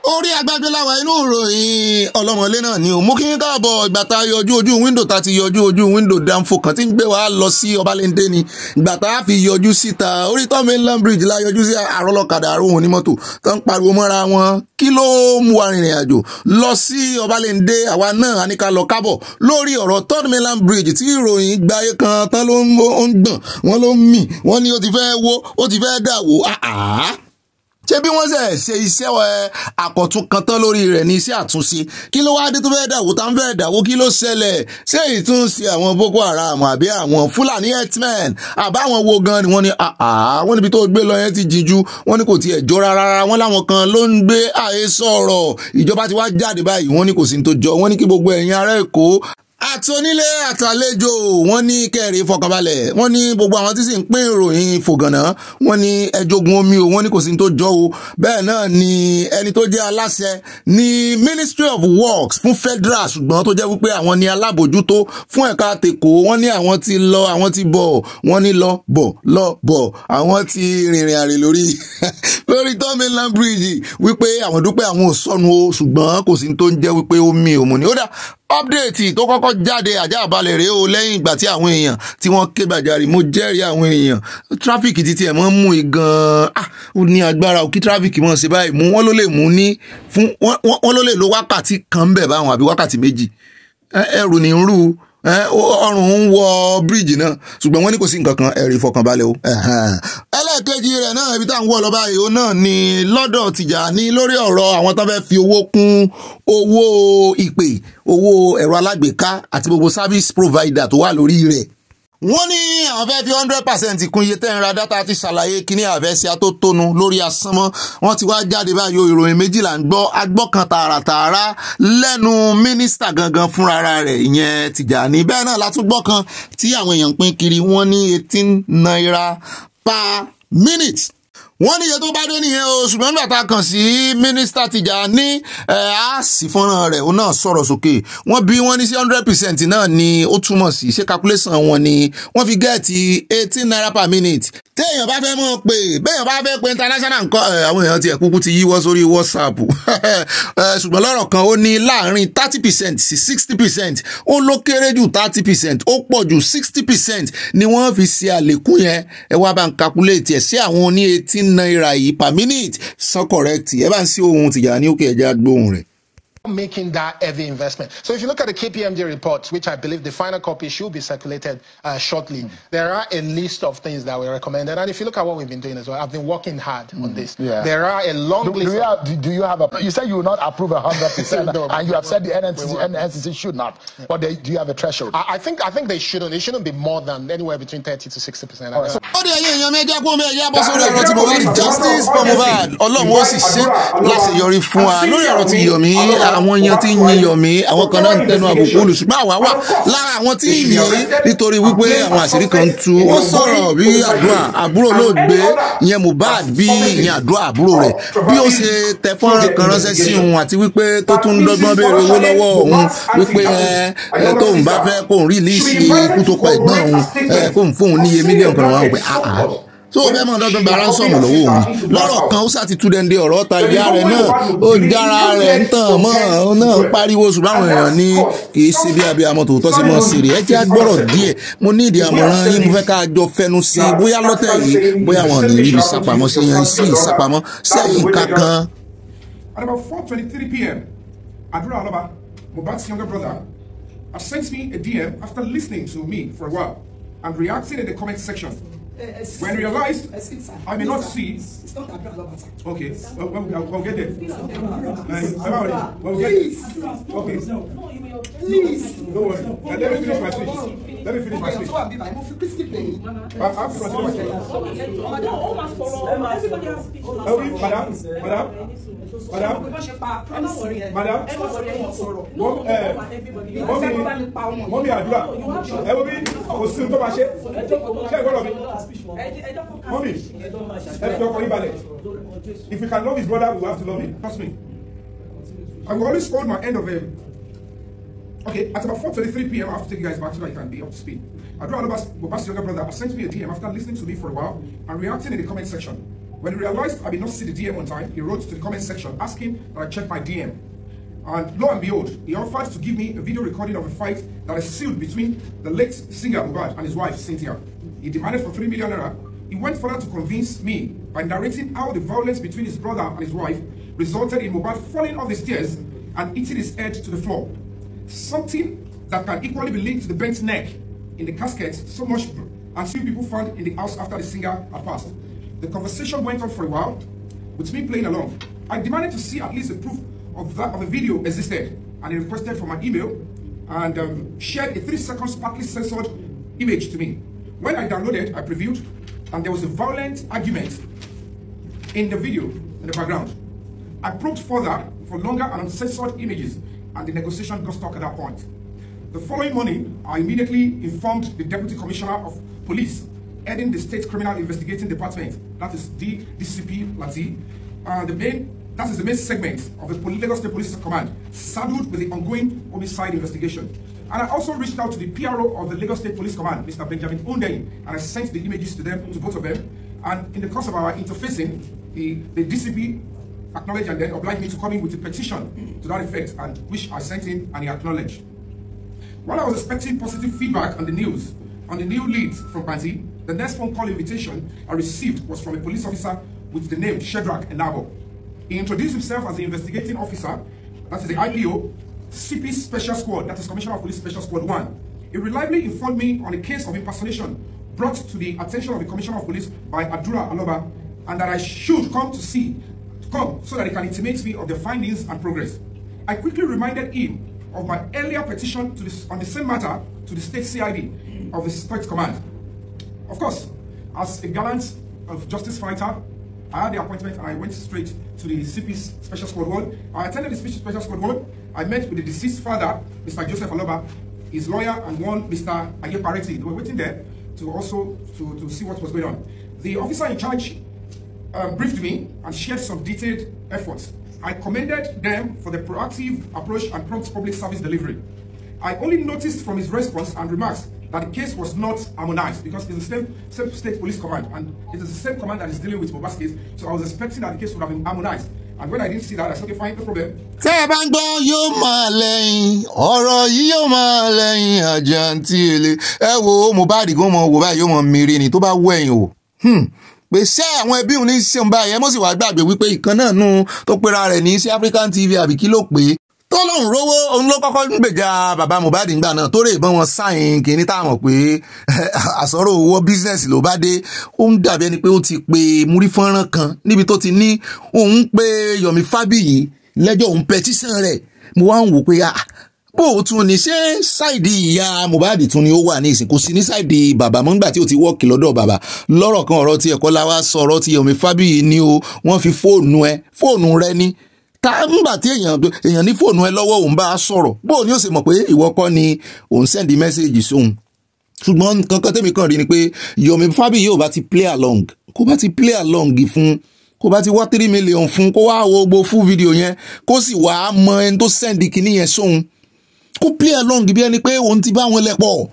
orí agbágbé láwa inú ìròyìn ọlọ́mọlé náà ni ò mú kí n káàbọ̀ ìgbà tá a yọjú ojú wíńdò tá a ti yọjú ojú wíńdò dánfò kan tí ń gbé wa lọ sí Ọbalẹ́ndé ni ìgbà tá a fi yọjú síta orí tó mainland bridge la yọjú sí àrọ́lọ́kadà àrùn onímọ́tò tó ń pariwo mọ́ra wọn kí ló mú wa rìnrìn àjò lọ sí Ọbalẹ́ndé àwa náà a ní ká lọ kábọ̀ lórí ọ̀rọ̀ third mainland bridge tí ìròyìn gbáyé kan tán ló ń gbọ̀n wọ́n ló ń mì wọ́n ní ó ti fẹ́ wó ó ti fẹ́ dà wó ṣé bí wọ́n ṣe iṣẹ́ àkọ́tún kan tán lórí rẹ̀ ní iṣẹ́ àtúnṣe kí ló wá dé tó fẹ́ dàwó tá ń fẹ́ dàwó kí ló ṣẹlẹ̀ ṣé ìtúnṣe àwọn Boko Haram àbí àwọn Fúlàní herdsmen àbáwọn wo gan ni wọ́n ní wọ́n níbi tó gbé lọ yẹn ti jìjú wọ́n ní kò tiẹ̀ jọ rárá wọ́n láwọn kan ló ń gbé àhesọ ọ̀rọ̀ ìjọba ti wá jáde báyìí wọ́n ní kò sí ní tó jọ wọ́n ní kí gbogbo ẹ̀yin ará Èkó àtonílé àtàlejò wọ́n ní kẹ́rì fọkànbalẹ̀ wọ́n ní gbogbo àwọn tí sì ń pín ìròyìn fògànà wọ́n ní ẹjọ́gun omi o wọ́n ní kò sí tó jọ o bẹ́ẹ̀ náà ni ẹni tó jẹ́ aláṣẹ ní Ministry of Works fún federal ṣùgbọ́n tó jẹ́ wípé àwọn ni alábòjútó fún ẹ̀ka tèkó wọ́n ní àwọn ti lọ àwọn ti bọ̀ wọ́n ní lọ bọ̀ àwọn ti rìnrìn àrè lórí third mainland bridge wípé àwọn dúpẹ́ àwọn ò sọnù o ṣùgbọ́n kò sí tó ń jẹ́ wípé ó mi òmù ni ó dà update tó kọ́kọ́ jáde àjá àbálẹ̀ rèé o lẹ́yìn ìgbà tí àwọn èèyàn tí wọ́n ké gbàjarì mo jẹ́rìí àwọn èèyàn tráfíkì títí ẹ̀ mọ́ mú gan-an ó ní agbára òkí tráfíkì mọ́ ṣe báyìí mú wọ́n ló lè mú ní fún wọ́n ló lè lo wákàtí kan bẹ̀ báwọn àbí wákàtí méjì ẹrù ní ń rú ọrùn ń wọ bíríìjì náà ṣùgbọ́n wọ́n ní kò sí nǹkan kan ẹ̀rí ìfọkànbalẹ̀ o. ẹlẹ́ẹ̀kejì rẹ̀ náà ibi tá à ń wọ̀ lọ báyìí ó náà ni lọ́dọ̀ Tìjàní lórí ọ̀rọ̀ àwọn tó fẹ́ fi owó kún owó ìpè owó ẹ̀rọ alágbèéká àti gbogbo service provider tó wà lórí rẹ̀. wọ́n ní àwọn fẹ́ fi 100% kún iye tẹ́ ń ra dátà ti ṣàlàyé kíní àfẹ́sí atótónu lórí asánmọ́ wọ́n ti wá jáde báyìí ìròyìn méjìlá ń gbọ́ agbọ́kan tààràtààrà lẹ́nu mínísítà gangan fúnra rẹ̀ ìyẹn Tìjàní bẹ́ẹ̀ náà látúgbọ́ kan tí àwọn èèyàn pín kiri wọ́n ní 18 naira per minute wọ́n ní iye tó bá dé nìyẹn o ṣùgbọ́n nígbà tá a kàn sí mínísítà Tìjàní àásì fọ́nrán rẹ̀ òun náà sọ̀rọ̀ sókè wọ́n bí wọ́n ní sí 100% náà ni ó túmọ̀ sí ṣé calculation wọn ni wọ́n fi gẹ́ẹ̀tì 18 naira per minute téèyàn bá fẹ́ mọ̀ pé béèyàn bá fẹ́ pé international nǹkan àwọn èèyàn tiẹ̀ kúkú ti yíwọ́ sórí WhatsApp ṣùgbọ́n lọ́rọ̀ kan ó ní láàrin 30% sí 60% ó ló kéré jù 30% ó pọ̀ jù 60% ni wọ́n fi ṣe àlékún yẹn ẹ wá bá ń calculate ẹ̀ sí àwọn oní 18 naira yìí per minute so correct ẹ bá ń sí ohun Tìjàní òkè ẹja gbóhùn rẹ̀. Making that heavy investment. So if you look at the KPMG reports, which I believe the final copy should be circulated shortly, there are a list of things that we recommended. And if you look at what we've been doing as well, I've been working hard on this. Yeah. There are a long list. Do you have a? You said you will not approve 100%, no, and you have said the NNPC should not. Yeah. But do you have a threshold? I think they shouldn't. It shouldn't be more than anywhere between 30 to 60%. Right. So, justice for Mohbad. Ọlọ́run ó sì ṣe láṣeyọrí fún wa lórí ọ̀rọ̀ tí Yomi àwọn èèyàn tí ń yin Yomi àwọn kan náà ń tẹnu àbùkù olùṣùgbọ́n àwa wà lára àwọn tí ń yìn nítorí wípé àwọn àṣírí kan tú ó sọ̀rọ̀ bí àbúrò olóògbé ìyẹn Mohbad bí ìyẹn àbúrò rẹ̀ bí ó ṣe tẹ fọ́nrán kan ránṣẹ́ sí òun àti wípé tó tún dọ́gbọ́n béèrè owó lọ́wọ́ òun wípé tóun bá fẹ́ kóun rìlíìsì ikú tó pa ẹ̀gbọ́n òun kóun fóun níye mílíọ̀nù kan wọ́n pé tó o fẹ́ mọ̀ dọ́gbọ́n gbàrà ń sọ̀mù lọ́wọ́ òun lọ́rọ̀ kan ó sàti tú dẹ́ndé ọ̀rọ̀ ta ìyá rẹ̀ náà ó jára rẹ̀ ń tàn mọ́ ọ náà pariwo ṣùgbọ́n àwọn èèyàn ní kì í ṣe bí abiyamọ tòótọ́ sí mọ́ sí rí ẹ jẹ́ agbọ́rọ̀ díẹ̀ mo ní ìdí àmọ̀ràn yín mo fẹ́ ká jọ fẹnu sí i bóyá lọ́tẹ̀ yìí bóyá wọn ní ibi ìsapamọ́ sí yan sí ìsapamọ́ sẹ́yìn kankan. At about 4:23 p.m., Adura Alaba, Mohbad's younger brother, has sent me a DM after listening to me for a while and reacting in the comment section. When realized, I may not see. It's not okay, we'll get there. We'll get there. Okay. Please. Don't worry. Let me finish my speech. Let me finish my speech. I have to consider my speech. Mommy Adura. Mommy, if we can love his brother, we have to love him. Trust me. I will always hold my end of him. Okay, at about 4:23 p.m., I have to take you guys back so that you can be up to speed. Adura Mohbad's younger brother sent me a DM after listening to me for a while and reacting in the comment section. When he realized I did not see the DM on time, he wrote to the comment section asking that I check my DM. And lo and behold, he offered to give me a video recording of a fight that is sealed between the late singer Ogbeni and his wife Cynthia. He demanded for 3 million naira. He went further to convince me by narrating how the violence between his brother and his wife resulted in Ogbeni falling off the stairs and hitting his head to the floor. Something that can equally be linked to the bent neck in the casket, so much and 2 people found in the house after the singer had passed. The conversation went on for a while, with me playing along. I demanded to see at least the proof of a video existed, and he requested for my email and shared a 3-second partly censored image to me. When I downloaded, I previewed, and there was a violent argument in the video in the background. I probed further for longer and uncensored images, and the negotiation got stuck at that point. The following morning, I immediately informed the Deputy Commissioner of Police, heading the State Criminal Investigating Department, that is DCP Lati, that is the main segment of the Lagos State Police Command, saddled with the ongoing homicide investigation. And I also reached out to the PRO of the Lagos State Police Command, Mr. Benjamin Ogbeni, and I sent the images to both of them. And in the course of our interfacing, the DCP acknowledged and then obliged me to come in with a petition to that effect, and which I sent in and he acknowledged. While I was expecting positive feedback on the news, on the new leads from Banzi, the next phone call invitation I received was from a police officer with the name Shedrack Enabo. He introduced himself as the investigating officer, that is the IPO, CP Special Squad, that is Commissioner of Police Special Squad 1. He reliably informed me on a case of impersonation brought to the attention of the Commissioner of Police by Adura Aloba, and that I should come so that he can intimate me of the findings and progress. I quickly reminded him of my earlier petition on the same matter to the State CID of the State Command. Of course, as a gallant justice fighter, I had the appointment and I went straight to the CP Special Squad 1. I attended the Special Squad 1. I met with the deceased father, Mr. Joseph Aloba, his lawyer, and one Mr. Ayepareti. They were waiting there to also to see what was going on. The officer in charge briefed me and shared some detailed efforts. I commended them for the proactive approach and prompt public service delivery. I only noticed from his response and remarks that the case was not harmonized because it's the same state police command and it is the same command that is dealing with Mohbad's case. So I was expecting that the case would have been harmonized. And when I didn't see that, I said, okay, fine, no problem. Tẹ́ ẹ bá ń gbọ́ yóò máa lẹ́yìn ọ̀rọ̀ yìí yóò máa lẹ́yìn àjàntí èlé ẹ wo Mohbad gan mọ wò báyìí yóò mọ mèrè ni tó bá wọ ẹ̀yìn o pé ṣé àwọn ẹbí òun ní ṣeun báyìí ẹ mọ̀ sí wàá gbàgbé wípé ìkan náà nù tó pera rẹ̀ ní sí African TV àbí kí ló pé tó lóun rówó òun ló kọ́kọ́ ń gbèjà bàbá Mohbad ńgbà náà tó rè bọ́n wọn sáyìn kìíní tá a mọ̀ pé àsọ̀rọ̀ owó bísínẹ́sì ló bá dé ó ń dàbí ẹni pé ó ti pe múrí fọ́nrán kan níbi tó ti ní òun pé Yomi Fabiyi lẹ́jọ́ òun pẹtíṣàn rẹ̀ mo wá ń wò pé bó o tún ní ṣé ṣáìdì ìyá Mohbad tún ni ó wà ní ìsìn kò sí ní ṣáìdì bàbá mọ́ nígbà tí ó ti wọ́ọ̀kì lọ́dọ̀ bàbá lọ́rọ̀ kan ọ̀rọ̀ tí ẹ̀kọ́ láwá sọ ọ̀rọ̀ tí Yomi Fabiyi ní o wọ́n fi fóònù rẹ ní ta ńgbà tí èèyàn ní fóònù ẹ lọ́wọ́ òun bá sọ̀rọ̀ bó o ní ó sì mọ̀ pé ìwọ kọ́ ni òun sẹ́ndì mẹ́sẹ̀gì sóhun ṣùgbọ́n kankan tẹ́mi kan rí ni pé Yomi Fabiyi yóò bá ti play along kó bá ti play along fún kó bá ti wá 3 million fún kó wá wo gbogbo full video yẹn kó sì wá mọ ẹni tó sẹ́ndì kinní yẹn sóhun kó play along bí ẹni pé òun ti bá wọn lẹ́pọ̀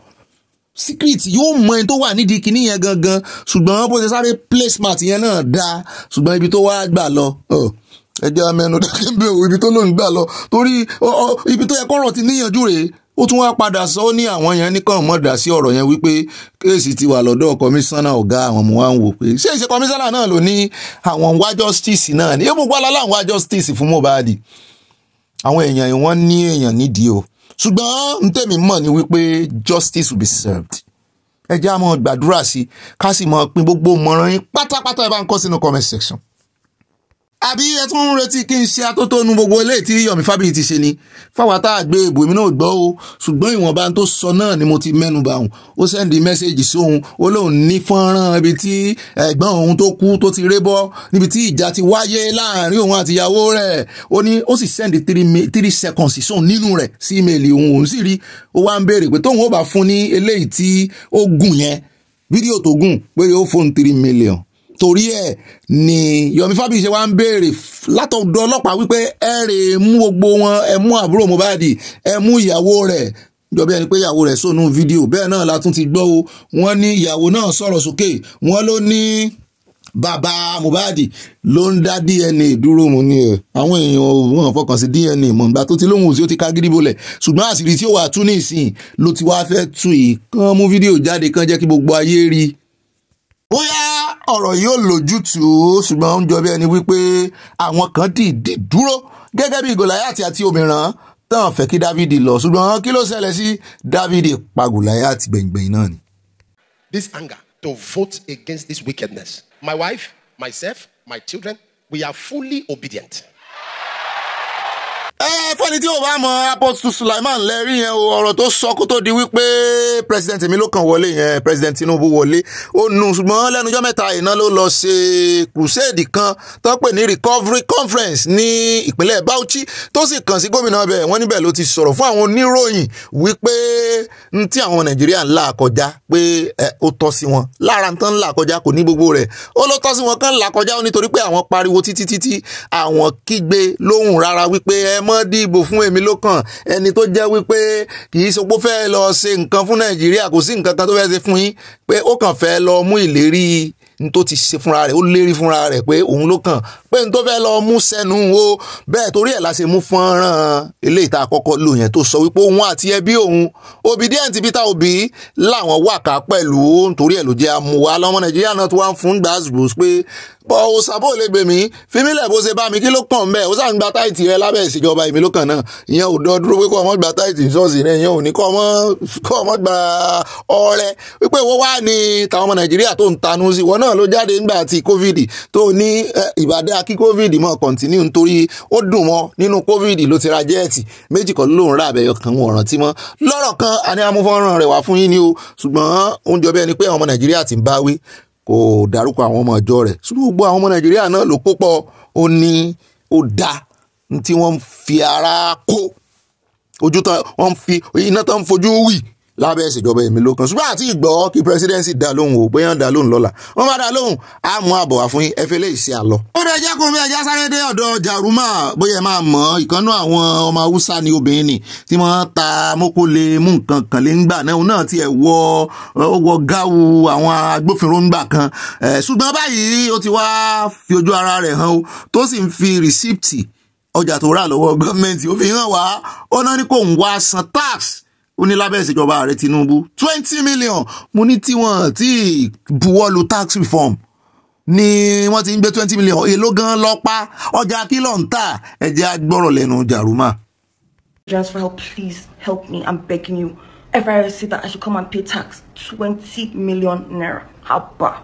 secret yóò mọ ẹni tó wà nídìí kinní yẹn gangan ṣùgbọ́n bó ṣe sáré play smart yẹn náà dáa ṣùgbọ́n ibi tó wá gbà lọ ẹjẹ́ amẹ́nu dákẹ́ bí òun ibi tó lóun gbà lọ torí ibi tó yẹ kọ́rọ̀ ti níyànjú rèé ó tún wá padà sọ ó ní àwọn yẹn nìkan mọ̀dà sí ọ̀rọ̀ yẹn wípé kéèsì ti wà lọ́dọ̀ kọmíṣánná ọ̀gá àwọn ọmọ wa ń wò pé ṣé ìṣe kọmíṣánná náà ló ní àwọn wá justice náà ní èèmù gbọ́lá láwọn wá justice fún Mohbad àwọn èèyàn wọ́n ní èèyàn nídìí o ṣùgbọ́n ntẹ́mi mọ̀ ní wípé justice will be served ẹ jẹ́ àmọ́ gbàdúrà sí ká sì mọ̀ pín gbogbo mọ̀ràn yín pátápátá ẹ bá ń kọ sínú comment section. Àbí ẹ tún ń retí kí n ṣe atótónu gbogbo eléyìí tí Yomi Fabiyi ti ṣe ni fáwọn tá a gbé ìbò mi náà gbọ́ o ṣùgbọ́n ìwọ̀nba tó sọ náà ni mo ti mẹ́nu bà òun ó sẹ́ndì mẹ́sẹ̀gì sóhun ó lóun ní fọ́nrán ibi tí ẹ̀gbọ́n òun tó kú tó ti rébọ́ níbi tí ìjà ti wáyé láàrin òun àti ìyàwó rẹ̀ ó ní ó sì sẹ́ndì 3 seconds sóhun nínú rẹ̀ sí ímeèlì òun sì rí ó wá ń béèrè pé tóun ó bá fún ní eléyìí tí ó gùn yẹn fídíò tó gùn pé yóò fún 3 million torí ẹ̀ ni Yomi Fabiyi ṣe wá ń béèrè látọ̀dọ̀ ọlọ́pàá wípé ẹ rè mú gbogbo wọn ẹ mú àbúrò Mohbad ẹ mú ìyàwó rẹ̀ jọbí ẹni pé ìyàwó rẹ̀ sónú fídíò bẹ́ẹ̀ náà la tún ti gbọ́ o wọ́n ní ìyàwó náà sọ̀rọ̀ sókè wọ́n ló ní bàbá Mohbad ló ń dá DNA dúró mu ní ẹ̀ àwọn èèyàn wọn fọkàn sí DNA mọ̀ nígbà tó ti lóhùn sí ó ti ká gidi bolẹ̀ ṣùgbọ́n àṣírí tí ó wà tú nísìn ló ti wá fẹ́ tú yìí kán mú fídíò jáde kán jẹ́ kí gbogbo ayé rí bóyá ọ̀rọ̀ yóò lójútùú ṣùgbọ́n ó ń jọ bí ẹni wípé àwọn kan dìde dúró gẹ́gẹ́ bí Gòláyátì àti òmíràn tán fẹ́ kí Dávìdì lọ ṣùgbọ́n kí ló ṣẹlẹ̀ sí Dávìdì pa Gòláyátì gbẹ̀ngbẹ̀yìn náà ni. This anger to vote against this wickedness. My wife, myself, my children, we are fully obedient. Fẹ́ni tí ò bá mọ Apostle Sulaiman lẹ́rí yẹn o ọ̀rọ̀ tó sọ kó tó di wípé president mi ló kàn wọlé yẹn president Tinubu wọlé ó nu ṣùgbọ́n lẹ́nujọ́ mẹ́ta iná ló lọ ṣe crusade kan tó pè ní recovery conference ní ìpínlẹ̀ Bauchi tó sì kàn sí gómìnà bẹ̀ wọ́n níbẹ̀ ló ti sọ̀rọ̀ fún àwọn oníròyìn wípé n tí àwọn Nàìjíríà ń là kọjá pé ó tọ́ sí wọn lára ń tán là kọjá kò ní gbogbo rẹ̀ ó ló tọ́ sí wọn kán là kọjá ó nítorí pé àwọn pariwo títí àwọn kígbe lóhùn rárá wípé ẹ mọ́ dìbò fún èmi ló kàn ẹni tó jẹ́ wípé kì í sọ pé ó fẹ́ lọ ṣe nǹkan fún Nàìjíríà kò sí nǹkan kan tó fẹ́ ṣe fún yín pé ó kàn fẹ́ lọ mú ìlérí tó ti ṣe fúnra rẹ̀ ó lérí fúnra rẹ̀ pé òun ló kàn pé n tó fẹ́ lọ mú sẹ́nu o bẹ́ẹ̀ torí ẹ̀ la ṣe mú fọ́nrán eléyìí tá a kọ́kọ́ lò yẹn tó sọ wípé òun àti ẹbí òun Obedient Peter Obi làwọn wà ká pẹ̀lú nítorí ẹ̀ ló jẹ́ amúwa lọ́mọ Nàìjíríà náà tó wá ń fún gbàgbós pé bọ́ ó sábò lè gbè mí fímílẹ̀ bó ṣe bá mi kí ló kàn bẹ́ẹ̀ ó sàn gba táìtì rẹ lábẹ́ ìṣèjọba èmi ló kàn náà ìyẹn ò dọ́ dúró pé kọ́ ọmọ gba táìtì ṣọ́ọ̀ṣì rẹ ìyẹn ò ní kọ́ ọmọ gba ọrẹ wípé wọ́n wá ní tàwọn ọmọ Nàìjíríà tó ń tanú sí wọn náà ló jáde nígbà tí COVID tó ní ìbàdàn kí COVID mọ́ continue nítorí ó dùn mọ́ nínú COVID ló ti ra jẹ́ẹ̀tì méjì kan lóun rà àbẹ̀yọ kan wọn rántí mọ́ lọ́rọ̀ kan àní amúfọ́nrán rẹ̀ wá fún yín ni o ṣùgbọ́n ó ń jọ bẹ́ẹ̀ ni pé àwọn ọmọ Nàìjíríà ti ń báwí kò dárúkọ àwọn ọmọ ọjọ́ rẹ̀ ṣùgbọ́n gbogbo àwọn ọmọ Nàìjíríà náà ló kópọ̀ ó ní ó dá tí wọ́n ń fi ara kó ojú tán wọ́n ń fi iná tán ń fojú wì lábẹ́ ìṣèjọba èmi ló kàn ṣùgbọ́n àti ìgbọ́ kí presidency dá lóhùn o bóyá dá lóhùn lọ́la wọ́n bá dá lóhùn á mú àbọ̀ wá fún yín ẹ fẹ́ lè ṣe àlọ́. ó dẹ̀ jẹ́ kó bí ẹja sáré dé ọ̀dọ̀ Jaruma bóyá ẹ máa mọ̀ ìkànnú àwọn ọmọ Haúsá ni obìnrin ni tí wọ́n ta mọ́kólé mú nǹkan kan lé ńgbà náà tiẹ̀ wọ gáwù àwọn agbófinró ńgbà kan ṣùgbọ́n báyìí ó ti wá fi ojú ara rẹ̀ hàn o tó sì ń fi rìsíptì ọjà tó rà lọ́wọ́ gọ́ọ̀mẹ̀ntì ó fi hàn wá ó náà ní kò ń wá san tax ó ní lábẹ́ ìṣèjọba ààrẹ Tinubu 20 million mo ní tí wọ́n ti buwọ́lu tax reform ni wọ́n ti ń gbé 20 million èló gan lọ́pàá ọjà kí ló ń tà ẹ̀jẹ̀ agbọ́rọ̀ lẹ́nu Jaruma. Transfer, please help me. I'm begging you. If I see that I should come and pay tax, 20 million naira. Haba.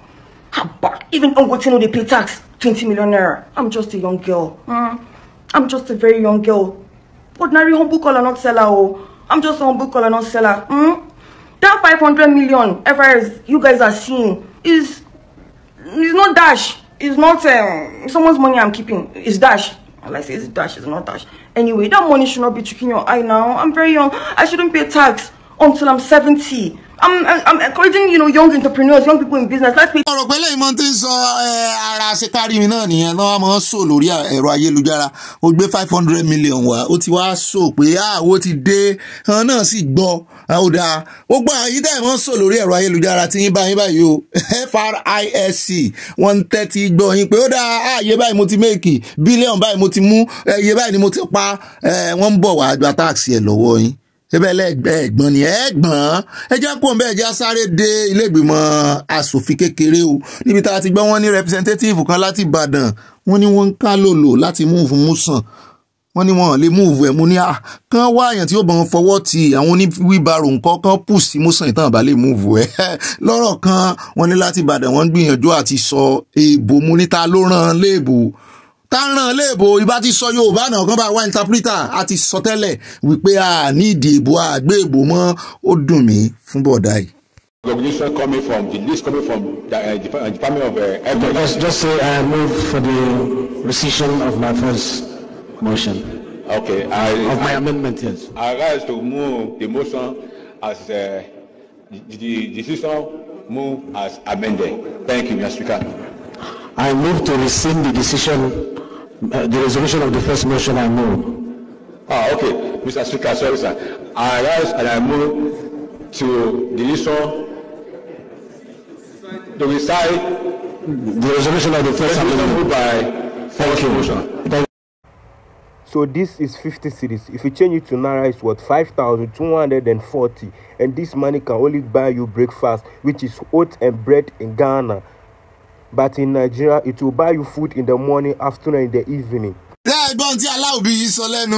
Even Ogbeni they pay tax, 20 million naira. I'm just a young girl. I'm just a very young girl. Ordinary humble color, not seller. Oh. I'm just a humble color, not seller. That 500 million, FIRS you guys are seeing, is not dash. It's not someone's money I'm keeping. It's dash. Like I say, it's dash. It's not dash. Anyway, that money should not be tricking your eye now. I'm very young. I shouldn't pay tax until I'm 70. I'm encouraging, young entrepreneurs, young people in business. Let's pay. ọ̀rọ̀ pẹ̀lẹ́ ìmọ̀ tí ń sọ ara ṣe kárí mi náà nìyẹn náà máa ń sọ lórí ẹ̀rọ ayélujára ó gbé 500 million wá ó ti wá sọ pé ó ti dé hàn náà sì gbọ́ ó dáa ó gbọ́ àyí tẹ́ wọ́n sọ lórí ẹ̀rọ ayélujára tí yín báyìí o FRISC 130 gbọ́ yín pé ó dáa ààyè báyìí mo ti méèkì bílíọ̀nù báyìí mo ti mú iye báyìí ni mo ti pa wọ́n ń bọ̀ wá gba táàsì ẹ̀ lọ́wọ́ yín ṣebẹ́lẹ̀ ẹ̀gbọ́n ni ẹ̀gbọ́n ẹjá kó ń bẹ́ẹ̀ já sáré dé ilé ìgbìmọ̀ asòfin kékeré o níbi tá a ti gbọ́ wọ́n ní representative kan láti Ìbàdàn wọ́n ní wọ́n ń ká lòlò láti múùfù Músàn wọ́n ní wọ́n lè múùfù ẹ̀ mú ní kán wá àyàn tí ó bọ̀ wọn fọwọ́ ti àwọn oníwíbarò nǹkan kan pù sí Músàn ìtàn àbálẹ̀ múùfù ẹ̀ lọ́rọ̀ kan wọ́n ní láti Ìbàdàn wọ́n gbìyànjú àti sọ èèbò mú níta ló ràn léèbò táràn léèbò ìbá ti sọ Yorùbá náà kan bá wá interpreter àti sọ tẹ́lẹ̀ wípé a ní ìdí èbò àgbé èbò mọ́ ó dùn mí fún bọ̀dá yìí. Recognition coming from the list coming from the Department of Just say I move for the rescission of my first motion. Okay, of my amendment, yes. I rise to move the motion as the decision move as amended. Thank you, Mr. Speaker. I move to rescind the decision, the resolution of the first motion I move. Okay, Mr. Speaker, sorry, sir. I rise and I move to the decision to recite the resolution of the first amendment by first motion. So this is 50 cedis. If you change it to naira, it's worth 5,240. And this money can only buy you breakfast, which is oat and bread in Ghana. But in Nigeria, it will buy you food in the morning, afternoon, and in the evening. Ẹ̀gbọ́n tí Aláòbí sọ lẹ́nu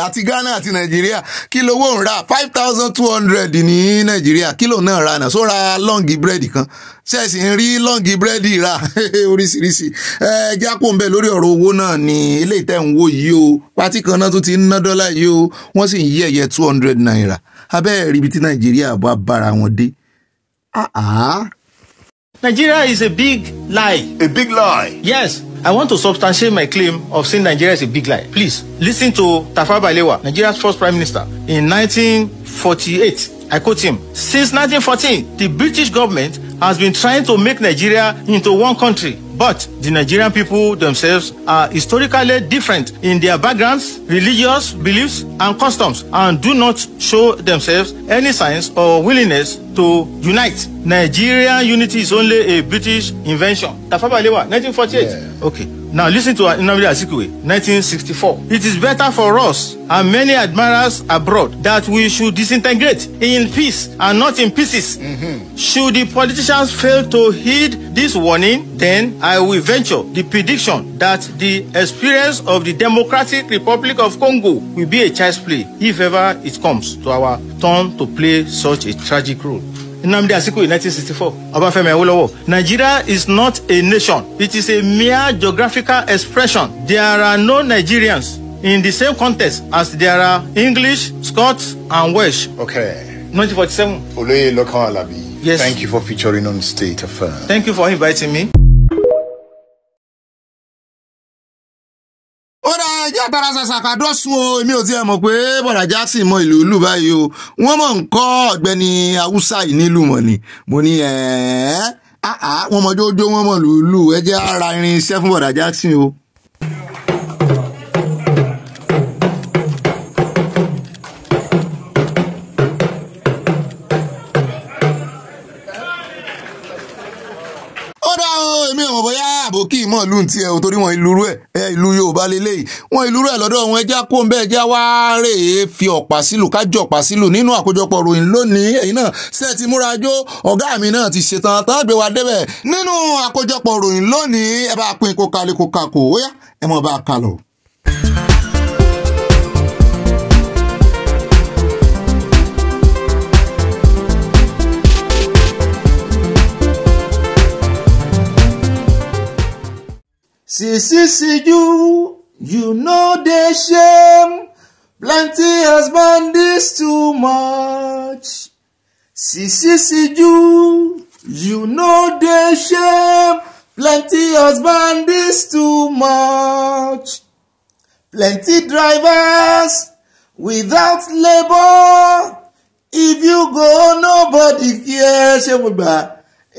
àti Ghana àti Nàìjíríà kí lówó ń ra 5,200 ní Nàìjíríà kí ló náà ra náà so ra lọ́ǹgì búrẹ́dì kan ṣẹ́ẹ̀sì ń rí lọ́ǹgì búrẹ́dì rà oríṣiríṣi jápò ń bẹ lórí ọ̀rọ̀ owó náà ní ilé ìtẹ́ ń wò yìí o pátì kan náà tó ti ń ná dọ́là yìí o wọ́n sì ń yí ẹ̀yẹ 200 naira abẹ́ẹ̀ rí ibi tí Nàìjíríà bá bára wọn dé. Nigeria is a big lie. A big lie? Yes. I want to substantiate my claim of saying Nigeria is a big lie. Please, listen to Tafawa Balewa, Nigeria's first prime minister, in 1948. I quote him, "Since 1914, the British government has been trying to make Nigeria into one country. But the Nigerian people themselves are historically different in their backgrounds, religious beliefs, and customs, and do not show themselves any signs or willingness to unite. Nigerian unity is only a British invention." Tafawa Balewa, 1948. Yeah. Okay. Now listen to Nnamdi Azikiwe, 1964. "It is better for us and many admirers abroad that we should disintegrate in peace and not in pieces. Should the politicians fail to heed this warning, then I will venture the prediction that the experience of the Democratic Republic of Congo will be a child's play if ever it comes to our turn to play such a tragic role." Nnamdi Azikiwe, 1964. Obafemi Awolowo. "Nigeria is not a nation. It is a mere geographical expression. There are no Nigerians in the same context as there are English, Scots, and Welsh." Okay. 1947. Oloye Lokan Alabi. Yes. Thank you for featuring on State Affairs. Thank you for inviting me. Tara sàṣàkà dọ́sùn o èmi ò tiẹ̀ mọ̀ pé bọ̀dà Jackson mọ ìlú ìlú báyìí o wọ́n mọ̀ ń kọ́ Ọ̀gbẹ́ni Haúsá yìí nílùú mọ̀ ni mo ní wọ́n mọ̀ jójó wọ́n mọ̀ lùlù ẹ jẹ́ ara irin iṣẹ́ fún bọ̀dà Jackson o. Èmi ò mọ̀ bóyá àbòkí mọ̀ lù ń tiẹ̀ o torí wọn ìlú ẹ̀ ìlú Yorùbá lélẹ́yìí wọn ìlú rẹ̀ lọ́dọ̀ wọn ẹja kó ń bẹ́ẹ̀ já wá rèé fi ọ̀pá sílù kájọ ọ̀pá sílù nínú àkójọpọ̀ ròyìn lónìí ẹ̀yin náà ṣe ti múra jó ọ̀gá mi náà ti ṣetán tán gbé wa débẹ̀ nínú àkójọpọ̀ ròyìn lónìí ẹ bá pín kó kalẹ̀ kó kakò ó yá ẹ mọ̀ bá a kà lọ. You know they shame, plenty husband is too much. You know they shame, plenty husband is too much. Plenty drivers without labor. If you go, nobody cares.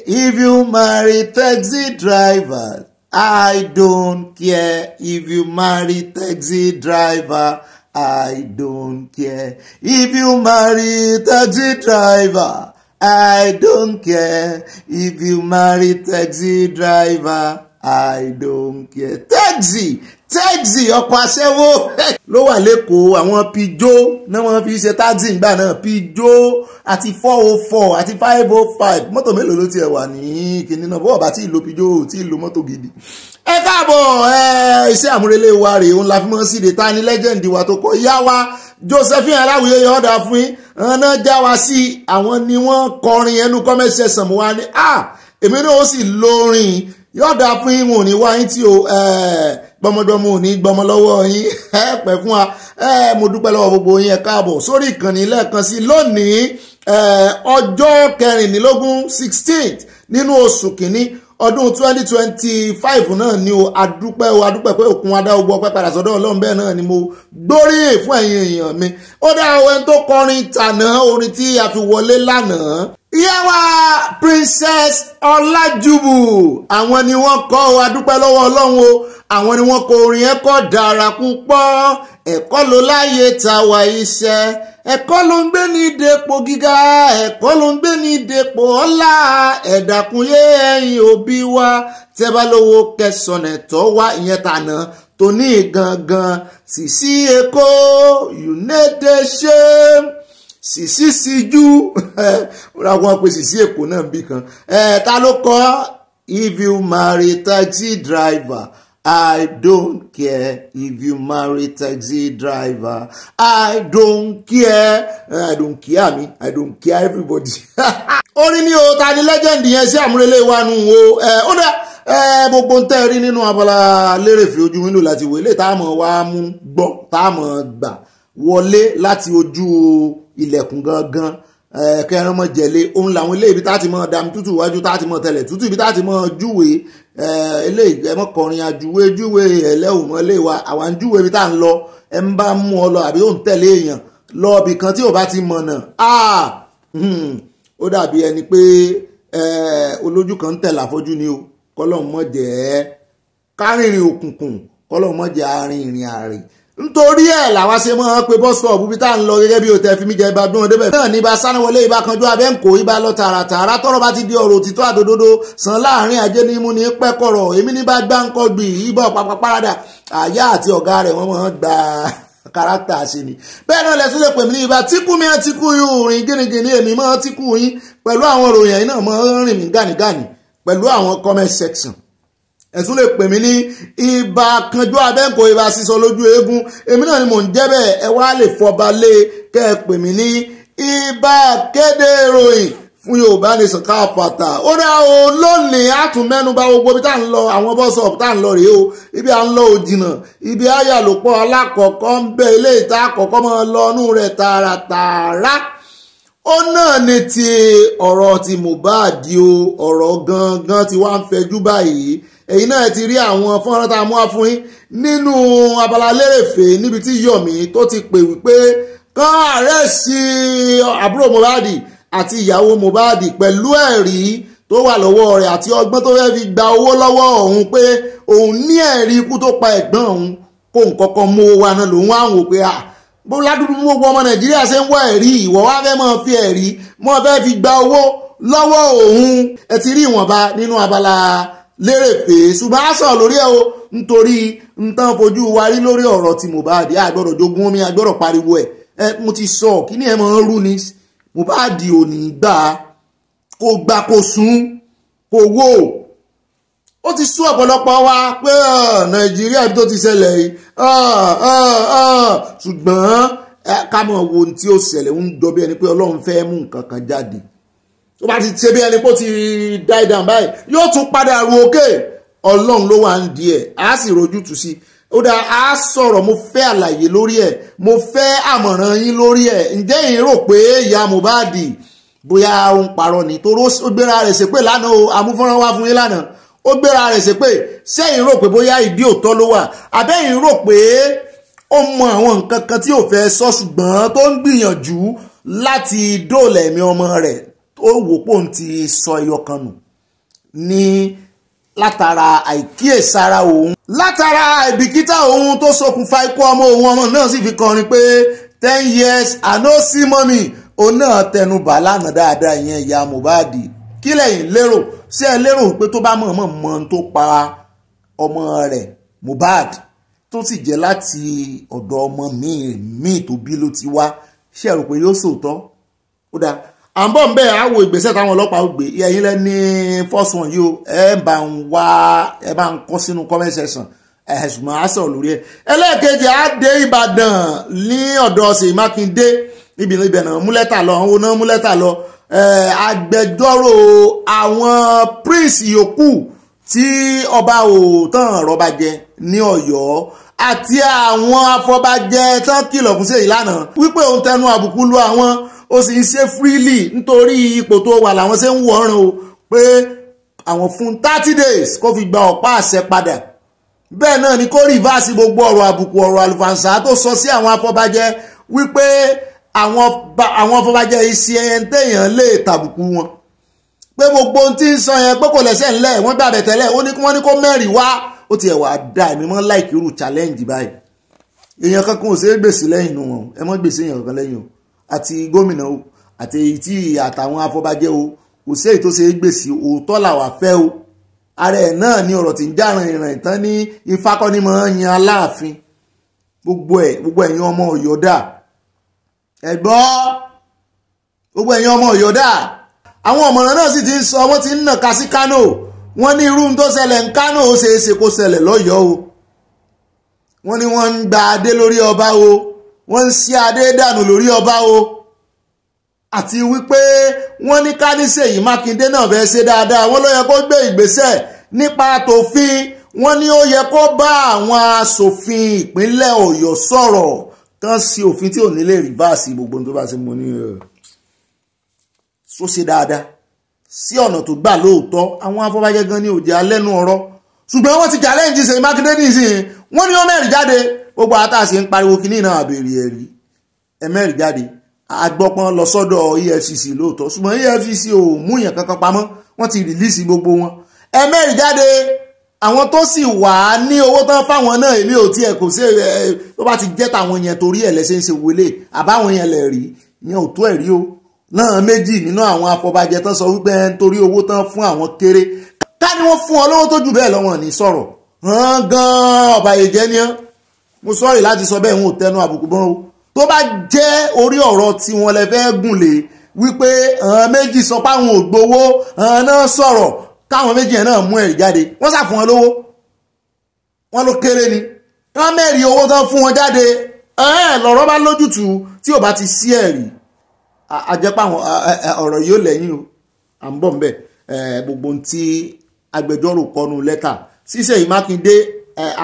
If you marry taxi drivers, I don't care. If you marry taxi driver, I don't care. If you marry taxi driver, I don't care. If you marry taxi driver, I don't care. Taxi ọkọ̀ aṣẹ́wó ló wà lẹ́kọ̀ọ́ àwọn pijó náà wọ́n fi ṣe taxi ìgbà náà pijó àti 404 àti 505 mọ́tò mélòó ló tiẹ̀ wà ní kìnní náà bọ́ọ̀ bá tí ìlò pijó tí ìlò mọ́tò gidi. Ẹ káàbọ̀ iṣẹ́ àmúrelé wa rèé òun la fi mọ́ síde ta ni legend wa tó kọ ìyá wa Josephine Aláwìyé yọ̀ọ́dà fún yín ọ̀nà já wa sí àwọn ni wọ́n kọrin ẹnu comment section mọ́ wa ní èmi náà ó sì lórin yọ̀ọ́dà fún yín wọn ò ní wá yín tí o gbọmọdọmọ ò ní gbọmọ lọ́wọ́ yín pẹ́ fún wa mo dúpẹ́ lọ́wọ́ gbogbo yín ẹ káàbọ̀ sórí ìkànnì lẹ́ẹ̀kan sí lónìí ọjọ́ 16th nínú oṣù kìíní ọdún 2025 náà ni o adúpẹ́ pé òkun adá ogbó ọpẹ́ padà sọ́dọ̀ Ọlọ́run bẹ́ẹ̀ náà ni mo gbóríyìn fún ẹ̀yin èèyàn mi ó dá ẹni tó kọrin tàná orin tí a fi wọlé lánàá ìyá wa Princess Ọlájúbù àwọn ni wọ́n kọ adúpẹ́ lọ́wọ́ Ọlọ́run o àwọn ni wọ́n kọ orin ẹ̀ kọ́ dára púpọ̀ ẹ̀kọ́ ló láyé tàwa iṣẹ́, ẹ̀kọ́ ló ń gbé ní dépò gíga, ẹ̀kọ́ ló ń gbé ní dépò ọlá. Ẹ̀dàkúnyé ẹ̀yin òbí wa, tẹ́ bá lówó kẹsàn-án wá ìyẹn tànà tó ní gangan. Sisi Èkó United Shame, Sisi Síjú ra wọn pé Sisi Èkó náà bí kan. Ta ló kọ́? If you marry taxi driver, I don't care. If you marry taxi driver, I don't care. I don't care me. I don't care everybody. Orin ni o, ta ni legend yẹn sí àmúrelé wa nù o. Ó dá gbogbo ń tẹ́ rí nínú abala lérèfé ojú window láti wọlé tá a mọ̀ wá mú gbọ́ tá a mọ̀ gbà wọlé láti ojú ilẹ̀kùn gangan. Kẹrin mọ̀ jẹ̀lé òun làwọn ilé ibi tá ti mọ̀ dàmí tútù wájú tá ti mọ̀ tẹ̀lẹ̀ tútù ibi tá ti mọ̀ júwe eléyìí ẹ mọ̀ kọrin àjúwe júwe ẹlẹ́wù mọ́ lé wa àwọn júwe ibi tá ń lọ ẹ ń bá mú ọ lọ àbí ó ń tẹ̀lé èèyàn lọ ibì kan tí ò bá ti mọ̀nà ó dàbí ẹni pé olójú kan ń tẹ̀lé àfọ́jú ni o kọ́lọ́hún mọ̀ jẹ́ kárìnrìn òkùnkùn kọ́lọ́hún mọ̀ jẹ́ arìnrìn àrè nítorí ẹ̀ làwa ṣe mọ́ pé bọ́sítọ̀ọ̀bù bí tá à ń lọ gẹ́gẹ́ bí o tẹ́ fi mí jẹ ibà dún ọdẹ bẹ́ẹ̀ náà ní ibà sánáwọlé ibà kanjú abẹ́ǹkó ibà lọ tààràtààrà tọ́rọ̀ bá ti di ọ̀rọ̀ òtítọ́ àdòdodo sàn láàrin ajé ní mú ní pẹ́kọ̀rọ̀ èmi ní bá gbáǹkọ́ gbì ibà pàpà parada àyà àti ọ̀gá rẹ̀ wọ́n mọ̀ gba kárátà sí ni bẹ́ẹ̀ náà lẹ́sùn lè pè mí ní ibà tíkú mi tíkú yín rìn gínigíní èmi mọ́ tíkú yín pẹ̀lú àwọn ròyìn yìí náà mọ́ rìn mí gánigánì pẹ̀lú àwọn comment section ẹ̀sùn lè pè mí ní ibà kanjú abẹ́ǹkó ibà sísọ lójú eégún èmi náà ni mò ń jẹ́ bẹ́ẹ̀ ẹ wá lè fọba lé kẹ́ ẹ pè mí ní ibà kéde ìròyìn fún Yorùbá Nation káfàtà ó dá o lónìí àtúnmẹ́nubà gbogbo ibi tá ń lọ àwọn bọ́sọ̀ọ̀pù tá ń lọ rèé o ibi à ń lọ òjìnà ibi ayàlòpọ̀ alákọ̀ọ́kọ́ ń bẹ ilé ìta àkọ́kọ́ mọ́ lọ́nù rẹ̀ tààràtààrà ó náà ní ti ọ̀rọ̀ ti Mohbad o ọ̀rọ̀ gangan ti wá ń fẹjú báyìí èyí náà ti rí àwọn fọ́nrán tá a mú wá fún yín nínú abala lérèfé níbi tí Yomi tó ti pè wípé kán àrẹ́sì àbúrò Mohbad àti ìyàwó Mohbad pẹ̀lú ẹ̀rí tó wà lọ́wọ́ rẹ̀ àti ọgbọ́n tó fẹ́ fi gba owó lọ́wọ́ òun pé òun ní ẹ̀rí ikú tó pa ẹ̀gbọ́n òun kó nǹkankan mú owó wa náà lòun wá wò pé bó ládùúgbò gbogbo ọmọ Nàìjíríà ṣe ń wá ẹ̀rí ìwọ wá fẹ́ máa fi ẹ̀rí mọ́ fẹ́ fi gba owó lọ́wọ́ òun ẹ ti rí ìwọ̀nba nínú abala lérèfé ṣùgbọ́n a sọ lórí ẹ̀ o nítorí nǹkan fojú wa rí lórí ọ̀rọ̀ tí Mohbad àgbọ̀dọ̀ jogun omi àgbọ̀dọ̀ pariwo ẹ̀ mo ti sọ kí ni ẹ máa ń rú ni Mohbad ò ní gbà kó gbà kó sún kó wò ó ti sún ọ̀pọ̀lọpọ̀ wa pé Nàìjíríà tó ti ṣẹlẹ̀ yìí ṣùgbọ́n ká mọ̀ wo ohun tí ó ṣẹlẹ̀ ń jọ bí ẹni pé Ọlọ́run fẹ́ mú nǹkan kan jáde tó bá ti ṣe bí ẹni pé ó ti die down báyìí yóò tún padà ru òkè Ọlọ́run ló wà ń di ẹ̀ á sì rojú tù sí ó dá á sọ̀rọ̀ mo fẹ́ àlàyé lórí ẹ̀ mo fẹ́ àmọ̀ràn yín lórí ẹ̀ ǹjẹ́ yín rò pé ìyá Mohbad bóyá ó ń parọ́ ni torí ó gbéra rẹ̀ ṣépè lánàá o amúfọ́nrán wá fún yín lánàá ó gbéra rẹ̀ ṣépè sẹ́yìn rò pé bóyá ìdí òótọ́ ló wà àbẹ́yìn rò pé ó mọ àwọn nǹkan kan tí ò fẹ́ sọ ṣùgbọ́n tó ń gbìyànjú láti dóòlà ẹ̀mí ọmọ rẹ̀ ó wò pò ń ti sọ ẹyọ kan nù ní látara àìkíyèsára òun látara ìbìkítà òun tó ṣokùnfà ikú ọmọ òun ọmọ náà sì fi kọrin pé 10 years I no see mommy òun náà tẹnu bà lánàá dáadáa ìyẹn ìyá Mohbad kí lẹ́yìn lérò ṣé ẹ lérò pé tó bá mọ̀ọ́mọ̀ mọ tó pa ọmọ rẹ̀ Mohbad tó sì jẹ́ láti ọ̀dọ̀ ọmọ míì tó bí ló ti wá ṣé ẹ rò pé yóò sòótọ́ ó dáa à ń bọ̀ ń bẹ́ẹ̀ á wo ìgbésẹ̀ táwọn ọlọ́pàá ó gbé ẹ̀yin lẹ́ ní first one yìí ó ẹ bá ń kọ́ sínú comment section ṣùgbọ́n á sọ̀rọ̀ lórí ẹ̀ ẹlẹ́ẹ̀kejì á dé Ìbàdàn ní ọ̀dọ̀ Seyi Makinde níbi ibẹ̀ náà mú lẹ́tà lọ àwọn náà mú lẹ́tà lọ agbẹjọ́rò àwọn prince yòókù tí ọba òótàn rọ́bà jẹ ní Ọ̀yọ́ àti àwọn afọbajẹ tán kìlọ̀ fún Seyi lánàá wípé òun tẹnu àbùkù lu àwọn ó sì ń ṣe freely nítorí ipò tó wà làwọn ṣe ń wọ̀ràn o pé àwọn fún 30 days kó fi gba ọ̀pá àṣẹ padà bẹ́ẹ̀ náà ni kó rìvásì gbogbo ọ̀rọ̀ àbùkù ọ̀rọ̀ àlùfàǹsá tó sọ sí àwọn afọbajẹ wípé àwọn afọbajẹ iṣẹ́ ẹ̀ńtẹ̀yàn lè tàbùkù wọn pé gbogbo ohun tí ń sọ yẹn pé kò lẹ́sẹ̀ ńlẹ̀ wọ́n gbàbẹ̀ tẹ́lẹ̀ wọ́n ní kó mẹ́rin wá ó ti ẹ̀wà dá ẹ̀mí mọ́ láìkí irú challenge báyìí èèyàn kankan ò ṣe é gbèsè lẹ́yìn inú wọn ẹ mọ́ gbèsè èèyàn kankan lẹ́yìn o àti gómìnà o àti èyí tí àtàwọn afọbajẹ́ o kò sí èyí tó ṣe é gbèsè òótọ́ làwà fẹ́ o ara ẹ̀ náà ni ọ̀rọ̀ tí ń jàràn ìrìn ìtàn ní Ifá kọ́ ni mọ̀ ń yan Aláàfin gbogbo ẹ̀yin ọmọ Ọ̀yọ́ dà ẹ gbọ́ gbogbo ẹ̀yin ọmọ Ọ̀yọ́ dà àwọn ọ̀mọ̀ràn náà sì ti ń sọ wọ́n ti ń nàka sí Kánò wọ́n ní irú tó ṣẹlẹ̀ ń Kánò ó ṣeé ṣe kó ṣẹlẹ̀ lọ́yọ̀ọ́ o wọ́n ní wọ́n ń gba adé lórí ọba o wọ́n ń ṣí adé dànù lórí ọba o àti wípé wọ́n ní ká ní Seyi Makinde náà fẹ́ ṣe dáadáa wọ́n ló yẹ kó gbé ìgbésẹ̀ nípa tòfin wọ́n ní ó yẹ kó bá àwọn aṣòfin ìpínlẹ̀ Ọ̀yọ́ sọ̀rọ̀ kán sí òfin tí ò ní lè rìvásì gbogbo tó bá ṣe mọ́ ní so ṣe dáadáa sí ọ̀nà tó gbà lóòótọ́ àwọn afọbajẹ́ gan ní òjì alẹ́nu ọ̀rọ̀ ṣùgbọ́n wọ́n ti challenge Seyi Makinde nísìnyí wọ́n ní ó mẹ́rin jáde gbogbo àtàṣe ń pariwo kínní náà àbèrè ẹ̀rí ẹ̀mẹ́rin jáde agbọ́pọ́n lọ sọ́dọ̀ EFCC lóòótọ́ ṣùgbọ́n EFCC ò mú yàn kankan pamọ́ wọ́n ti rìlíìsì gbogbo wọn ẹ̀mẹ́rin jáde àwọn tó sì wà ní owó tán fáwọn náà èmi ò tiẹ̀ kò sí tó bá ti jẹ́ tàwọn yẹn torí ẹ̀ lẹ́sẹ̀ ń ṣe wọlé àbáwọn yẹn lẹ̀ rí yẹn ò tó ẹ̀rí o náà méjì nínú àwọn afọbajẹ tán sọ wípé nítorí owó tán fún àwọn kéré ká ní wọ́n fún ọ lówó tó jù bẹ́ẹ̀ lọ́wọ́ ní sọ̀rọ̀ hàn gan ọ̀bàyéjẹ́ ni ọ́ mo sọ́ọ̀rì láti sọ bẹ́ẹ̀ wọn ò tẹnu àbùkù bọ́n o tó bá jẹ́ orí ọ̀rọ̀ tí wọ́n lè fẹ́ gùn lé wípé hàn méjì sọ pé àwọn ò gbowó hàn náà sọ̀rọ̀ káwọn méjì yẹn náà mú ẹ̀rí jáde wọ́n sà fún wọn lówó wọ́n ló kéré ni wọ́n mẹ́rin owó tán fún wọn jáde lọ́rọ̀ bá lójútùú tí ò bá ti sí ẹ̀rí àjẹpá àwọn ọ̀rọ̀ yóò lẹ́yìn o à ń bọ̀ ńbẹ̀ gbogbo tí agbẹjọ́rò kọnu lẹ́tà sí Seyi Makinde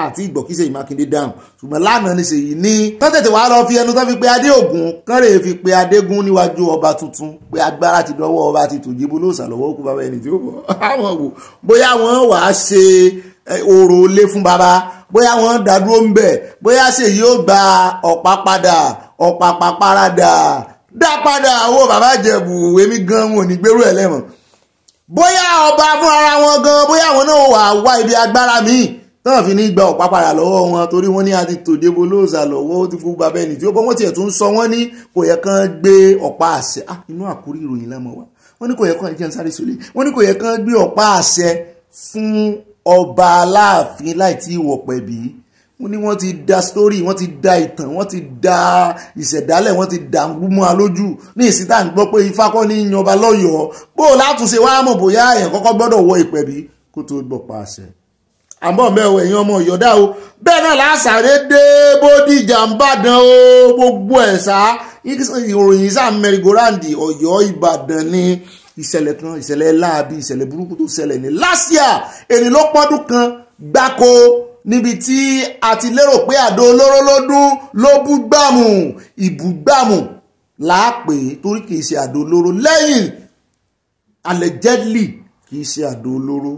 àti ìgbọ̀ kí Seyi Makinde dáhùn ṣùgbọ́n lánàá ní Seyi ní kán tètè wá lọ fi ẹnu tán fi pe Adéògùn kán rèé fi pe Adégún níwájú ọba tuntun pé agbára ti dọwọ́ ọba ti tòjé bó lóòsà lọ́wọ́ kú bàbá ẹni tí ó bọ̀ àwọn wò bóyá wọ́n wàá ṣe orò lé fún bàbá bóyá wọ́n dádúró ń bẹ̀ bóyá Seyi yóò gba ọ̀pá padà ọ̀pá paparada dá padà owó bàbá Ìjẹ̀bú èmi gan wọn ò ní gbérú ẹ̀ lẹ́wọ̀n bóyá ọba fún ara wọn gan bóyá àwọn náà wà wá ibi agbára míì náà fi ní gba ọ̀pá padà lọ́wọ́ wọn torí wọ́n ní àti tòjébo lóòsà lọ́wọ́ ó ti fún bàbá ẹni tí ó bọ́ wọ́n tiẹ̀ tún sọ wọ́n ní kò yẹ kán gbé ọ̀pá àṣẹ inú àkórí ìròyìn lámọ̀ wá wọ́n ní kò yẹ kán jẹ́ sáré sólè wọ́n ní kò yẹ kán gbé ọ̀pá àṣẹ fún ọba Aláàfin láì tí ìwọ̀ pẹ̀bí wọ́n ní wọ́n ti da story wọ́n ti da ìtàn wọ́n ti da ìṣẹ̀dálẹ̀ wọ́n ti da gbúmọ́ alójú ní ìsítà ń gbọ́ pé Ifá kọ́ ní yanba lọ́yọ̀ọ́ bó látúnṣe wá mọ̀ bóyá èèyàn kọ́kọ́ gbọ́dọ̀ wọ ìpẹ̀bí kó tó gbọ̀pá àṣẹ àmọ́ mẹ́wọ̀ ẹ̀yin ọmọ Ọ̀yọ́ dá o bẹ́ẹ̀ náà lásàré dé Bódìjà ń bàdàn o gbogbo ẹ̀ sá ìròyìn sáà mẹ́rìgòráǹdì Ọ̀yọ́ Ìbàdàn ní ìṣẹ̀lẹ̀ kan ìṣẹ̀lẹ̀ láabi ìṣẹ̀lẹ̀ burúkú tó ṣẹlẹ̀ ní last year èyí ló pọ́dún kan gbáko níbi tí a ti lérò pé àdó olóró ló bú gbàmù ìbúgbàmù láàpè torí kìí ṣe àdó olóró lẹ́yìn allegedly kìí ṣe àdó olóró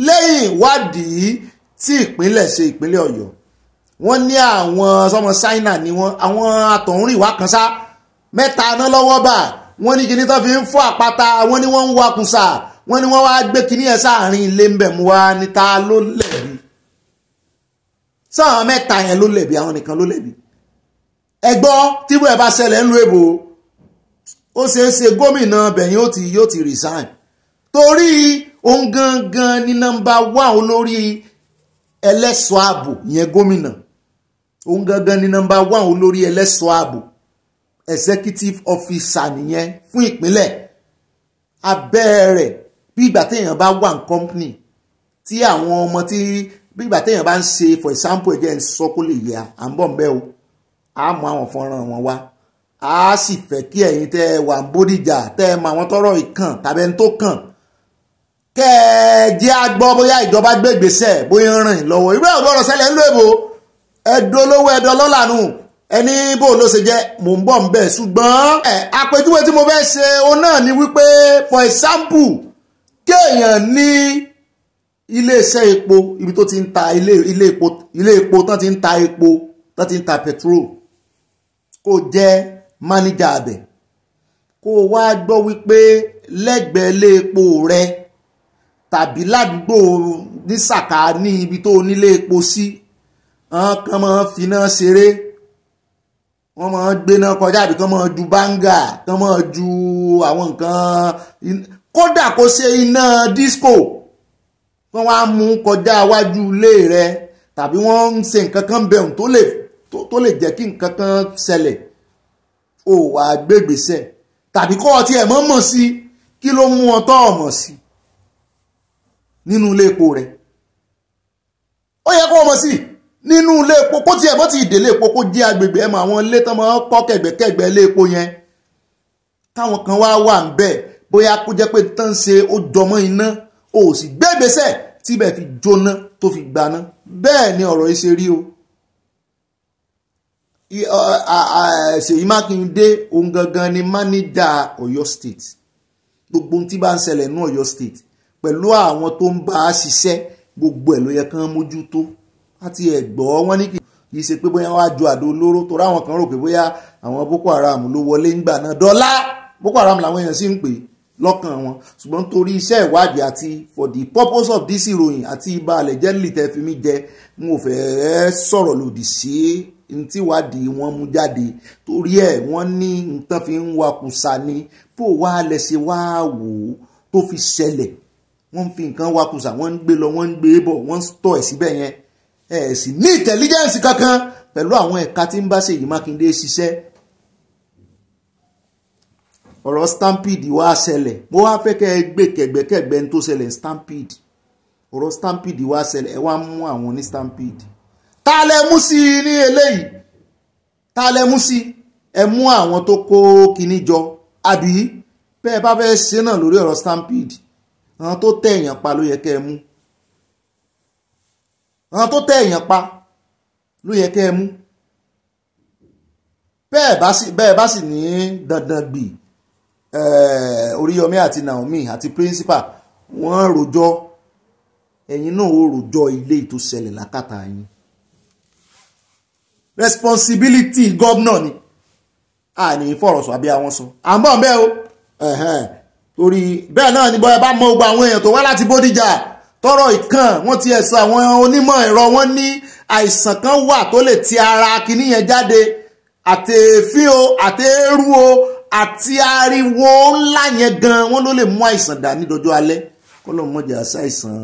lẹ́yìn ìwádìí tí ìpínlẹ̀ ṣe ìpínlẹ̀ Ọ̀yọ́ wọ́n ní àwọn sọmọ Ṣáínà ni wọ́n àwọn àtọ̀húnrìnwá kan sá mẹ́ta náà lọ́wọ́ bà wọ́n ní kíní tó fi ń fọ́ àpáta wọ́n ní wọ́n ń wakùsà wọ́n ní wọ́n wá gbé kíní ẹ̀ sáàrin ilé ń bẹ̀ mú wá níta ló lẹ̀bi sáwọn mẹ́ta yẹn ló lẹ̀bi àwọn nìkan ló lẹ̀bi ẹgbọ́ tí wọ́n bá ṣẹlẹ̀ ń lo èbò ó ṣeé ṣe gómìnà bẹ̀yìn yóò ti resign torí òun gangan ní nọ́mbà 1 olórí ẹlẹ́ṣọ́ ààbò yẹn gómìnà òun gangan ní nọ́mbà 1 olórí ẹlẹ́ṣọ́ ààbò executive officer nìyẹn fún ìpínlẹ̀ abẹ́rẹ́ bí ìgbà téèyàn bá wà ní company tí àwọn ọmọ tí bí ìgbà téèyàn bá ń ṣe for example ẹ̀jẹ̀ ń sọ kó lè yẹ à ń bọ̀ ń bẹ́ o a mọ àwọn fọ́nrán wọn wá a sì fẹ́ kí ẹ̀yin tẹ́ ẹ wà ń Bódìjà tẹ́ ẹ mọ àwọn tọ́rọ̀ ìkàn tàbí ẹni tó kàn kẹ́ ẹ jẹ́ agbọ́ bóyá ìjọba gbé ìgbésẹ̀ bóyá ń ràn yín lọ́wọ́ irú ẹ̀ gbọ́dọ̀ ṣẹlẹ̀ ńlú èbò ẹ̀dọ́ olówó ẹ̀dọ́ lọ́lànà ẹni bó ló ṣe jẹ́ mò ń bọ̀ ń bẹ̀ ṣùgbọ́n àpèjúwe tí mo fẹ́ ṣe òun náà ni wípé for example kéèyàn ní iléeṣẹ́ epo ibi tó ti ń ta ilé epo tán ti ń ta epo tán ti ń ta petrol kó jẹ́ máníjà abẹ kó wá gbọ́ wípé lẹ́gbẹ̀ẹ́ ilé epo rẹ tàbí ládùúgbò ní sàkà ní ibi tó nílé epo sí àwọn kan máa finá ṣeré wọ́n máa gbéná kọjá àbí kán máa ju báńgà kán máa ju àwọn nǹkan kódà kó ṣe iná disco wọ́n wá mú kọjá wájú ilé rẹ tàbí wọ́n ń ṣe nǹkan kan bẹ̀rùn tó lè jẹ́ kí nǹkan kan ṣẹlẹ̀ ó wà gbégbèsẹ̀ tàbí kọ́ ọtí ẹ̀ mọ̀ sí kí ló mú ọ tọ́ ọmọ sí nínú ilé epo rẹ̀ ó yẹ kó ọmọ sí nínú ilé epo kó tiẹ̀ mọ́ ti ìdèlé epo kó jẹ́ agbègbè ẹ̀mọ́ àwọn ilé tán máa ń kọ́ kẹ̀gbẹ́kẹ̀gbẹ́ ilé epo yẹn táwọn kan wà ń bẹ̀ bóyá kó jẹ́ pé tán ṣe ó jọmọ́ iná ó sì gbégbèsẹ̀ tíbẹ̀ fi jóná tó fi gbaná bẹ́ẹ̀ ni ọ̀rọ̀ yìí ṣe rí o. Seyi Makinde òun gangan ni mánéjà Ọ̀yọ́ state gbogbo ohun tí bá ń ṣẹlẹ̀ ní Ọ̀yọ́ state pẹ̀lú àwọn tó ń bá a ṣiṣẹ́ gbogbo ẹ̀ ló yẹ kán mójútó àti ẹ̀gbọ́ wọn ní kì í ṣe pé bóyá wàá ju àdó olóró torí àwọn kan rò pé bóyá àwọn Boko Haram ló wọlé ńgbà náà dọ́là Boko Haram làwọn èèyàn sì ń pè lọ́kàn wọn ṣùgbọ́n torí iṣẹ́ ìwádìí àti for the purpose of this ìròyìn àti ibà àlẹ́jẹ́ lè tẹ́ fi mí jẹ n ò fẹ́ sọ̀rọ̀ lòdì sí ntí wádìí wọn mú jáde torí ẹ̀ wọ́n ní nǹkan fi ń wakùsà ni bó wá lẹ́sẹ̀ wá wò ó tó fi ṣẹlẹ̀ wọ́n fi nǹkan wakùsà wọ́n ń gbé lọ wọ́n ń gbé bọ̀ wọ́n ń tọ̀ ẹ̀ síbẹ̀ yẹn ẹ̀ sì ní intelligence kankan pẹ̀lú àwọn ẹ̀ka tí ń bá Seyi Makinde ṣiṣẹ́. Ọ̀rọ̀ stampede wá ṣẹlẹ̀ mo wá fẹ́ kẹ́ ẹ gbé kẹ̀gbẹ́kẹ̀gbẹ́ ń tó ṣẹlẹ̀ stampede ọ̀rọ̀ stampede wá ṣẹlẹ̀ ẹ wá mú àwọn ní stampede ta lẹ mú sí ní eléyìí ta lẹ mú sí ẹ mú àwọn tó kó kinní jọ àbí bẹ́ẹ̀ bá fẹ́ ṣe náà lórí ọ̀rọ̀ stampede àwọn tó tẹ̀ èèyàn pa ló yẹ kẹ́ ẹ mú àwọn tó tẹ̀ èèyàn pa ló yẹ kẹ́ ẹ mú bẹ́ẹ̀ bá sì ní dandan gbì Oríyọmí àti Naomi àti principal wọ́n rojọ́ ẹ̀yin náà ó rojọ́ ilé tó ṣẹlẹ̀ lákàtà yín responsibility governor ni a ní fọ̀rọ̀sọ àbí àwọn sọ àmọ́ bẹ́ẹ̀ o torí bẹ́ẹ̀ náà ni bọ́ẹ̀ bá mọ gbogbo àwọn èèyàn tó wá láti Bódìjà tọrọ ìkan wọ́n ti ẹ̀sọ́ àwọn onímọ̀ ẹ̀rọ wọ́n ní àìsàn kan wà tó lè ti ara kìíní yẹn jáde àtẹ̀fín o àtẹ̀rú o àti ariwo ńlá yẹn gan wọ́n ló lè mú àìsàn dání dọjọ́ alẹ́ kọ́lọ́ mọ́jà ṣàìsàn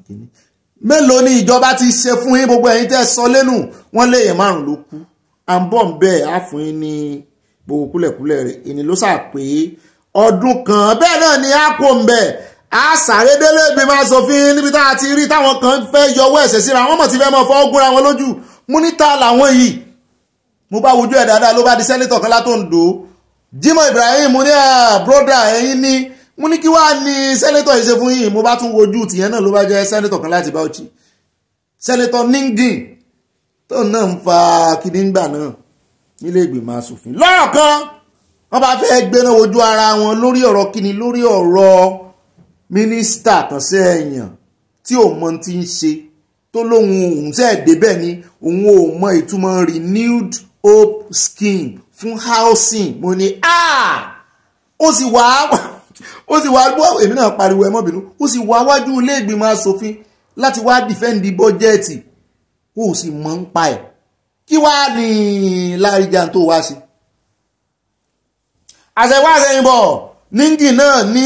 kìíní mélòó ni ìjọba ti ṣe fún yín gbogbo ẹ̀yin tẹ́ sọ lẹ́nu wọ́n lé èèyàn 5 ló kú à ń bọ̀ ń bẹ́ẹ̀ á fún yín ní gbogbo kúlẹ̀kúlẹ̀ rẹ̀ ènì ló sà pé ọdún kan bẹ́ẹ̀ náà ni á kó ń bẹ̀ á sáré délé ìgbìmọ̀ aṣòfin níbi tá a ti rí táwọn kan fẹ́ yọwọ́ ẹ̀sẹ̀ síra wọ́n mọ̀ ti fẹ́ mọ́ fọ́ gúnra wọn lójú mú níta làwọn yìí mo bá wojú ẹ̀ dáadáa ló bá di sẹ́nítọ̀ kan látòǹdó Jimoh Ibrahim mo ní broda ẹ̀yin ní mo ní kí wá ní sẹ́nẹ́tọ̀ yìí ṣe fún yìí mo bá tún wojú tìyẹn náà ló bá jẹ́ sẹ́nẹ́tọ̀ kan láti Bauchi sẹ́nẹ́tọ̀ Ningin tó náà ń fa kìdíngbà náà nílé ìgbìmọ̀ asòfin lọ́rọ̀ kan wọ́n bá fẹ́ gbéná wojú ara wọn lórí ọ̀rọ̀ kíni lórí ọ̀rọ̀ mínísítà kan sí ẹ̀yàn tí ò mọ ti ń ṣe tó lóhun òun sẹ́ẹ̀ débẹ̀ ni òun ò mọ ìtumọ̀ renewed hope scheme fún housing mo ní ó sì wá gbọ́ èmi náà pariwo ẹ má bínú ó sì wá wájú ilé ìgbìmọ̀ asòfin láti wá dìfẹ́ǹdì bọ́jẹ́ẹ̀tì ó sì mọ̀ ń pa ẹ̀ kí wá ní láríjà tó wá sí. àṣẹwá àṣẹyìnbọ̀ níngì náà ní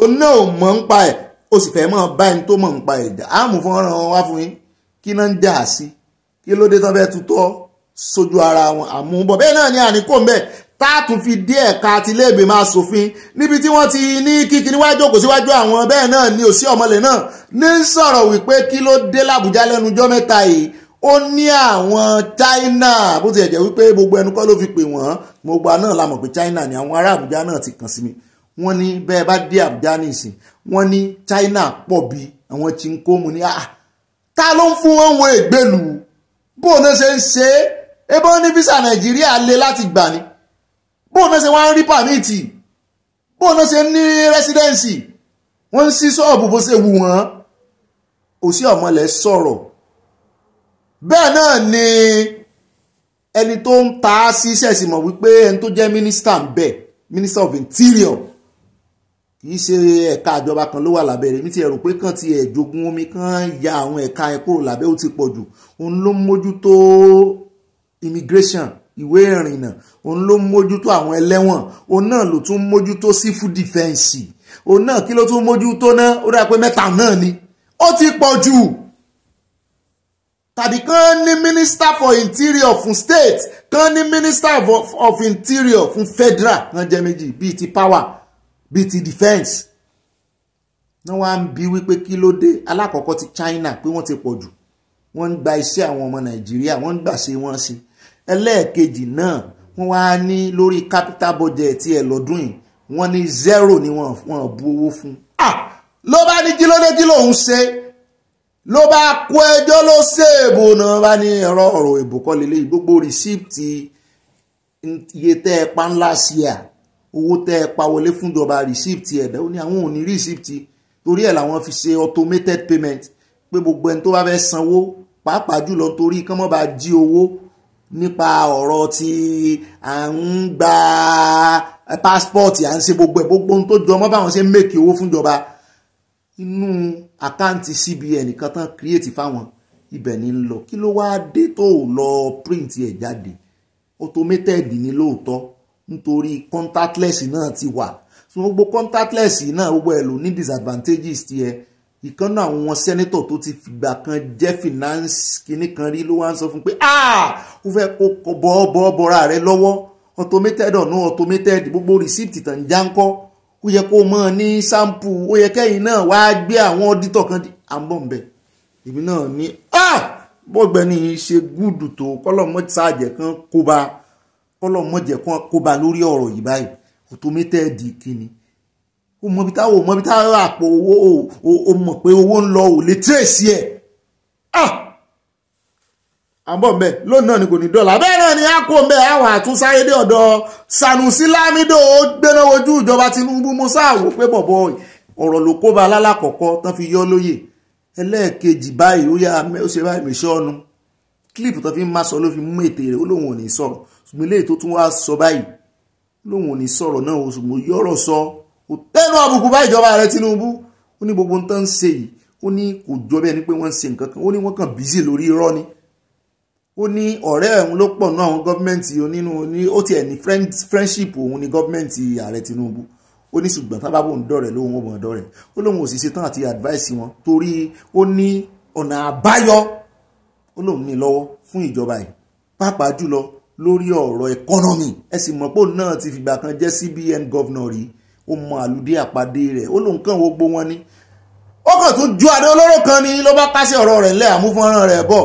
oná ò mọ̀ ń pa ẹ̀ ó sì fẹ́ mọ̀ bá ẹni tó mọ̀ ń pa ẹ̀ jà á mú fọ́nrán wá fún yín kí náà ń jà sí kí ló dé tán fẹ́ tutọ́ sójú ara wọn àmúbọ̀ bẹ́ẹ̀ náà ni àníkó ń bẹ̀ táàtún fi dé ẹ̀ka àti ilé ìgbìmọ̀ asòfin níbi tí wọ́n ti ní kíkí níwájú òkú síwájú àwọn bẹ́ẹ̀ náà ni òsì ọmọlẹ̀ náà ní sọ̀rọ̀ wípé kí ló dé l'Àbújá lẹ́nu ọjọ́ mẹ́ta yìí ó ní àwọn China bó ti ẹ̀jẹ̀ wípé gbogbo ẹnu kọ́ ló fi pè wọ́n gbogbo náà la mọ̀ pé China ni àwọn ará Àbújá náà ti kàn sí mi wọ́n ní bẹ́ẹ̀ bá dé Àbújá nìsín wọ́n ní China pọ̀ bí àwọn chinkomu ní ta ló ń fún wọn wo ìgbèlú bó náà ṣe ń ṣe é ebó ní físà Nàìjíríà le láti gbà ni bóun náà ṣe wá ń rí pàmìtì bóun náà ṣe ní rẹ́sídẹ́ǹsì wọ́n ń sí ṣọ́ọ̀bù bó ṣe wù wọ́n òsì ọ̀mọ̀lẹ̀ sọ̀rọ̀ bẹ́ẹ̀ náà ni ẹni tó ń ta sí ṣẹ̀sì mọ̀ wípé ẹni tó jẹ́ mínísítà ń bẹ̀ minister of interior kì í ṣe ẹ̀ka ìjọba kan ló wà lábẹ́ rẹ̀ mi ti rò pé kàn ti ẹ̀jogún omi kan ya àwọn ẹ̀ka ẹ̀ kúrò lábẹ́ ó ti pọ̀ jù òun ló ń mójútó immigration ìwé ìrìnnà, òun ló mójútó àwọn ẹlẹ́wọ̀n, òun náà ló tún mójútó civil defence, òun náà kí ló tún mójútó náà, ó dà pé mẹ́ta náà ni, ó ti pọ̀ jù. Tàbí kán ní minister for interior fún state, kán ní minister of interior fún federal, kán jẹ́ méjì bíi ti power bíi ti defence. Wọ́n wá ń bi wípé kí ló dé. Alákọ̀ọ́kọ́ ti China pé wọ́n ti pọ̀ jù, wọ́n ń gba iṣẹ́ àwọn ọmọ Nàìjíríà, wọ́n ń gbà ṣe wọ́n sí. Ẹlẹ́ẹ̀kejì náà wọ́n wá ní lórí capital budget ẹ̀ lọ́dún yìí wọ́n ní 0 ni wọ́n bu owó fún. Ló bá ní kí ló dé kí lòun ṣe, ló bá kó ẹjọ́ ló ṣèbò náà bá ní ọ̀rọ̀ ìbò kọ́ lélẹ́yìí, gbogbo rìsíìtì iye tẹ́ ẹ pa ńlá sí à, owó tẹ́ ẹ pa wọlé fún ìjọba rìsíìtì ẹ̀dá, ó ní àwọn ò ní rìsíìtì, torí ẹ̀ làwọn fi ṣe automated payment pé gbogbo ẹni tó bá fẹ́ sanwó pàápàá jùlọ torí kán mọ́ bá jí owó nípa ọ̀rọ̀ tí à ń gba passport, à ń ṣe gbogbo ohun tó jọ mọ́ báwọn ṣe ń mèkì owó fún ìjọba inú àkáǹtì CBN kan tán create fáwọn ibẹ̀ ní ń lọ. Kí ló wá dé tó lọ print ẹ̀ jáde? Automated ní lóòótọ́ nítorí contactless náà ti wà, so gbogbo contactless náà gbogbo ẹ̀ ló ní disadvantages tiẹ̀. Ìkan náà àwọn senator tó ti fìgbà kan jẹ́ finance kìíní kan rí ló wá ń sọ fún pé ó fẹ́ kó bọ́ra rẹ lọ́wọ́, automated or no automated, gbogbo receipt tàn jáńkọ́, ó yẹ kó mọ́ ní sample, ó yẹ kẹ́yìn náà wá gbé àwọn auditor kan di àbọ̀m̀bẹ̀. Èmi náà ní bọ́gbẹ́ni ṣe gúdù tó kọ́lọ́mọ́ sáàjẹ̀ kan kọ́lọ́mọ́jẹ̀ kan kóbá lórí ọ̀rọ̀ yìí báyìí. Automated kìíní ó mọ̀ bí táwọn àpò owó ó mọ̀ pé owó ń lọ ò lè trace ẹ̀. Àbọ̀m̀bẹ̀ lónìí náà ni kò ní dọ́là, bẹ́ẹ̀ náà ni a kó mbẹ́ àwọn àtúnsáyé dé ọ̀dọ̀ Sanusi Lamido ó gbéná ojú ìjọba Tinubu. Mo sáàwò pé bọ̀bọ̀ ọ̀rọ̀ ló kó ba lálákọ̀ọ́kọ́ tán fi yọ́ lóyè. Ẹlẹ́ẹ̀kejì báyìí ó ṣe báyìí mèṣẹ́ ọ̀nù clip tó fi ń má sọ ló fi mú ètè rẹ̀ ó lóun ò ní sọ̀rọ̀, ṣùgbọ́n eléyìí tó tún wá sọ báyìí lóun ò ní sọ̀rọ̀ náà o, ṣùgbọ́n yọ̀rọ̀ sọ kò tẹ́nu àbùkù bá ìjọba rẹ̀ Tinubu. Ó ní gbogbo nǹkan ń ṣe yìí, ó ní kò jọ bẹ́ẹ̀ ni pé wọ́n ń ṣe nǹkan kan, ó ní wọ́n kàn bízì lórí irọ́ ni. Ó ní ọ̀rẹ́ òun ló pọ̀ náà àwọn gọ́ọ̀mẹ̀ntì ó tiẹ̀ ní friendship òun ní gọ́ọ̀mẹ̀ntì ààrẹ Tinubu. Ó ní ṣùgbọ́n tá bá bò ń dọ̀rẹ̀ lóhun ó mọ̀ dọ̀rẹ̀, ó lóhun ò sì ṣetán àti advice wọn torí ó ní ọ̀nà àbáyọ ó lóhun ní lọ́wọ́ fún ìjọba yìí pàápàá jùlọ lórí ọ̀rọ̀ economy. Ẹ sì mọ̀ pé òun náà ti fìgbà kan jẹ́ CBN governor rí, ó mọ àlùdé àpàdé rẹ̀, ó lóhun kàn wo gbogbo wọn ní. Ó kàn tún ju adé olóró kan ní ló bá kásẹ̀ ọ̀rọ̀ rẹ̀ ńlẹ̀ àmúfọ́nrán rẹ̀ bọ̀.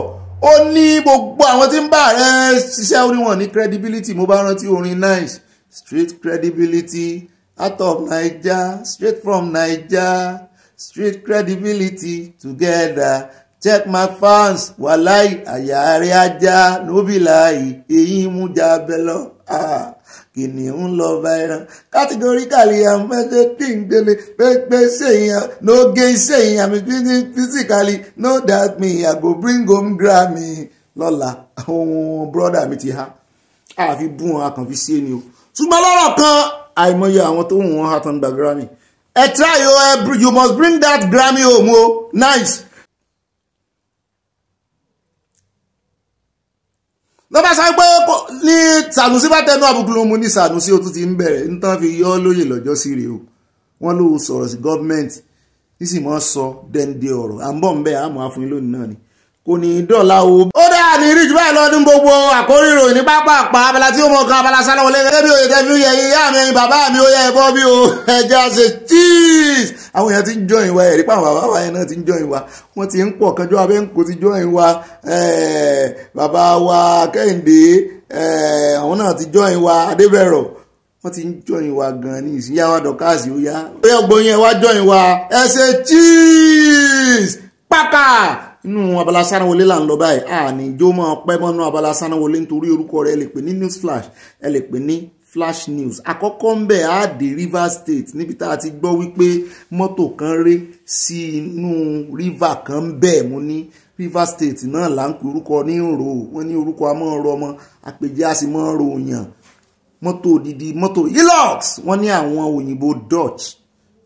Ó ní gbogbo àwọn tí ń bá rẹ̀ ṣiṣẹ́ oníwọ̀n ní credibility. Mo bá rántí orin nice street credibility out of Naija, straight from Naija, street credibility together. Check my fans, wàláì àyàrí ajá nóbìláì èyí mú jábẹ́lọ́. Kìnìún lọ viral categorically I'm thing dele pé saying no gain saying I'm physically no doubt me I go bring home Grammy lọ́la. Ohun brother mi ti ha àfi bú wọn akànfi sí ẹni o, ṣùgbọ́n lọ́rọ̀ kan àìmọye àwọn tó wọ́n ha tán gba Grammy. Ẹ try you must bring that Grammy home o. Nice. Ló bá sọ pé ní Sanusi bá tẹnu àbùkù ló mú ní Sanusi ó tún ti ń bẹ̀rẹ̀ nítorí fi yọ́ lóyè lọ́jọ́ sí rèé o. Wọ́n ló sọ̀rọ̀ sí gọ́ọ̀mẹ̀ntì nísì mọ́ sọ dẹ́ndé ọ̀rọ̀ à ń bọ̀ ń bẹ̀ àmọ́ àfún lónìí náà ni kò ní dọ́là o. Ó dáa ní rí jù báyìí lọ́dún gbogbo àkórí ìròyìn ní pápá abala tí ó mọ̀ kan abala sálọ wọlé gẹ́gẹ́ bí òye tẹ́fí yẹ ìyá mi ẹ̀yin bàbá mi ó yẹ ẹ̀bọ́ bí o ẹja ṣe cheese. Àwọn èèyàn ti ń join wa ẹ̀rí pàwọn bàbá wa yẹn náà ti ń join wa, wọ́n ti ń pọ̀ kanjọ́ abẹ́ ń kò ti join wa. Bàbá wa Kẹ́hìndé àwọn náà ti join wa, Adébẹ̀rọ̀ wọ́n ti ń join wa gan ní ìsìnyá wa dọ̀káàsì ó yá ọgbọ̀n yẹn wá join wa ẹ ṣe cheese pákà. Inú abala sánáwọlé là ń lọ báyìí, ní jó mọ́ pẹ́ mọ́nú abala sánáwọlé nítorí orúkọ rẹ̀ ẹ lè pè ní news flash, ẹ lè pè ní flash news. Àkọ́kọ́ ń bẹ̀ á dé Rivers State níbi tá a ti gbọ́ wípé mọ́tò kan ré sí inú river kan ń bẹ̀. Mo ní Rivers State náà là ń pè orúkọ ní ìrò, wọ́n ní orúkọ a máa ń rọ ọmọ àpèjẹ́ a sì máa ń ro òyàn. Mọ́tò òdìdí mọ́tò Hilux, wọ́n ní àwọn òyìnbó Dutch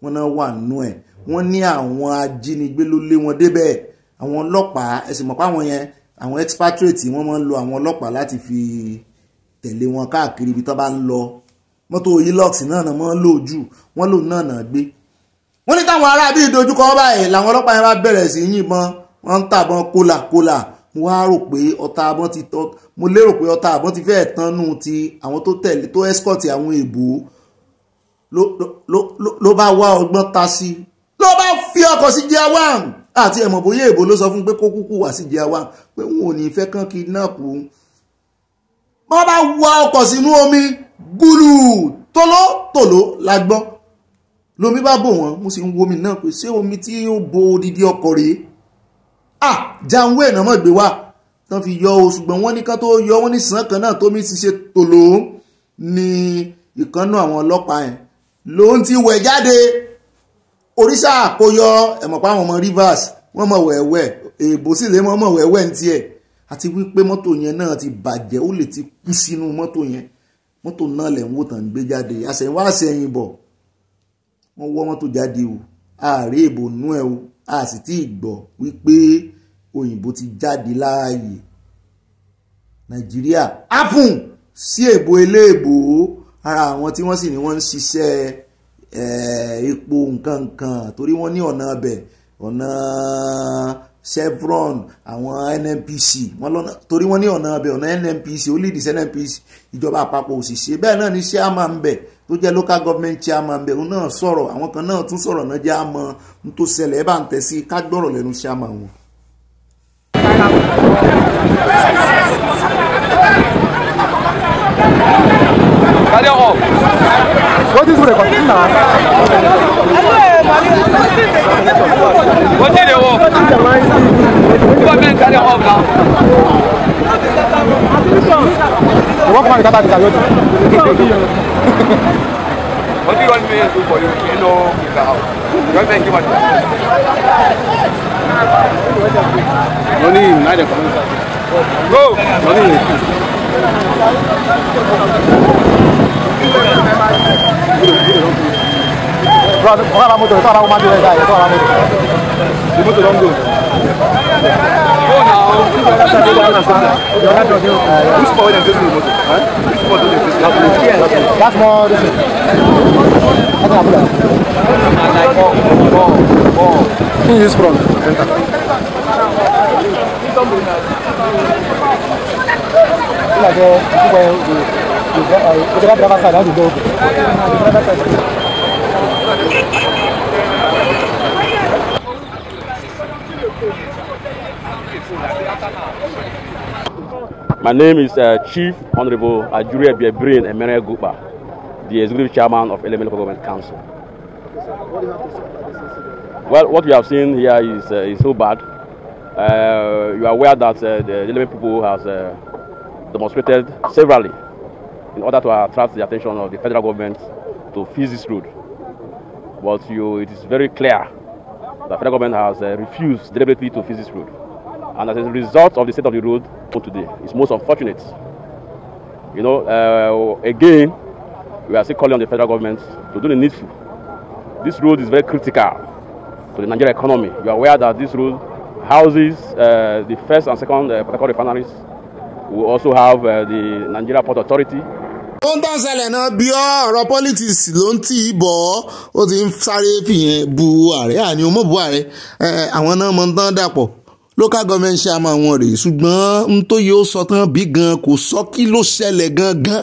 wọ́n náà wà nínú ẹ̀, wọ́n ní àwọn ajínigbé ló lé wọn débẹ̀. Àwọn ọlọ́pàá ẹ̀sìn mọ̀ pé àwọn yẹn àwọn expatriate wọ́n máa ń lo àwọn ọlọ́pàá láti fi tẹ̀lé wọn káàkiri ibi tó bá ń lọ mọ́tò Hilux náà náà mọ́ lójú wọ́n lò náà náà gbé wọ́n ní táwọn ará bí ìdojúkọ báyìí làwọn ọlọ́pàá yẹn bá bẹ̀rẹ̀ sí yìnbọn wọ́n ń tàbọn kólà mo wá rò pé ọta àbọn ti tọ́ mo lérò pé ọta àbọn ti fẹ́ẹ̀ tán nù ti àwọn tó tẹ̀lé tó escort àwọn èèbò ló bá wá ọgbọ́n ta sí ló bá fi ọkọ̀ sí jẹ́ wá àti ẹ̀mọ̀ bóyá èèbò ló sọ fún pé kó kúkú wá sí jẹ́ wá pé wọn ò ní fẹ́ kán kidnap wọ́n bá wá ọkọ̀ sínú omi gúlù tòlótòló la gbọ́ lomi bá bò wọ́n mo sì ń wo omi náà pé ṣé omi tí ó bo odidi ọkọ̀ rèé janwé náà mọ̀ gbé wá tán fi yọ o ṣùgbọ́n wọ́n ní ká tó yọ wọ́n ní sàn kan náà tómi ti ṣe tòló ní ìkànnà àwọn ọlọ́pàá yẹn ló ń ti wẹ̀ jáde oríṣà àkóyọ ẹ̀mọ̀pá àwọn ọmọ Rivers wọ́n mọ̀ wẹ̀wẹ̀ èèbò sì lè mọ̀ wẹ̀wẹ̀ ń tiẹ̀ àti wípé mọ́tò yẹn náà ti bàjẹ́ ó lè ti kú sínú mọ́tò yẹn mọ́tò náà lẹ̀ ń wò tàn gbé jáde àṣẹ̀yìnwá àṣẹ̀yìn bọ̀ wọ́n wọ́ mọ́tò jáde o ààrẹ èèbò nú ẹ̀ o a sì tí ì gbọ́ wípé òyìnbó ti jáde láàyè Nàìjíríà ápùn sí èèbò eléèbò ara àwọn tí wọ́n sì ní wọ́n ń ṣiṣẹ́ epo nǹkan torí wọ́n ní ọ̀nà ọbẹ̀ ọ̀nà Chevron àwọn NNPC wọ́n lọ́nà torí wọ́n ní ọ̀nà ọbẹ̀ ọ̀nà NNPC ó lìdí NNPC ìjọba àpapọ̀ òṣìṣẹ́ bẹ́ẹ̀ náà ní chairman bẹ̀ tó jẹ́ local government chairman bẹ̀ òun náà sọ̀rọ̀ àwọn kan náà tún sọ̀rọ̀ náà jẹ́ àmọ́ n tó ṣẹlẹ̀ ẹ̀ bá ń tẹ̀ sí ká gbọ́rọ̀ lẹ́nu chairman wọn. What is the recording now? What did you walk? You are going to carry off now. What do you want me to do for you? You know, you want to give us. Only neither go. Only Orang motor, orang mati dah, orang motor. Di motor dong tu. Oh now, which power is this motor? Which power is this? That's more. Ada apa? Oh. Ini is front. Lagi, kita berapa salah dulu? My name is Chief Honorable Ajuri Ebiebrin Emere Gupa, the Executive Chairman of Eleme Local Government Council. Well, what we have seen here is so bad. You are aware that the Eleme people has demonstrated severally in order to attract the attention of the federal government to fix this road. But it is very clear that the federal government has refused deliberately to fix this road. And as a result of the state of the road today, it's most unfortunate. You know, again, we are still calling on the federal government to do the needful. This road is very critical to the Nigerian economy. You are aware that this road houses the first and second Port refineries. We also have the Nigeria Port Authority. ó ń tán ṣẹlẹ̀ náà bí ọ̀rọ̀ politics ló ń tì í bọ̀ ó ti ń sáré fìyẹn bu ààrẹ àní ọmọ bu ààrẹ àwọn náà mọ̀ ń tán dàpọ̀ local government chairman wọn rèé ṣùgbọ́n n tó yẹ ó sọ tán bí gan kò sọ kí ló ṣẹlẹ̀ gangan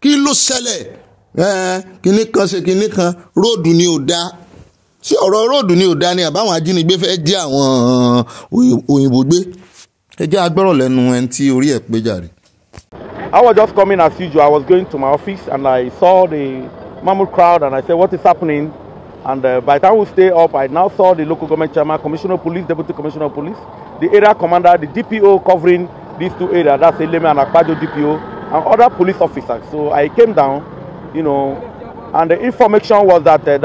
kí ló ṣẹlẹ̀ kinní kan ṣe kinní kan róòdù ni ò dáa ṣé ọ̀rọ̀ róòdù ni ò dáa ni àbáwọn ajínigbé fẹ́ jí àwọn òyìnbó gbé ẹ jẹ́ agbọ́rọ̀ lẹ́nu ẹni tí orí ẹ̀ pé jàre. I was just coming as usual. I was going to my office and I saw the mammoth crowd and I said, what is happening? And by the time we stay up, I now saw the local government chairman, commissioner of police, deputy commissioner of police, the area commander, the DPO covering these two areas, that's Eleme and Akpajo DPO, and other police officers. So I came down, you know, and the information was that the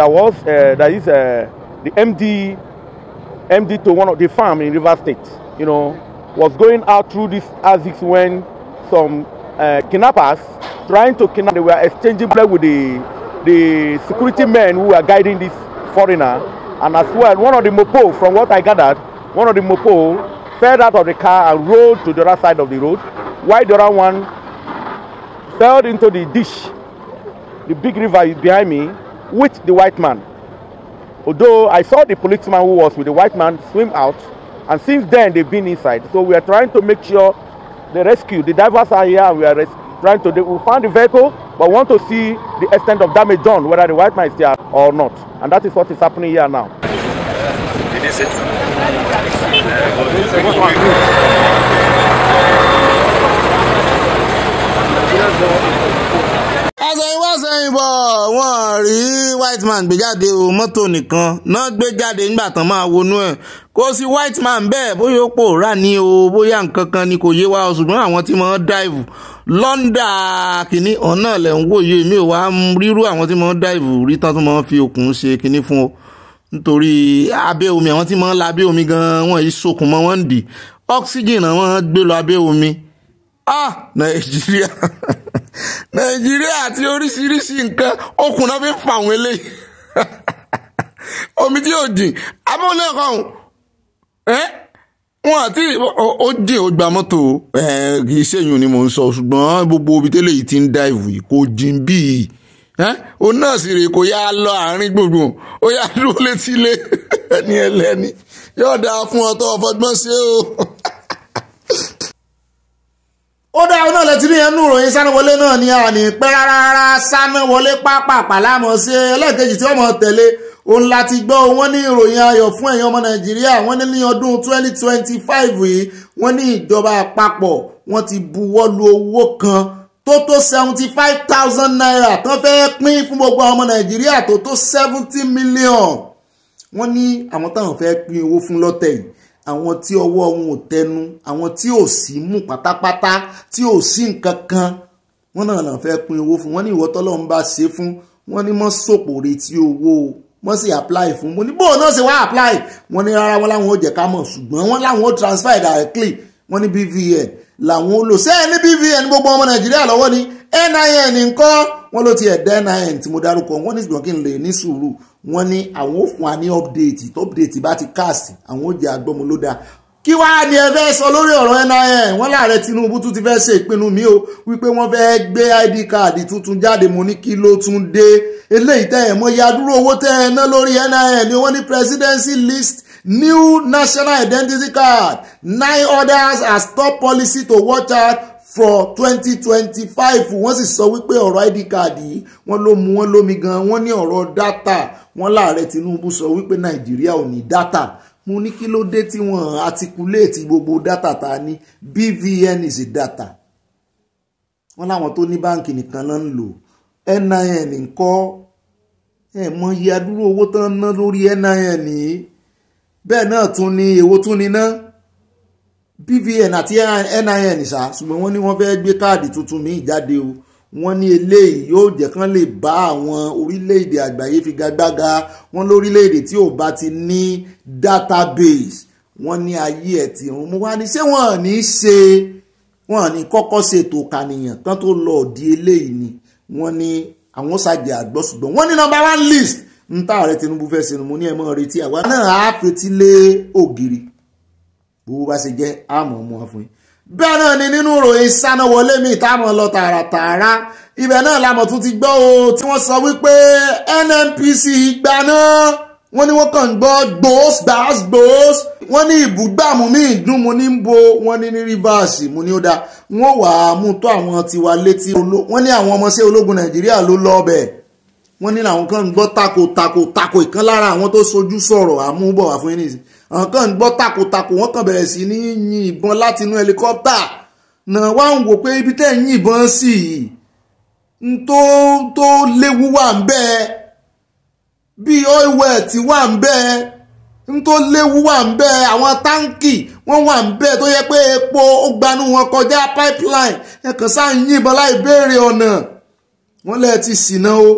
MD to one of the farm in River State, you know, was going out through this ASICs when some kidnappers trying to kidnap, they were exchanging blood with the security men who were guiding this foreigner, and as well one of the mopo, from what I gathered, one of the mopo fell out of the car and rolled to the other side of the road, while the other one fell into the ditch. The big river is behind me with the white man. Although I saw the policeman who was with the white man swim out, and since then they've been inside. So we are trying to make sure the rescue, the divers are here, and we are trying to, we found the vehicle, but want to see the extent of damage done, whether the white man is there or not. And that is what is happening here now. Sẹ́yìn bọ̀ wọ́n rí white man gbé jáde o, mọ́tò nìkan náà gbé jáde nígbà tán máa wọnú ẹ̀. Kò sí white man bẹ́ẹ̀, bóyá ó pòórá ní o, bóyá nǹkan kan ni kò yé wa o, ṣùgbọ́n àwọn tí wọ́n dive London kìíní ọ̀nà lẹ̀ ń wòye mi ò wá rírú àwọn tí wọ́n dive rí tán tó máa fi okùn ṣe kìíní fún o. Nítorí abẹ́ omi àwọn tí wọ́n la abẹ́ omi gan wọ́n yìí sokùn mọ́ wọ́n ń dì. Oxygen náà wọ́n gbé lọ abẹ́ omi. Nàìjíríà Nàìjíríà àti oríṣiríṣi nǹkan okùn náà fi ń fa àwọn eléyìí. Omi tí yóò jìn abọ́ náà kàn wọ́n àti ó jìn ó gba mọ́tò kì í ṣèyún ni mò ń sọ, ṣùgbọ́n gbogbo ibi tẹ́lẹ̀ yìí ti ń dive yìí kò jìn bíi òun náà sì rè kò yá lọ àárín gbùngbùn ó yá dúró létílé ẹni ẹlẹ́ni yóò dáa fún ọ tó ọfọgbọ́n ṣe o. Ó dá ọ̀nà lẹ́tí ní ẹnu ìròyìn sánáwọlé náà ní àní pẹ́ rárá sánáwọlé pápá lámọ̀ sí ẹlẹ́ẹ̀kejì tí wọ́n mọ̀ tẹ̀lé òun láti gbọ́ wọ́n ní ìròyìn ayọ̀ fún ẹ̀yin ọmọ Nàìjíríà. Wọ́n ní ọdún 2025 yìí wọ́n ní ìjọba àpapọ̀ wọ́n ti buwọ́lu owó kan tó 75,000 naira tán fẹ́ pín fún gbogbo ọmọ Nàìjíríà tó 70 million. Wọ́n ní àwọn táwọn fẹ́ pín owó fún lọ́tẹ̀ yìí àwọn tí ọwọ́ wọn ò tẹnu, àwọn tí ò sí mú pátápátá, tí ò sí nǹkan kan, wọ́n náà fẹ́ pín owó fún. Wọ́n ní ìwọ tọ́lọ́run bá ṣe fún, wọ́n ní mọ́ sòpò retí owó, wọ́n sì apply fún. Mo ní bóun náà ṣe wá apply, wọ́n ní rárá wọn láwọn ò jẹ́ ká mọ̀, ṣùgbọ́n wọ́n láwọn ò transfer directly. Wọ́n ní BVN làwọn ò lò. Sẹ́yìn ní BVN gbogbo ọmọ Nàìjíríà lọ́wọ́ ni NIN nǹkan wọ́n ló ti ẹ̀dá NIN tí mo dárúkọ. Wọ́n ní ṣùgbọ́n kí n lè ní sùúrù. Wọ́n ní àwọn ò fún wa ní update bá ti cast àwọn ò jẹ́ agbọ́mọlódà. Kí wá ní ẹ fẹ́ sọ lórí ọ̀rọ̀ NIN? Wọ́n láàrẹ Tinubu tún ti fẹ́ ṣe ìpinnu mi o wípé wọ́n fẹ́ gbé ID card tuntun jáde. Mo ní kí ló tún dé eléyìí tẹ́ ẹ̀ mọ́ ya dúró owó tẹ́ ẹ ná lórí NIN ni wọ́n ní presidency list new national identity card 9 others as top policy to watch out for 2025. Wọ́n sì sọ wípé ọ̀rọ̀ ID card yìí wọ́n ló mú wọn lómi gan. Wọ́n ní ọ̀rọ̀ data wọ́n láàrẹ Tinubu sọ wípé Nàìjíríà ò ní data. Mo ní kí ló dé tí wọ́n articulate gbogbo data ta ní BVN is data. Wọ́n láwọn tó ní báǹkì nìkan ló ń lò. NIN ńkọ́ ẹ mọ iye adúrú owó tán ná lórí NIN yìí. Bẹ́ẹ̀ náà tún ní èwo tún ní ná BVN àti NIN ṣá, ṣùgbọ́n wọ́n ní wọ́n fẹ́ gbé káàdì tuntun míì jáde o. Wọ́n ní eléyìí yóò jẹ́ kán lè bá àwọn orílẹ̀-èdè àgbáyé figagbága. Wọ́n lórílẹ̀-èdè tí ò bá ti ní database wọ́n ní ayé ẹ̀ tí wọ́n mú wá ní ṣé wọ́n ní ṣe wọ́n ní kọ́kọ́ ṣètò kànìyàn tán tó lọ di eléyìí ni wọ́n ní àwọn ṣàjẹ́ àgbọ̀ ṣùgbọ́n wọ́n ní number 1 list ń tá ààrẹ Tinubu fẹ́ ṣe mo ní ẹ mọ́ retí àwa náà á fetí lé ògiri bó bá ṣe jẹ́ àmọ́ ọmọ fún yín. Bẹ́ẹ̀ náà ni nínú ìròyìn sánáwọlé mi táwọn lọ tààràtààrà ibẹ̀ náà lámọ̀ tún ti gbọ́ o tí wọ́n sọ wípé NNPC gbana wọ́n ní wọ́n kàn gbọ́ gbòós wọ́n ní ìbúgbàmù ní ìdún mo ní ń bo wọ́n ní rivers mo ní ó dá wọ́n wà á mú tó àwọn tiwa létí wọ́n ní àwọn ọmọọṣẹ́ ológun Nàìjíríà ló lọ ọbẹ̀ wọ́n ní làwọn kan gbọ́ tako ìkan lára àwọn tó sojú sọ̀rọ̀ àmúbọ̀ wà fún yín nìyí àwọn kan gbọ́ tako wọ́n kàn bẹ̀rẹ̀ sí ní yìn ìbọn láti inú helicopter náà wá ń wò pé ibi tẹ́ ń yìn ìbọn sí yìí tó léwu wà ń bẹ́ẹ̀ bí oil well ti wà ń bẹ́ẹ̀ tó léwu wà ń bẹ́ẹ̀ àwọn táǹkì wọ́n wà ń bẹ́ẹ̀ tó yẹ pé epo ó gbanú wọn kọjá pipeline ẹ̀kan sáà ń yìn ìbọn láì béèrè ọ̀nà wọ́n lẹ́ẹ̀ ti ṣìnà o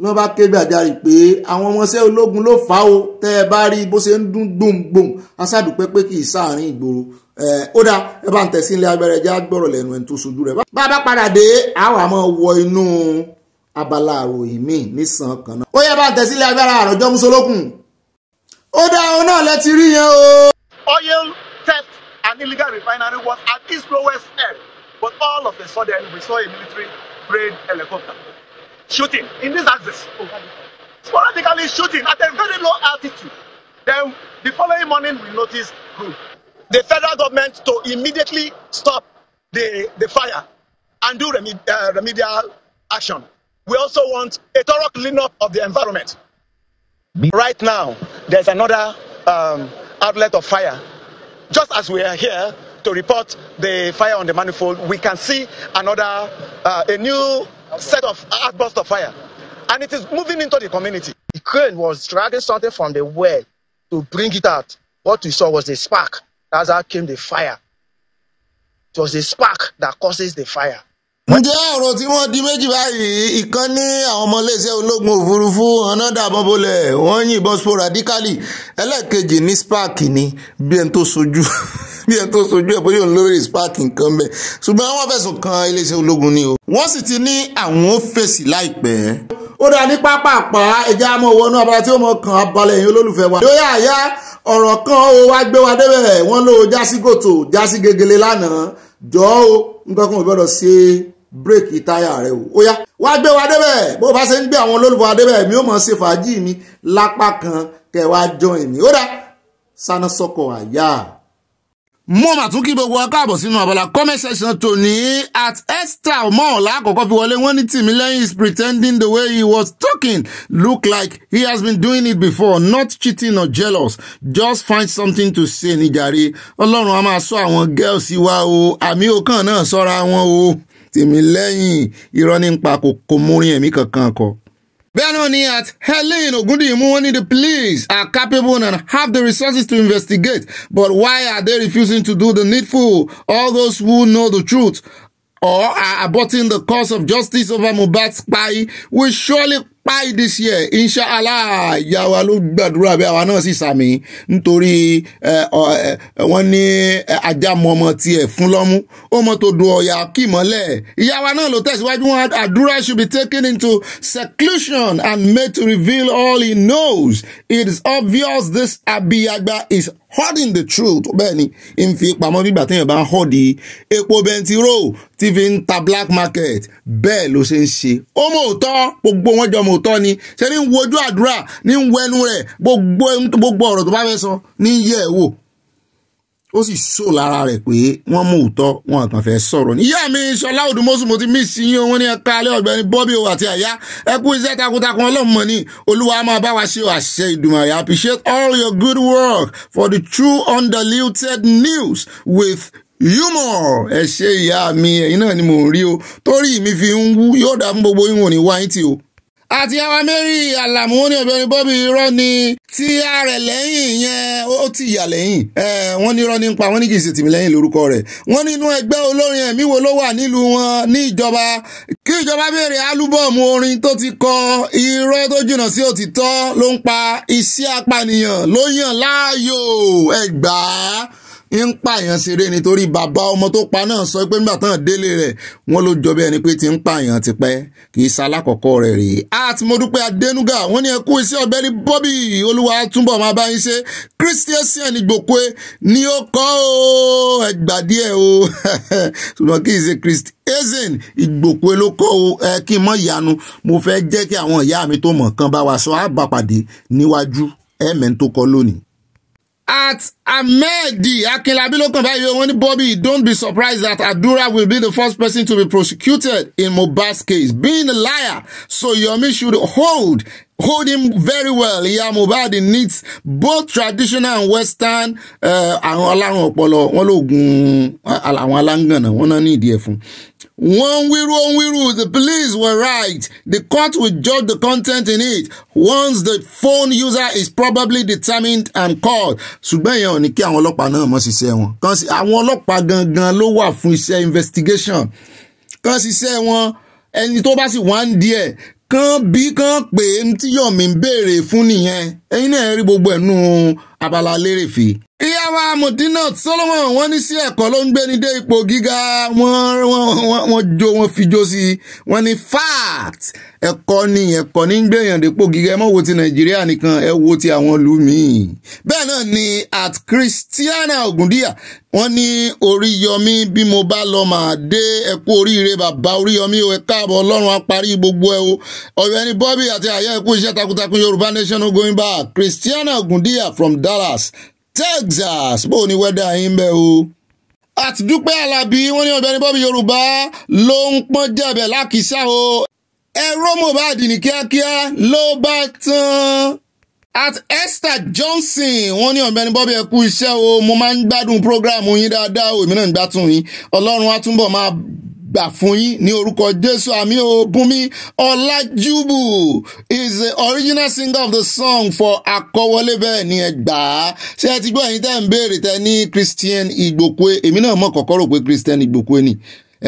ló bá ké gbàjarì pé àwọn ọmọọṣẹ́ ológun ló fà ó tẹ́ ẹ bá rí bó ṣe ń dún gbòǹgbòǹ aṣáàdùpẹ́ pé kì í sáàrin ìgboro ó dá ẹ bá ń tẹ̀sí ilé agbẹ́rẹ́ já gbọ́rọ̀ lẹ́nu ẹni tó sojú rẹ̀ bá bá padà dé àwọn àmọ́ wọ inú abala àròyìn míì nísàn kan náà ó yẹ bá ń tẹ̀sí ilé agbẹ́rẹ́ àròjọ́ musolókun ó dá ọ náà lẹ́ti rí yẹn o. Oil theft and illegal refinery was at its lowest ebb. But all of a sudden, we saw a military-grade helicopter shooting in this axis. Sporadically shooting at a very low altitude. Then the following morning, we noticed the federal government to immediately stop the fire and do remedial action. We also want a thorough cleanup of the environment. Right now, there's another outlet of fire. Just as we are here to report the fire on the manifold, we can see another, a new set of outbursts of fire. And it is moving into the community. The crane was dragging something from the well to bring it out. What we saw was the spark. That's how came the fire. It was the spark that causes the fire. Ǹjẹ́ ọ̀rọ̀ tí wọ́n di méjì báyìí, ìkan ní àwọn ọmọ iléeṣẹ́ ológun òfurufú ọ̀nà dàbọ̀ bolẹ̀ wọ́n yìnbọn sporadically, ẹlẹ́ẹ̀kejì ní spark ni bí ẹni tó sojú ẹ̀ bóyá òun lórí spark nǹkan bẹ́ẹ̀ ṣùgbọ́n wọ́n fẹ̀sùn kan iléeṣẹ́ ológun ni o wọ́n sì ti ní àwọn ó fèsì láìpẹ́. Ó dá ní pápápá ẹja mọ́ wọnú abala tí ó mọ̀ kàn abalẹ̀ yìí olólùfẹ́ wa. Yóò yá ọ̀rọ̀ kan ó wá gbé wa débẹ̀ wọ́n ló jásí gòtò jásí gegele lánàá jọ́ ó nǹkan kan ò gbọ́dọ̀ ṣe bírèkì táyà rẹ̀ o. Ó yá wá gbé wa débẹ̀ bó bá ṣe ń gbé àwọn olólùfẹ́ wa débẹ̀ mi ó mọ̀ ṣe fàájì mi lápá kan kẹwàá join mi. Ó dá sáná sọ́kọ̀ àyà. Mo mà tún kí gbogbo wa káàbọ̀ sínú abala comment section tòní at Esther Mọ́ọ̀lá àkọ́kọ́ fi wọlé wọ́n ní Tìmílẹ́yìn is pretending the way he was talking look like he has been doing it before, not cheating or jealous. Just find something to say ní jàre. Ọlọ́run a máa sọ àwọn girls wa o, àmì ọkàn náà sọ́ra wọn o. Tìmílẹ́yìn irọ́ ní pa kò múrin ẹ̀mí kankan kọ. Bẹ́ẹ̀ náà ni at Helen Ogundiyimu wọ́n ní the police are capable and have the resources to investigate, but why are they refusing to do the needful? All those who know the truth or are aborting the cause of justice over Mohbad's kpai will surely kpai this year, inshallah. Ìyá wa ló gbàdúrà bí àwa náà sì sàmì nítorí wọ́n ní ajá mọ ọmọ tiẹ̀ fún lọ́mú ó mọ tó do ọ̀yà kì mọ́lẹ̀. Ìyá wa náà ló tẹ̀síwájú wọn àdúrà should be taken into seclusion and made to reveal all he knows. It is obvious this abiyagba is hoarding the truth. Bẹ́ẹ̀ni ń fi pamọ́ bígbà téèyàn bá ń họ́ọ̀dì epo bẹntiró tí fi ń ta black market bẹ́ẹ̀ ló ṣe ń ṣe. Ó mọ̀ òótọ́ gbogbo wọn jọ mọ̀ òótọ́ ni ṣe ní wojú àdúrà ní wẹnu rẹ̀ gbogbo ọ̀rọ̀ tó bá fẹ́ sọ ní yẹ̀ ẹ́ wò. Ó sì sọ lára rẹ̀ pé wọ́n mú òótọ́ wọn kàn fẹ́ sọ̀rọ̀ ní. Ìyá mi Ṣọlá Òdùmọ́sù mo ti miss yín wọn ní ẹ̀ka alẹ́ Ọ̀gbẹ́ni Bobby o àti àyá ẹ kú iṣẹ́ takuntakun ọlọ́mọ ní Olúwa máa bá wa ṣe àṣẹ Ìdùmarè. I appreciate all your good work for the true undiluted news with humor. Ẹ ṣé ìyá mi ẹ̀yin náà ni mò ń rí o torí mi fi ń wú yóò dá fún gbogbo yín wọ̀n ní wáyé tí o. Àti àwa Mary Alamu ní Ọ̀gbẹ́ni Bobby irọ́ ni tí ààrẹ lẹ́yìn yẹn ó ti yà lẹ́yìn wọ́n ní irọ́ nípa wọ́n ní kì í ṣe Tìmílẹ́yìn lórúkọ rẹ̀ wọ́n nínú ẹgbẹ́ olórin ẹ̀mí wo ló wà nílùú wọn ní ìjọba kí ìjọba béèrè álúbọ̀mù orin tó ti kọ irọ́ tó jìnnà sí òtítọ́ ló ń pa iṣẹ́ apànìyàn ló yàn láàyò ẹgbàá ń pààyàn ṣeré nítorí bàbá ọmọ tó pa náà sọ pé nígbà tán délé rẹ̀ wọ́n ló jọ bí ẹni pé ti ń pààyàn tipẹ́ kì í ṣalákọ̀ọ́kọ́ rẹ̀ rèé. Àti Modúpẹ́ Adénúgà wọ́n ní ẹ kú iṣẹ́ Ọ̀gbẹ́ni Bobby Olúwa túnbọ̀ máa bá yín ṣe Christian Ìgbòkwe ni ó kọ́ o ẹgbà díẹ̀ o ṣùgbọ́n kì í ṣe Christian Ìgbòkwe ló kọ́ o kí n mọ̀ ìyanu mo fẹ́ jẹ́ kí àwọn ìyá mi tó mọ̀ kan bá wa sọ àbápàdé níwájú ẹ̀mẹ́ tó kọ́ lónìí. At Ahmedi Akinlabi ló kàn báyìí wọ́n ní Bobby, don't be surprised that Adura will be the first person to be prosecuted in Mohbad's case. Being a liar, so Yomi should hold him very well. Ìyá Mohbad needs both traditional and western àwọn alárùn ọpọlọ wọn lóògùn àwọn aláǹgànà wọn náà ní ìdí ẹ̀ fún. One wiru, the police were right. The court will judge the content in it once the phone user is probably determined and called. Ṣùgbọ́n èèyàn ní kí àwọn ọlọ́pàá náà mọ̀ ṣiṣẹ́ wọn. Kan sí àwọn ọlọ́pàá gangan ló wà fún iṣẹ́ investigation. Kan ṣiṣẹ́ wọn ẹni tó bá sì wá ń díẹ̀ kan bí kan pé tí Yomi ń béèrè fún nìyẹn. ẹ̀yin náà rí gbogbo ẹ̀nu abala lérèfé. Ìyàwó Mudinat Solomon wọ́n ní sí ẹ̀kọ́ ló ń gbé ní dé ipò gíga wọ́n jó wọ́n fi jó sí wọ́n ní fact ẹ̀kọ́ ní ń gbéyàn dépò gíga ẹ mọ́ wo ti Nàìjíríà nìkan ẹ wo ti àwọn ìlú míì. Bẹ́ẹ̀ náà ni at Christiana Ogundiya wọ́n ní Oríyọmí bí mo bá lọ mà dé ẹ kú oríire bàbá Oríyọmí o ẹ káàbọ̀ Ọlọ́run á parí gbogbo ẹ o Ọ̀gbẹ́ni Bobby àti àyà ẹ̀kú iṣẹ́ takuntakun Yorùbá Nation no going back. Christiana Ogundiya from Dallas Texas bó ni wẹ́dà yín bẹ́ o. Àtidúpẹ́ Alábí wọ́n ní Ọ̀gbẹ́ni Bobby Yorùbá ló ń pọ́n jẹ̀bẹ̀ lákìsà o. Ẹ̀rọ Mohbad ní kíákíá ló bá tán. At Esther Johnson wọ́n ní Ọ̀gbẹ́ni Bobby ẹ kú iṣẹ́ o mo máa ń gbádùn program yín dáadáa o èmi náà ń gbádùn yín Ọlọ́run á túnbọ̀ máa gbà fún yín ní orúkọ Jésù àmì o. Bùnmi Ọlájúbù is the original singer of the song for Akọ́wọlé bẹ́ẹ̀ ni ẹ gbà á. Ṣé ẹ ti gbọ́ ẹ̀yin tẹ́ ń béèrè tẹ́ ní Christian Igbokwe èmi náà mọ̀ kọ́kọ́ rò pé Christian Igbokwe ni.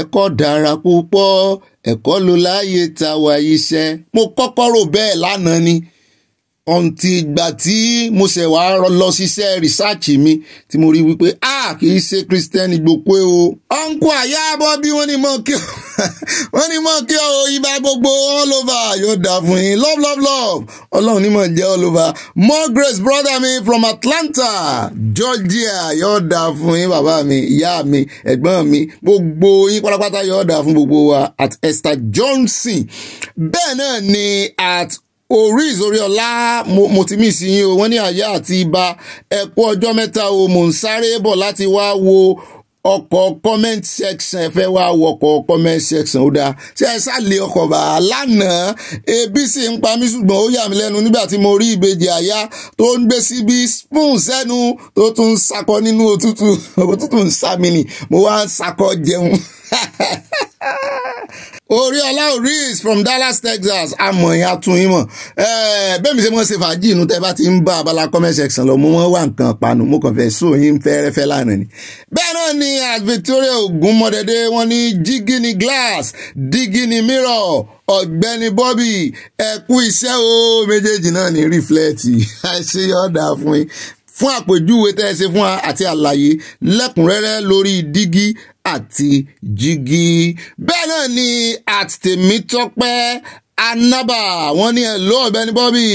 Ẹ̀kọ́ dára púpọ̀ ẹ̀kọ́ ló láyé ta wà iṣẹ́ mo kọ́kọ́ rò bẹ́ẹ̀ lánàá ni. Ọ̀ǹtì ìgbà tí mo ṣẹ̀ wá lọ ṣiṣẹ́ research mi tí mo rí wípé kì í ṣe Christian Igbokwe o. Ọ̀nkú àyàbọ̀ bí wọ́n ní mọ̀ kí o ibà gbogbo all over yóò dà fún yín love Ọlọ́run ní mọ̀ jẹ́ all over. More grace brother mi from Atlanta Georgia yóò dà fún yín bàbá mi ìyá mi ẹ̀gbọ́n mi gbogbo yín pátápátá yóò dà fún gbogbo wa at Esther Johnson. Bẹ́ẹ̀ náà ni at Oríọlá mo ti mí sí yín o wọ́n ní àyà àti ibà ẹ kú ọjọ́ mẹ́ta o mò ń sáré bọ̀ láti wá wo ọkọ̀ comment section ẹ fẹ́ wá wọkọ̀ comment section ó dáa ṣé ẹ sálẹ̀ ọkọ̀ bá lánàá ebi sì ń pa mí ṣùgbọ́n ó yà mí lẹ́nu nígbà tí mo rí ìbejì àyà tó ń gbé síbi spoon sẹ́nu tó tún ń sakọ nínú òtútù ń sá mi nì mo wá ń sakọ jẹun. Oríọlá Oris from Dallas Texas amọ̀yìn atúnyìn mọ̀ bẹ́ẹ̀ mi ṣe mọ́ ṣe fàájì inú tẹ́ bá ti ń bá abala comment section lọ mo mọ́ wà nǹkan panu mo kàn fẹ́ sóyìn fẹ́rẹ́fẹ́ lánàá ni. Bẹ́ẹ̀ náà ni at Victoria Ogunmọdẹdẹ wọ́n ní jígí ni glass dígí ni mirror Ọ̀gbẹ́ni Bobby ẹ kú iṣẹ́ o méjèèjì náà ní reflect ṣe yọ̀ọ̀dà fún yín fún àpèjúwe tẹ́ ẹ ṣe fún wa àti àlàyé lẹ́kùnrẹ́rẹ́ lórí dígí àti jígí. Bẹ́ẹ̀ náà ni at Tèmítọ́pẹ́ Anábà wọ́n ní hello Ọ̀gbẹ́ni Bobby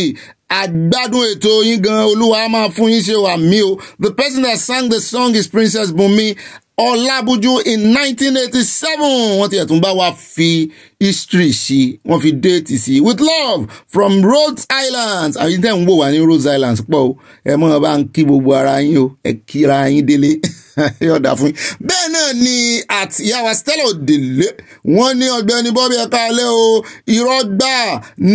àgbádùn ètò yín gan Olúwa máa fún yín ṣe wà mí o. The person that sang the song is Princess Bùnmi Ọlábùjú in 1987 wọ́n ti ẹ̀tún bá wa fi history sí wọ́n fi déètì sí with love from Rhode Island àyè tẹ́ ń wò wá ní Rhode Island pọ̀ o ẹ mọ̀ bá ń kí gbogbo ara yín o ẹ kíra yín délé yọ̀dà fún yín. Bẹ́ẹ̀ náà ni àti ìyàwó Stella Òdèlé wọ́n ní Ọ̀gbẹ́ni Bobby ẹ̀ka alẹ́ o irọ́ gbà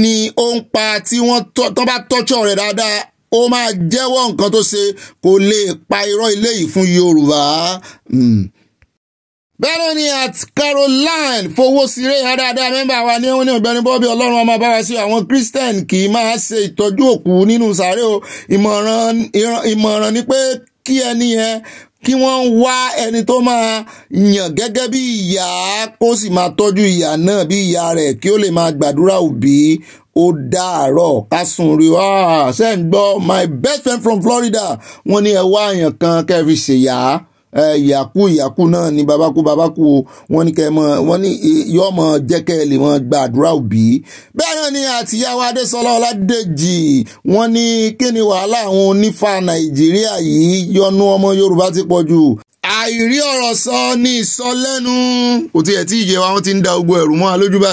ni ó ń pa tí wọ́n tọ́ bá tọ́jọ́ rẹ̀ dáadáa ó máa jẹ́wọ́ nǹkan tó ṣe kò lè pa irọ́ ilé yìí fún Yorùbá. Bẹ́ẹ̀ ni at Caroline Fowósire dáadáa mẹ́mbà wa ní wọ́n ní Ọ̀gbẹ́ni Bobby Ọlọ́run ọmọ bá wa sí àwọn Christian kì í máa ṣe ìtọ́jú òkú nínú sàárè o ìmọ̀ràn ni pé kí ẹni yẹn kí wọ́n wá ẹni tó máa yàn gẹ́gẹ́ bí ìyá kó sì máa tọ́jú ìyá náà bí ìyá rẹ̀ kí ó lè máa gbàdúrà òbí ó dàárọ̀ kásùn rí ṣe ń gbọ́ my best friend from Florida wọ́n ní ẹ wá èèyàn kan kẹ́ fi ṣèyá ìyàkú náà ni babaku wọ́n ní kẹ́ mọ̀ wọ́n ní yọ́ mọ̀ jẹ́ kẹ́ lè mọ̀ gbàdúrà òbí. Bẹ́ẹ̀ náà ni àtìyàwó Adésọlá Ọládèjì wọ́n ní kí ni wàhálà àwọn onífà Nàìjíríà yìí yọnu ọmọ Yorùbá ti pọ̀ jù àìrí ọ̀rọ̀ sọ ní ìsọlẹ́nu kò tiẹ̀ tí ìyẹ wa wọ́n ti ń da gbogbo ẹ̀rù mọ́ alójú bá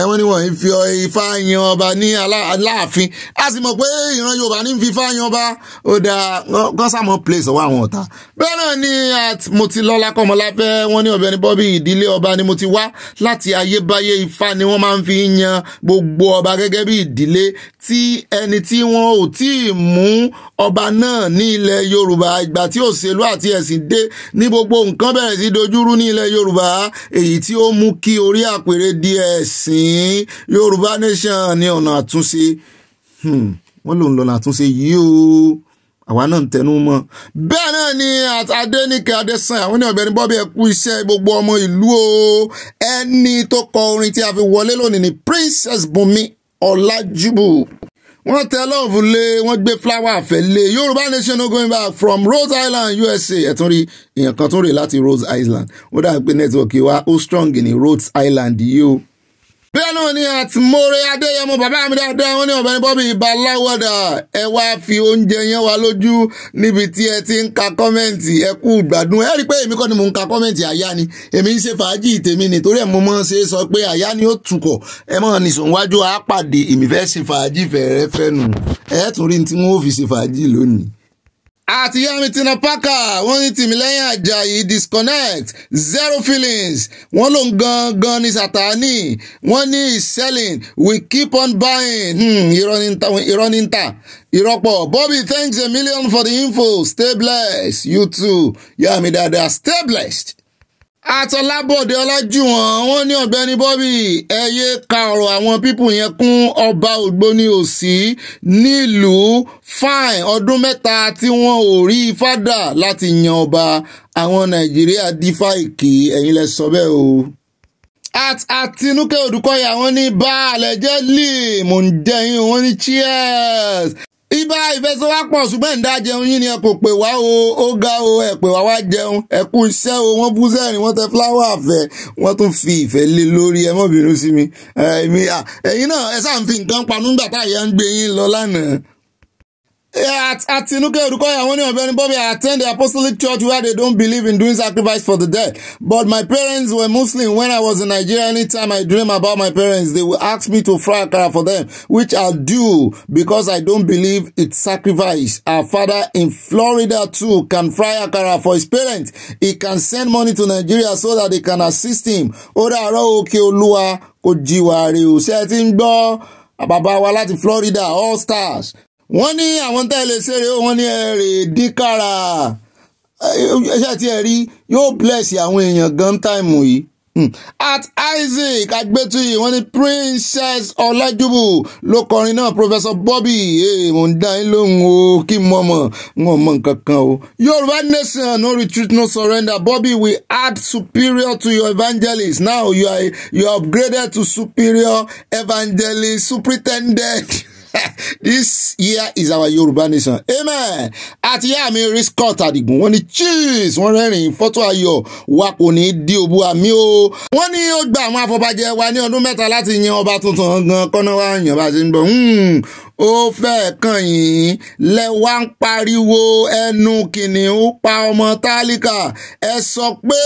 wọ́n ní wọ́n ń fi ifá yan ọba ní Aláàfin a sì mọ̀ pé ìran Yorùbá ní fi ifá yan ọba ó dáa gọ́sàmọ́ place ọwọ́ àwọn ọ̀tá. Bẹ́ẹ̀ náà ni mo ti lọ́lá Kọ́mọláfẹ́ wọ́n ní Ọ̀gbẹ́ni Bobby ìdílé ọba ni mo ti wá láti ayébáyé ifá ni wọ́n máa ń fi yan gbogbo ọba gẹ́gẹ́ bí ìdílé tí ẹni tí wọ́n ò tí ì mú ọba náà ní ilẹ̀ Yorùbá ìgbà tí òṣèlú àti ẹ̀sìn dé ní gbogbo nǹkan bẹ̀rẹ̀ sí dojúrú ní ilẹ̀ Yorùbá èyí tí ó mú kí orí àpèrè di ẹ̀sìn Yorùbá Nation ní ọ̀nà àtúnṣe wọ́n lòun lọ́nà àtúnṣe yìí o àwa náà ń tẹnu mọ́. Bẹ́ẹ̀ náà ni Adéníkẹ́ Adésàn àwọn ní Ọ̀gbẹ́ni Bobby ẹ kú iṣẹ́ gbogbo ọmọ ìlú o ẹni tó kọ orin tí a fi wọlé lónìí ni Princess Bùnmi Ọlájúbù wọ́n tẹ lọ́ọ̀fù lé wọ́n gbé flower àfẹ́ lé Yorùbá nation no going back from Rhode Island USA ẹ̀tún rí èèyàn kan tún rè láti Rhode Island ó dà pé nẹ́tíwọ̀kì wa ó strong ní Rhode Island yìí o. bẹ́ẹ̀ náà ni àtìmọ́rẹ́ adéyẹmọ bàbá mi dáadáa wọ́n ní Ọ̀gbẹ́ni Bobby ìbáláwọ̀dà ẹ wá fi oúnjẹ yẹn wá lójú níbi tí ẹ ti ń ka kọ́mẹ́ǹtì ẹ kú gbádùn ẹ rí i pé èmi kọ́ ni mò ń ka kọ́mẹ́ǹtì àyá ni èmi ń ṣe fàájì tèmi nítorí ẹ̀ mo mọ̀ ṣe sọ pé àyá ni ó tukọ̀ ẹ mọ̀ ní sòwájú àpàdé èmi fẹ́ ṣe fàájì fẹ́rẹ́fẹ́ nù ẹ tún rí ní tí wọ́n fi ṣe fàájì lónìí. àti yami tina parker wọ́n ní Tìmílẹ́yìn Àjàyí disconnect zero feelings wọ́n ló ń gangan ní Sátánì wọ́n ní is selling we keep on buying irọ́ ní ta ìrọ́pọ̀ Bobby thanks a million for the info stay blessed you too yami dáadáa stay blessed. Àtọ̀lábọ̀dé Ọlájúwọ̀n wọ́n ní Ọ̀gbẹ́ni Bobby ẹ yé ka ọ̀rọ̀ àwọn pípù yẹn kún ọba Ògbóni òsì nílùú fine ọdún mẹ́ta tí wọ́n ò rí fádà láti yan ọba àwọn Nàìjíríà dífá ìkì ẹ̀yin lẹ sọ bẹ́ẹ̀ o. Àtinúkẹ́ Odùkọ̀yà wọ́n ní baálẹ̀ jẹ́ lè mò ń jẹyìn wọ́n ní cheers. Ibà ìfẹsẹ̀wápọ̀ ṣùgbọ́n ìdá jẹun yín ni ẹ kò pè wá o ó ga o ẹ pè wá wá jẹun ẹ kú iṣẹ́ o wọ́n bú sẹ́rìn wọ́n tẹ fúláwà àfẹ́ wọ́n tún fi ìfẹ́ lé lórí ẹ mọ́ bínú sí mi ẹ̀yin náà ẹ sáà ń fi nǹkan pa nígbà táyà ń gbé yín lọ lánàá. Àtinúkẹ́ Odùkọ̀yà wọ́n ní Ọ̀gbẹ́ni Bobby I attend the Apostolic Church where they don't believe in doing sacrifice for the dead. But my parents were Muslim. When I was in Nigeria, anytime I dream about my parents, they will ask me to fry akara for them, which I'll do because I don't believe it's sacrifice. Our father in Florida too can fry akara for his parents. He can send money to Nigeria so that they can assist him. Oda aro òkè Olúwa kò jíwa rè o. Ṣé ẹ ti ń gbọ́ bàbá wa láti Florida All Stars. Wọ́n ní àwọn tẹ́lẹ̀ ṣeré wọ́n ní ẹ̀rẹ̀ díkàrà ẹ̀ṣẹ́ tí ẹ rí yóò bless àwọn èèyàn gan táìmù yìí. At Isaac Agbétúyì wọ́n ní Princess Ọlájúbù ló kọrin náà Professor Bobby mo ń dá yín lóhùn o kí wọn mọ̀ nǹkan kan o. Yorùbá nation no retreat no surrender Bobby we add superior to your evangelist now you are upgraded to superior evangelist superintendent. This year is our Yorùbá nation. Amen. Àti yá mi rí Scott Adigun. Wọ́n ní cheese. Wọ́n rẹ́rìn fọ́tò ayọ̀ wa kò ní di òbu àmì o. Wọ́n ní ó gba àwọn afọbajẹ wa ní ọdún mẹ́ta láti yan ọba tuntun gan kọ́nà wa yàn bá ti ń bọ̀. Ó fẹ́ kàn yín lẹ́wà ń pariwo ẹnu kìnìún pa ọmọ tálíkà. Ẹ sọ pé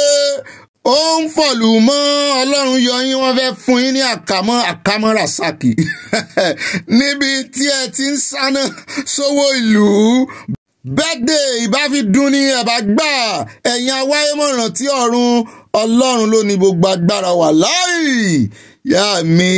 ó ń fọ̀lù mọ́ Ọlọ́run yọ yín wọ́n fẹ́ fún yín ní àkámọ́ rasaki níbi tí ẹ ti ń sáná sówó ìlú bẹ́ẹ̀dẹ̀ ìbá fi dún ní ẹ̀bá gbà ẹ̀yin awáyémọ̀ràn tí ọ̀run Ọlọ́run ló ní gbogbo agbára wà láì yá mi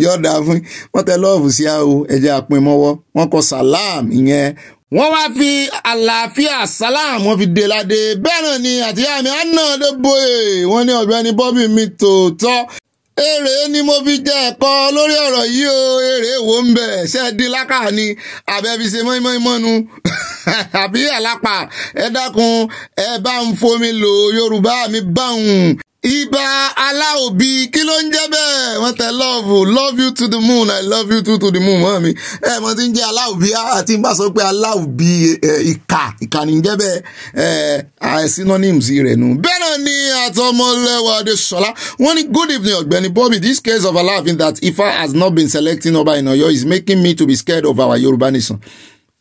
yọ̀dà fún wọ́n tẹ lọ́ọ̀fù sí àwọ̀ ẹ̀jẹ̀ àpínmọ́wọ́ wọ́n kọ sàlám ìyẹn wọ́n wá fi àlàáfíà sálàm wọ́n fi dé ládé bẹ́ẹ̀ náà ni àtìyá mi àná ló bóyè wọ́n ní Ọ̀gbẹ́ni Bobby mi tòótọ́ èrè ni mo fi jẹ ẹ̀kọ́ lórí ọ̀rọ̀ yìí o èrè wo ń bẹ̀ ṣe di lákà ni àbẹ̀bí ṣe mọ́ínmọ́ín mọ́nu àbí àlápà ẹ dákun ẹ bá ń fomi lò Yorùbá mi báhùn. Ibà aláòbí kí ló ń jẹ́ bẹ́ẹ̀ wọ́n tẹ love you to the moon I love you too to the moon mọ́ mi mo ti ń jẹ́ aláòbí àti bá sọ pé aláòbí ìkà ní jẹ́ bẹ́ẹ̀ synonyms rẹ̀ nù. bẹ́ẹ̀ náà ni àtọmọlẹ́wà Adéṣọlá wọ́n ní good evening Ọ̀gbẹ́ni Bobby this case of Alaafin that Ifa has not been selecting Ọba in Ọ̀yọ́ is making me to be scared of our Yorùbá nation.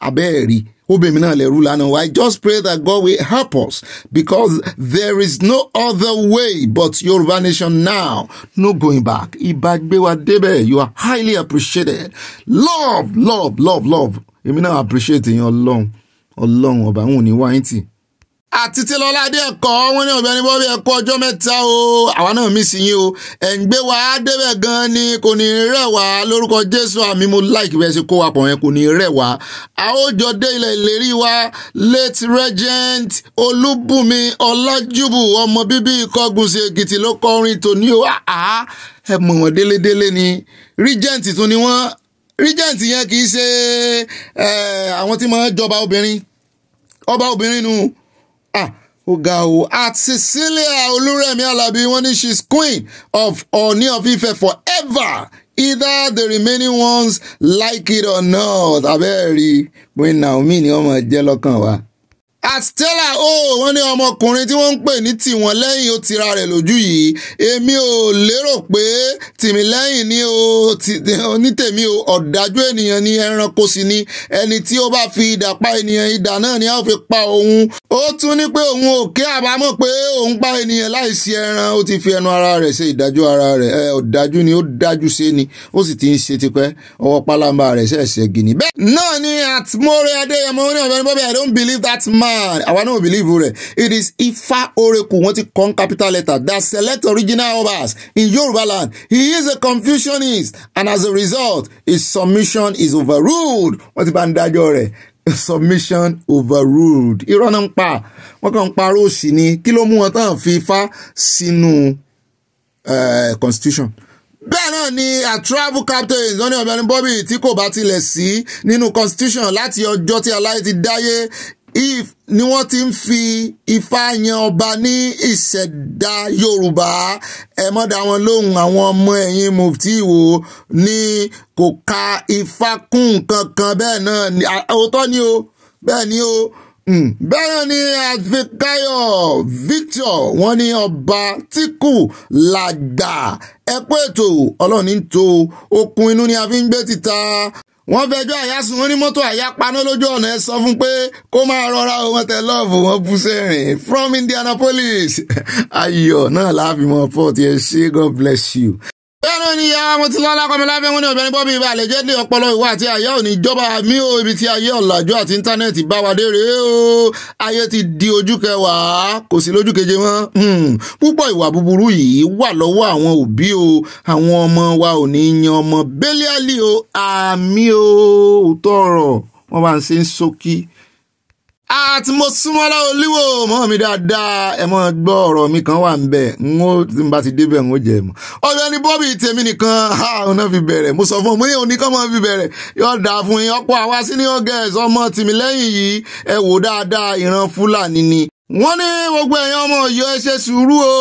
Abẹ́ẹ̀rí I just pray that God will help us because there is no other way but Yorùbá nation now. No going back. Ìbágbéwá débẹ̀, you are highly appreciated. Love. Èmi náà appreciate yín Ọlọ́run ọba òun ní wáyé tì. Àti tí lọ́lá dé ẹ̀kọ́ wọn ní Ọ̀gbẹ́ni Bobby ẹ̀kọ́ ọjọ́ mẹ́ta o àwa náà mí sí yín o ẹ̀ ń gbé wa débẹ̀ gan ni kò ní rẹ̀ wá lórúkọ Jésù àmì mo like bẹ́ẹ̀ ṣe kó wa pọ̀ yẹn kò ní rẹ̀ wá a ó jọ dé ilẹ̀ ìlérí wa late regent Olúbùnmi Ọlájúbù ọmọ bíbí Ìkọgùnsì Èkìtì ló kọrin tòní o ẹ mọ̀ wọ́n délédélé ni regent tún ni wọ́n regent yẹn kì í ṣe àwọn tí máa ń jọba obìnrin ọba obìnrin nu ó ga o. At Cecilia Olúrẹ̀mí Alábí wọ́n ní she's queen of Ọọ̀ni of Ifẹ̀ forever. Either the remaining ones like it or not. Abẹ́ẹ̀rí Queen Naomi ni wọ́n máa jẹ́ lọ́kàn wa. At Stella wọ́n ní ọmọkùnrin tí wọ́n ń pè ní Tìwọ̀n lẹ́yìn ó tira rẹ̀ lójú yìí. Èmi ò lérò pé tìmí lẹ́yìn ní onítèmi ọ̀dájú ènìyàn ní ẹranko sí ni ẹni tí ó bá fi idà pa ènìyàn idà náà ni a ó fi pa òun. Ó tún ní pé òun ò ké àbámọ̀ pé òun pa ènìyàn láìsí ẹran. Ó ti fi ẹnu ara rẹ̀ ṣe ìdájọ́ ara rẹ̀. Ọ̀dájú ni ó dájú ṣe ni ó sì ti ń ṣe tipẹ́ ọwọ́ pálámà rẹ̀ ṣẹ̀ṣẹ̀ gini. Bẹ́ẹ̀ náà ni at More Adéyẹmọ ní Ọ̀gbẹ́ni Bobby, I don't believe that man. Àwa náà believe rẹ̀. It is Ifá Oreku wọ́n ti kọ́ capital letter that select original obas in Yoruba land. He is a Confucianist and as a result his submission is overruled. Wọ́n ti bá ń dájọ́ rẹ̀. Submission overruled. Irọ́ náà ń pa. Wọ́n kàn ń parọ́ òsì ni. Kí ló mú wọn tán fi Ifá sínú constitution? Bẹ́ẹ̀ náà ni a travel captains wọ́n ní Ọ̀gbẹ́ni Bobby tí kò bá tilẹ̀ sí nínú constitution láti ọjọ́ tí aláyé ti dáyé ni wọ́n ti ń fi Ifá yan ọba ní ìṣẹ̀dá Yorùbá. Ẹ mọ́ dá wọn lóhùn àwọn ọmọ ẹ̀yìn mufti wo ni kò ka Ifá kún kankan. Bẹ́ẹ̀ náà ni òótọ́ ni o bẹ́ẹ̀ ni o. Bẹ́ẹ̀ náà ni Àfikayọ̀ Victor wọ́n ní ọba tí kù làgbà. Ẹ pé ètò Ọlọ́run ní tó okùn inú ni a fi ń gbé títa. Wọ́n fẹjọ́ àyásùn wọn ní mọ́tò àyápaná lójú ọ̀nà ẹ sọ fún pé kó máa rọra wọn tẹ lọ́ọ̀fù wọn bú sẹ́rìn from Indianapolis. Ayọ̀ náà láàfin mọ́ port ẹ ṣé God bless you. Bẹ́ẹ̀ náà ni ìyá mo ti lọ́lá kọ́mi láfẹ́ wọn ní Ọ̀gbẹ́ni Bobby ibà lè jẹ́ ní ọpọlọ ìwà àti àyà òní ìjọba mi ò ibi tí ayé ọ̀làjú àti íńtánẹ́ẹ̀tì bá wa dé rèé o. Ayé ti di ojú kẹwàá kò sí lójú keje mọ́. Púpọ̀ ìwà búburú yìí wà lọ́wọ́ àwọn òbí o. Àwọn ọmọ wa ò ní yan ọmọ bẹ́líálì o. Àmì o òótọ́ ọ̀rọ̀ wọ́n bá ń ṣe ń ṣókí. Àti mo súnmọ́lá olúwo mọ́ mi dáadáa ẹ mọ́ gbọ́ ọ̀rọ̀ mi kan wà ń bẹ̀ tí n bá ti débẹ̀ ń ó jẹ mọ́. Ọ̀gbẹ́ni Bobby tèmi nìkan ọ̀nà fi bẹ̀rẹ̀ mo sọ fún mo ní òní kan mọ́ fi bẹ̀rẹ̀ yóò dáa fún yín ọ̀pọ̀ àwa senior girls ọmọ tìmí lẹ́yìn yìí ẹ wò dáadáa ìran Fúlàní ni. Wọ́n ní gbogbo ẹ̀yàn ọmọ Ọ̀yọ́ ẹ ṣe sùúrù o.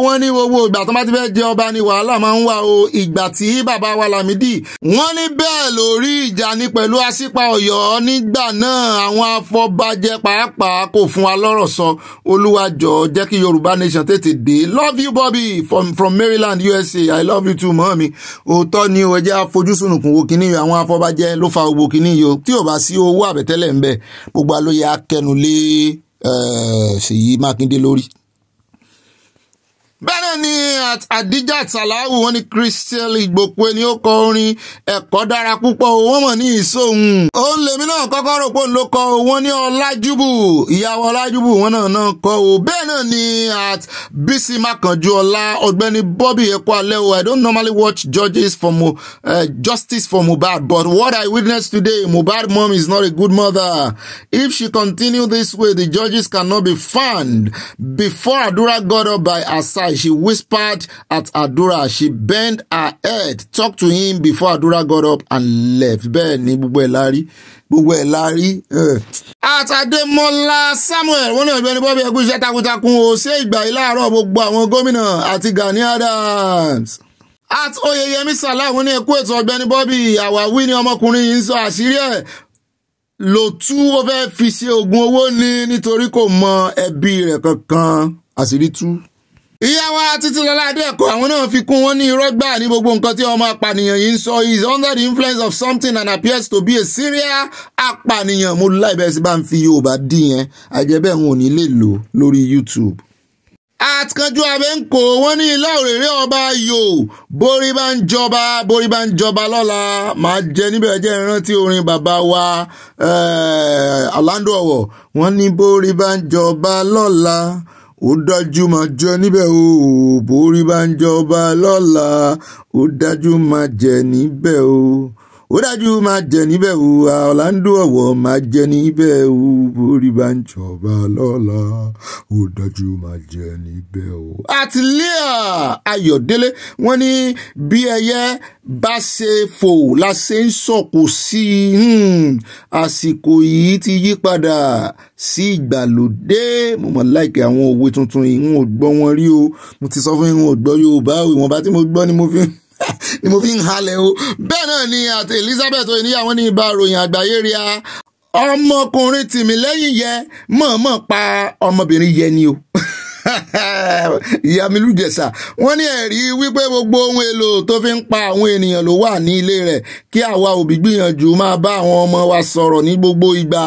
Wọ́n ní gbogbo ìgbà tó bá ti fẹ́ jẹ ọba ni wàhálà máa ń wà o. Ìgbà tí bàbá wa Lámídì wọ́n ní bẹ́ẹ̀ lórí ìjà ni pẹ̀lú Asípa Ọ̀yọ́ nígbà náà àwọn afọbajẹ pàápàá kò fún wa lọ́rọ̀ sọ. Olúwa jọ̀ọ́ jẹ́ kí Yorùbá nation tètè dé. Love you Bobby from Maryland USA. I love you too mọ́mi. Òótọ́ ni o ẹ jẹ́ àfojúsùnùkùn wo kìíní àwọn afọbajẹ ló fa gbogbo kìíní yìí o. Tí ò bá sí owó àbẹ̀tẹ́lẹ̀ ń bẹ gbogbo alóye akẹnulé Seyi Makinde lórí. Bẹ́ẹ̀ náà ni Adijat Salawu wọ́n ní Christian Igbokwe ni ó kọ orin ẹ̀kọ́ dára púpọ̀ wọ́n mọ̀ ní ìsóhun. Ó lèmi náà kọ́kọ́ rò pé òun ló kọ wọ́n ní Ọlájúbù ìyàwó Ọlájúbù wọn náà kọ o. Bẹ́ẹ̀ náà ni at Bísí Mákànjúọlá Ọ̀gbẹ́ni Bobby ẹ̀kọ́ alẹ́ o. I don't normally watch justice for Mohbad but what I witnessed today, Mohbad mom is not a good mother. If she continue this way, the judges cannot be found. Before Adura got up by her side, she whispered at Adura. She bent her head, talked to him before Adura got up and left. Bẹ́ẹ̀ ni gbogbo ẹ̀ lárí. Àtàdémọ́lá Samuel wọ́n ní Ọ̀gbẹ́ni Bobby ẹkú iṣẹ́ takuntakun o. Ṣé ìgbà yìí láàárọ̀ gbogbo àwọn gómìnà àti Gani Adams. At Oyeyemi Salah wọ́n ní ẹkú ètò Ọ̀gbẹ́ni Bobby àwáwí ni ọmọkùnrin yìí ń sọ àṣírí ẹ̀ lòtú ó fẹ́ fi ṣe oògùn owó ní nítorí kò mọ ẹbí rẹ̀ kankan àṣírí tú. Ìyàwó Títílọlá Adéẹ̀kọ́ àwọn náà fi kún wọn ní irọ́ gbà ní gbogbo nǹkan tí ọmọ apànìyàn yìí ń sọ. He is under the influence of something and appears to be a serial apànìyàn. Mo láìbẹ̀ sí bá ń fi Yorùbá dì yẹn àjẹbẹ́ wọn ò ní lè lò lórí YouTube. Àtìkánjú Abẹ́ǹkó wọ́n ní ilé òrèrè ọba yò borí bá ń jọba lọ́la máa jẹ níbẹ̀ jẹ́ ìrántí orin bàbá wa Orlando Ọ̀wọ̀ wọ́n ní borí bá ń jọba lọ́la ó dájú máa jẹ níbẹ̀ o borí bá ń jọba lọ́la ó dájú máa jẹ níbẹ̀ o ó dájú máa jẹ níbẹ̀ o Orlando Ọ̀wọ̀ máa jẹ níbẹ̀ o borí bá ń jọba lọ́la ó dájú máa jẹ níbẹ̀ o. àtìlẹ́yà Ayọ̀délé wọ́n ní bí ẹyẹ bá ṣe fò la ṣe ń sọ̀kò sí àsìkò yìí ti yí padà sí ìgbàlódé. mo mọ̀ láìpẹ́ àwọn òwe tuntun yìí n ò gbọ́ wọn rí o, mo ti sọ fún yín n ò gbọ́ Yorùbá o, ìwọ̀nba tí mo gbọ́ ni mo fi ń halẹ̀ o. bẹ́ẹ̀ náà ni àti Elizabeth oníyàwó ní ibà ròyìn àgbáyé rí a ọmọkùnrin Tìmílẹ́yìn yẹ mọ̀ọ́mọ̀ pa ọmọbìnrin yẹ ni o. ìyá mi lùjẹ̀sà wọ́n ní ẹ̀rí wípé gbogbo ohun èlò tó fi ń pa àwọn ènìyàn ló wà ní ilé rẹ̀ kí àwa òbí gbìyànjú máa bá àwọn ọmọ wa sọ̀rọ̀ ní gbogbo ìgbà.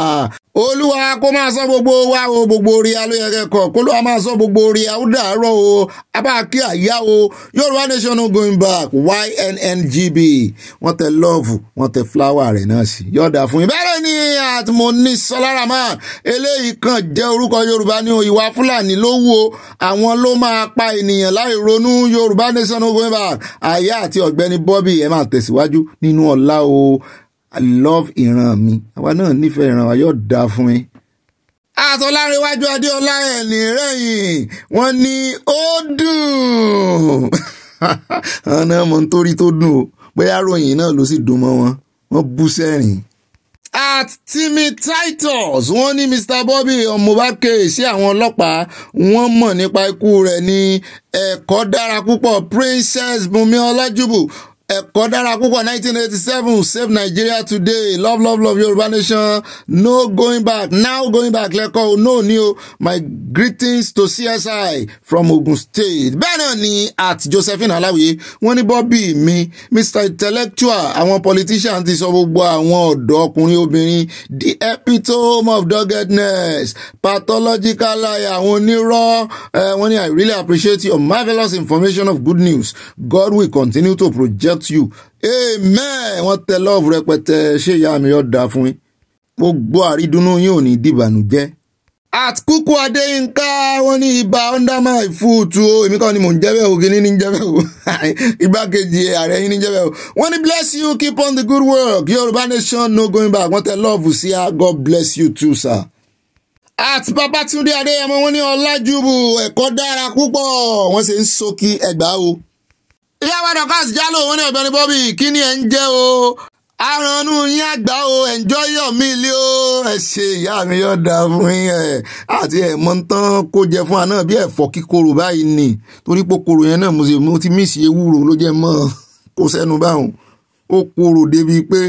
Olúwa kó máa sọ gbogbo wa o, gbogbo orí alóyẹ̀kẹ́kọ̀ọ́ kó ló wá máa sọ gbogbo orí àwùdàárọ̀ o, abáàkí àyà o. Yorùbá nation no going back YNNGB wọ́n tẹ love wọ́n tẹ flower rẹ̀ náà sí yọ̀dà fún ìbẹ̀rẹ̀ ní àtìmọ́ní sọláramà eléyìí kan jẹ́ orúkọ Yorùbá ní ìwà Fúlàní ló wù o, àwọn ló máa pa ènìyàn láì ronú. Yorùbá nation no going back àyà àti Ọ̀gbẹ́ni Bobby ẹ máa tẹ̀síwájú nínú ọlá o. I love ìran mi, àwa náà nífẹ̀ẹ́ ìran wa yóò dáa fún ẹ. Àtọ́lárẹ̀wájú Adéọlá ẹ̀ní rẹ̀yìn wọ́n ní ó dùn. Àwọn náà mọ̀ nítorí tó dùn o, bóyá ròyìn náà ló sì dùn mọ́ wọn, wọ́n bú sẹ́rìn. At Timmy Titus wọ́n ní Mr. Bobby ọmọbákè sí àwọn ọlọ́pàá wọ́n mọ̀ nípa ikú rẹ̀ ní ẹ̀kọ́ dára púpọ̀. Princess Bùnmi Ọlájúbù ẹ̀kọ́ dára púpọ̀ 1987 save Nigeria today love love love Yorùbá nation no going back now going back lẹ́kọ̀ọ́ no ni o. My greetings to CSI from Ogun State. bẹ́ẹ̀ náà ni at Josephine Aláwìyé wọ́n ní Bobby mi Mr. Intellectual àwọn politicians ti sọ gbogbo àwọn ọ̀dọ́ ọkùnrin obìnrin the epitome of doggedness pathological lie àwọn onírọ́. wọ́n ní I really appreciate your marvelous information of good news. God will continue to project you. Amen. wọ́n tẹ love rẹpẹtẹ ṣé ìyá mi yóò dáa fún yín, gbogbo àrídùnnú yín ò ní dìbànújẹ́. At Kúkú Adéyínká wọ́n ní ibà under my foot o, èmi kàn ni mò ń jẹ́ bẹ́ẹ̀ o, kí ní jẹ́ bẹ́ẹ̀ o, igbákejì ààrẹ yín ní jẹ́ bẹ́ẹ̀ o. wọ́n ní bless you, keep on the good work, Yorùbá nation no going back. wọ́n tẹ love sí a, God bless you too sir. At Babatunde Adéyẹmọ wọ́n ní Ọlájúbù ẹ̀kọ́ dára púpọ̀, wọ́n ṣe ń sókí ẹgbàá o. ìyá wa dọ̀kásì jálò wọ́n ní Ọ̀gbẹ́ni Bobby kí ni ẹ̀ ń jẹ́ o, àrànú yín àgbà o, enjoy your meal o. ẹ ṣe ìyá mi yóò dáa fún yín ẹ àti ẹ mọ tán kó jẹ fún wa náà bí ẹ̀fọ́ kíkorò báyìí ni, torí pé kòrò yẹn náà mo ti mísì ewúro ló jẹ́ mọ́ kó sẹ́nu báwọn ó korò débi pé.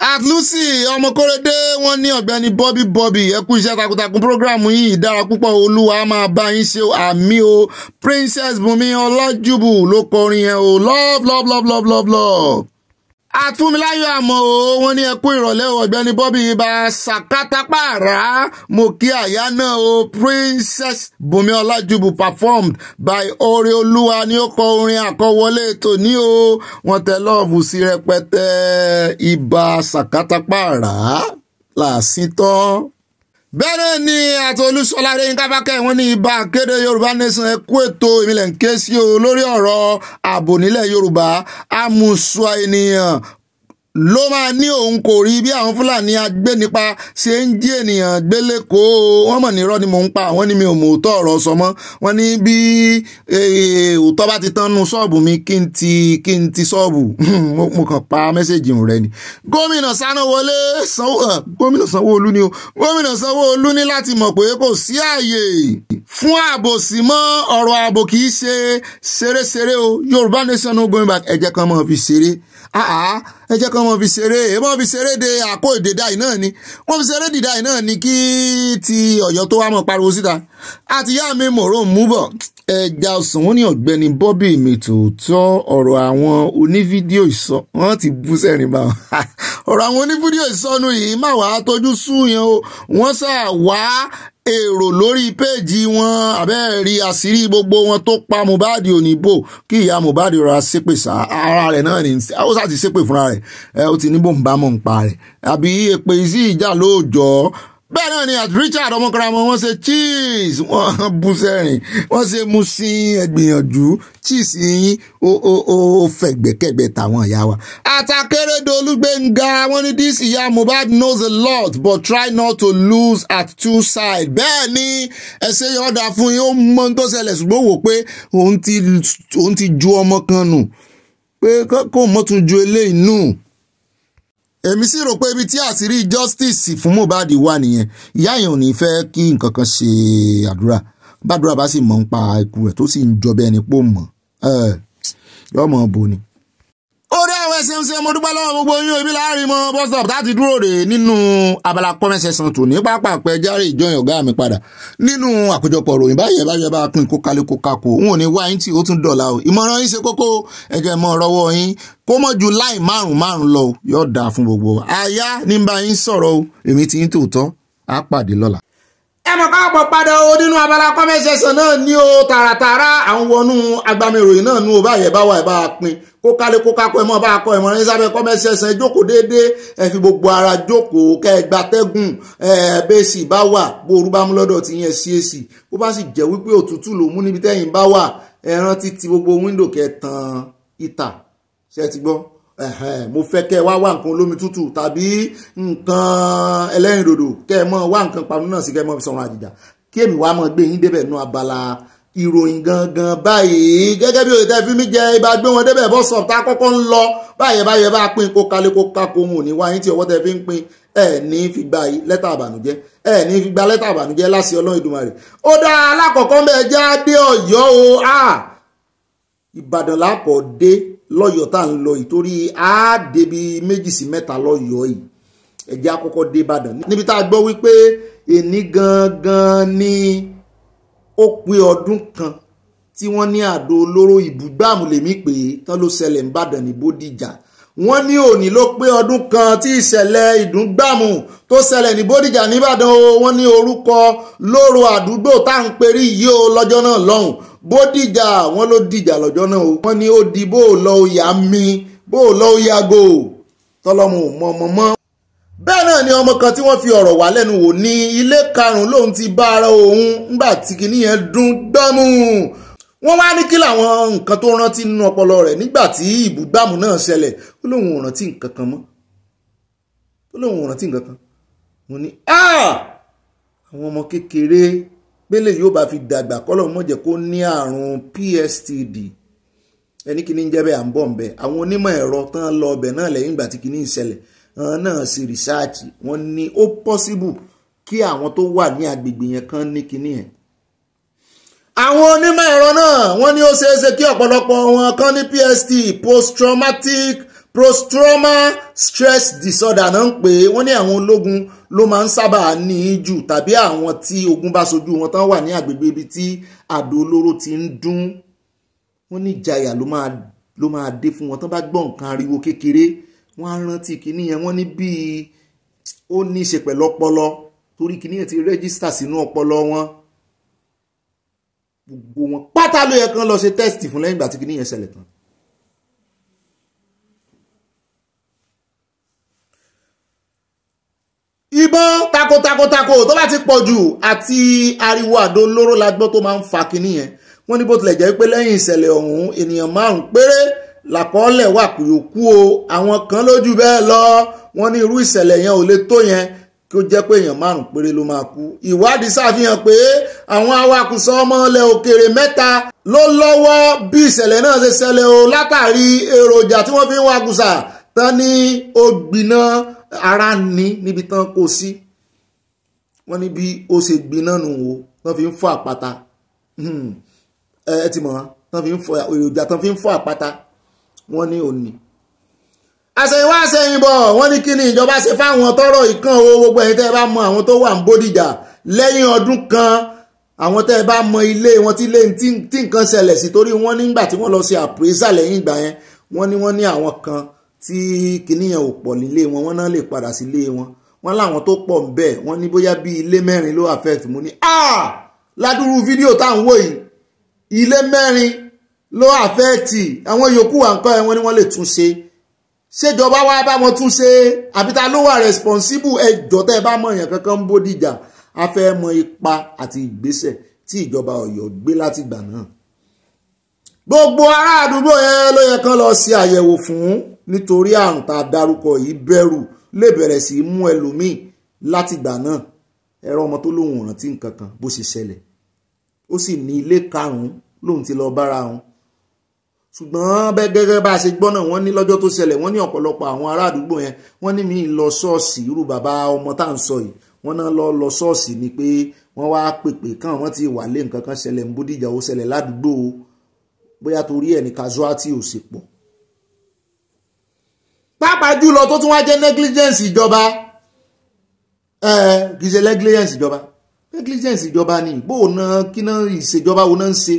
At Lucy ọmọkórèdé wọ́n ní Ọ̀gbẹ́ni Bobby ẹ kú iṣẹ́ takuntakun program yìí dára púpọ̀, Olúwa máa bá yín ṣe àmì o. Princess Bùnmi Ọlájúbù ló kọrin yẹn o, love love love love love love. Àtúnmiláyọ̀ àmọ́ o wọ́n ní ẹ kú ìrọ̀lẹ́ o, Ọ̀gbẹ́ni Bobby bá sàkátàpàrà mo kí àyá náà o. Princess Bùnmi Ọlájúbù performed by Oore Olúwa ni ó kọ orin àkọwọlé ètò ní o. wọ́n tẹ lọ́ọ̀bù sí rẹpẹtẹ ibà sàkátàpàrà làásìtọ́. bẹ́ẹ̀ ni àti Olúṣọlá Adéyínká Fákẹ́ wọ́n ní ibà kéde Yorùbá nation ẹ kú ètò ìmìlẹ̀ ń ké sí o lórí ọ̀rọ̀ ààbò nílẹ̀ Yorùbá. àmùsùn ènìyàn ló máa ní òun kò rí bí àwọn Fúlàní agbénipa ṣe ń jí ènìyàn gbé lẹ́kọ̀ọ́. wọ́n mọ̀ ní irọ́ ni mò ń pa, wọ́n ní mi ò mọ̀ òótọ́ ọ̀rọ̀ sọ mọ́. wọ́n ní bí òótọ́ bá ti tán nu ṣọ́ọ̀bù mi kí n ti ṣọ́ọ̀bù mo kàn pa mẹ́sẹ̀jì rẹ ni. Gómìnà Sanwó-Olú ni o. Gómìnà Sanwó-Olú ní láti mọ̀ pé kò sí ààyè fún àbòsí mọ́, ọ̀rọ̀ ààbò kì í ṣe ṣeré-ṣeré o. Yorùbá nation no going back ẹ jẹ́ kan mọ́ fi ṣeré. ẹ jẹ́ kan mọ́ fi ṣeré, wọ́n fi ṣeré de àkó ìdèdà yìí náà ni, wọ́n fi ṣeré dìdà yìí náà ni kí ti Ọ̀yọ́ tó wá mọ́ pariwo síta. àti yá mi mòró mú bọ̀ ẹja ọ̀sán wọn ní Ọ̀gbẹ́ni Bobby mi tòótọ́ ọ̀rọ̀ àwọn onífídíò ìsọ wọ́n ti bú sẹ́rìn bá wọn. ọ̀rọ̀ àwọn onífídíò ìsọnù yìí má wàá tójú sú yẹn o, wọ́n sà wá èrò lórí péèjì wọn àbẹ́ẹ̀rí àṣírí gbogbo wọn tó pa Mohbad òníbò kí ìyá Mohbad rọra ṣépè sá ara rẹ̀ náà ní ó sá ti ṣépè fúnra rẹ̀ ó ti ní bòǹbámọ̀ ń pa rẹ̀ àbí èpè sí ìjà lóòjọ́ bẹ́ẹ̀ náà ni at Richard ọmọkùnrin wọn ṣe cheese wọ́n bú sẹ́rìn wọ́n ṣe mú sí ẹgbìyànjú cheese yín ó fẹ̀gbẹ́kẹ̀gbẹ́ tàwọn ìyá wa. Àtàkérédolú Gbénga wọ́n ní this ìyá Mohbad knows a lot but try not to lose at two sides. bẹ́ẹ̀ ni ẹsẹ̀ yẹn ọ̀dà fún yín ó mọ tó ṣẹlẹ̀ ṣùgbọ́n wò pé òun ti ju ọmọ kan nù pé kó mọ́ tún ju eléyìí nù. èmi sì rò pé ibi tí àṣírí justice fún Mohbad wà nìyẹn ìyá yẹn ò ní fẹ́ kí nǹkan kan ṣe àdúrà bàdúrà bá sì mọ̀ ń pa ikú rẹ̀ tó sì ń jọ bẹ́ẹ̀ ni pò mọ̀ yọmọ bo ni. ó dé àwọn ẹsẹ̀ ń ṣe mo dúpẹ́ lọ́wọ́ gbogbo yín ibi láàrin mọ́ bus stop láti dúró rè nínú abala comment section tò ní pápá pẹ́ járe ìjọyìn ọ̀gá mi padà nínú àkójọpọ̀ ròyìn báyẹ̀ bá pín kó kálé kó kákó n ò ní wá yín tí ó tún dọ̀la o ìmọ̀ràn yín ṣe kókó ẹ̀jẹ̀ mọ́ rọwọ́ yín kó mọ̀ ju láì márùn lọ yóò dáa fún gbogbo àyà ní bá yín sọ̀rọ̀ o èmi ti ń tòótọ́ á pàdé lọ́la. ẹ mọ̀ káàpọ̀ padà o nínú abala comment section náà ní o tààràtààrà àwọn wọnú agbami ìròyìn náà ní o báyẹ̀ bá wà ẹ̀ bá pín kó kálé kó kákó ẹ̀ mọ́ bá kọ́ ìmọ̀ràn yín sábẹ́ comment section ẹ jókòó déédéé ẹ fi gbogbo ara jókòó kẹ́ ẹ gbatẹ́gùn bẹ́ẹ̀sì bá wà bó orú bá mú lọ́dọ̀ tí yẹn sí èsì bó bá sì jẹ́ wípé òtútù ló mú níbi tẹ́yìn bá wà ẹ rántí ti gbogbo wíńdò kẹtàn ìta ṣe ti gbọ́ mo fẹ́ kẹ́ ẹ wá nǹkan olómi tútù tàbí nǹkan ẹlẹ́rìndòdò kẹ́ ẹ mọ́ wá nǹkan panu náà sí kẹ́ ẹ mọ́ fi sọ̀rọ̀ àjìjà kí èmi wá mọ́ gbé yín débẹ̀ nú abala ìròyìn gangan báyìí gẹ́gẹ́ bí òyìnbó fi mí jẹ ibà gbé wọn débẹ̀ bọ́sọ̀ tá kọ́kọ́ ń lọ báyẹ̀ bá pín kó kálé kó kákó òun ò ní wá yín tí ọwọ́ tẹ fi ń pín ní fi gba lẹ́tà àbànújẹ́ ní fi gba lẹ́tà àbànújẹ́ láti Ọlọ́run Èdùmàrè. ó dá alákọ̀ọ́kọ́ bẹ́ẹ̀ já dé Ọ̀yọ́ o Ìbàdàn lápọ̀ dé lọ́yọ̀ tá à ń lọ ìtorí débi 2 sí 3 lọ́yọ̀ yìí ẹ̀jẹ̀ àkọ́kọ́ dé Ìbàdàn níbi tá a gbọ́ wípé èní gangan ni ó pé ọdún kan tí wọ́n ní àdó olóró ìbúgbàmù lèmi pé tán ló ṣẹlẹ̀ ńbàdàn ní Bódìjà wọ́n ní òní ló pé ọdún kan tí ìṣẹ̀lẹ̀ ìdúngbàmù tó ṣẹlẹ̀ ní Bódìjà nìbàdàn o wọ́n ní orúkọ lóró àdúgbò tá à ń perí yìí o lọ́jọ́ náà lọ́hùn Bódìjà wọ́n ló dìjà lọ́jọ́ náà o wọ́n ní ó di bó lọ òyà mi bó lọ òyàgò tọ́lọ́mù mọ́. bẹ́ẹ̀ náà ni ọmọ kan tí wọ́n fi ọ̀rọ̀ wá lẹ́nu wò ní ilé karùn-ún lòun ti bá ara òun nígbà tí kinní yẹn dún gbámù wọ́n wá ní kí làwọn nǹkan tó rántí nínú ọpọlọ rẹ̀ nígbà tí ìbúgbàmù náà ṣẹlẹ̀ ó lóun ò rántí nǹkan kan mọ́ ó lóun ò rántí nǹkan kan mo ní àwọn ọmọ kékeré gbélé yóò bá fi dàgbà kọ́lọ̀ mọ́ jẹ́ kó ní àrùn PSTD ẹni kìíní ń jẹ́ bẹ́ẹ̀ à ń bọ̀ ń bẹ́ àwọn onímọ̀ ẹ̀rọ tán lọ ọbẹ̀ náà lẹ́yìn ìgbà tí kìíní ìṣẹ̀lẹ̀ náà ṣe rìsáàtì wọ́n ní ó possible kí àwọn tó wà ní agbègbè yẹn kan ní kìíní yẹn. àwọn onímọ̀ ẹ̀rọ náà wọ́n ní ó ṣeéṣe kí ọ̀pọ̀lọpọ̀ wọn kan ní PST post-trauma stress disorder náà ń pè é wọ́n ní àwọn ológun ló máa ń sábà ní í jù tàbí àwọn tí ogun bá sojú wọn tán wà ní agbègbè ibi tí àdó olóró ti ń dún wọ́n ní ìjayà ló máa dé fún wọn tán bá gbọ́ nǹkan ariwo kékeré wọ́n á rántí kinní yẹn wọ́n ní bíi ó ní í ṣe pẹ̀lú ọpọlọ torí kinní yẹn ti rẹ́gísítà sínú ọpọlọ wọn gbogbo wọn pátá ló yẹ kán lọ ṣe tẹ́sítì fún lẹ́yìn ìgbà tí kinní yẹn ṣẹlẹ̀ tán. ìbọn tako tó bá ti pọ̀ jù àti ariwo àdó olóró la gbọ́ tó máa ń fa kinní yẹn wọ́n ní bó tilẹ̀ jẹ́ pé lẹ́yìn ìṣẹ̀lẹ̀ ọ̀hún ènìyàn 5 péré làkọọ́lẹ̀ wà kò yòókù o àwọn kan lójú bẹ́ẹ̀ lọ wọ́n ní irú ìṣẹ̀lẹ̀ yẹn ò lè tó yẹn kí ó jẹ́ pé èèyàn 5 péré ló máa kú ìwádìí ṣàfihàn pé àwọn awakùsọ ọmọ ilẹ̀ òkèèrè 3 ló lọ́wọ́ bí ìṣẹ̀lẹ̀ náà ṣe ṣẹlẹ̀ o látàrí èròjà tí wọ́n fi ń wakùsà tán ní ó gbiná ara ní níbi tán kó sí wọ́n ní bí ó ṣe gbiná nù o tán fi ń fọ́ àpáta ẹ ti mọ̀ tán fi ń fọ́ èròjà tán fi ń fọ́ àpáta wọ́n ní òní àṣẹ̀yìnwá àṣẹ̀yìnbọ̀ wọ́n ní kí ni ìjọba ṣe fáwọn tọ́rọ̀ ìkan o gbogbo ẹ̀yin tẹ́ ẹ bá mọ àwọn tó wà ní Bódìjà lẹ́yìn ọdún kan àwọn tẹ́ ẹ bá mọ ilé wọn tí nǹkan ṣẹlẹ̀ sí torí wọ́n nígbà tí wọ́n lọ ṣe àpèsà lẹ́yìn ìgbà yẹn wọ́n ní àwọn kan tí kinní yẹn ò pọ̀ nílé wọn wọ́n náà lè padà sí ilé wọn wọ́n láwọn tó pọ̀ ń bẹ̀ wọ́n ní bóyá bí ilé 4 ló affect mú ní ládùúrú fídíò táwọn wò yìí ilé 4 ló affect àwọn yòókù wà nǹkan ẹ̀ wọ́n ní wọ́n lè tún ṣe ṣèjọba wa bá wọn tún ṣe àbí ta ló wà responsible ẹjọ́ tẹ́ bá mọ̀ èèyàn kankan ń Bódìjà a fẹ́ mọ ipa àti ìgbésẹ̀ tí ìjọba Ọ̀yọ́ gbé láti ìgbà náà. Gbogbo ará àdúgbò yẹn ló yẹ kán lọ ṣe àyẹ̀wò fún nítorí àrùn tá a dárúkọ yìí bẹ̀rù lè bẹ̀rẹ̀ sí í mú ẹlòmíì láti ìgbà náà. Ẹ̀rọ ọmọ tó lóun ò rántí nǹkan kan bó ṣe ṣẹlẹ̀ ó sì ní ilé karùn-ún lóun ti lọ bára wọn. Ṣùgbọ́n bẹ́ẹ̀ gẹ́gẹ́ bá a ṣe gbọ́ náà wọ́n ní lọ́jọ́ tó ṣẹlẹ̀ wọ́n ní ọ̀pọ̀lọpọ̀ àwọn ará àdúgbò yẹn wọ́n ní mi lọ ṣọ́ọ̀ṣì irú bàbá ọmọ tá à ń sọ yìí wọ́n náà lọ ṣọ́ọ̀ṣì ni pé wọ́n wá pèpè kàn wọ́n ti wà lé nǹkan kan ṣẹlẹ̀ ní Bódìjà ó ṣẹlẹ̀ ládùúgbò bóyá torí ẹ̀ ní casualty ò sì pọ̀. Pàápàá jùlọ tó tún wá jẹ́ negligence ìjọba kì í ṣe negligence ìjọba ni bó náà kí náà ìṣèjọba wo náà ń ṣe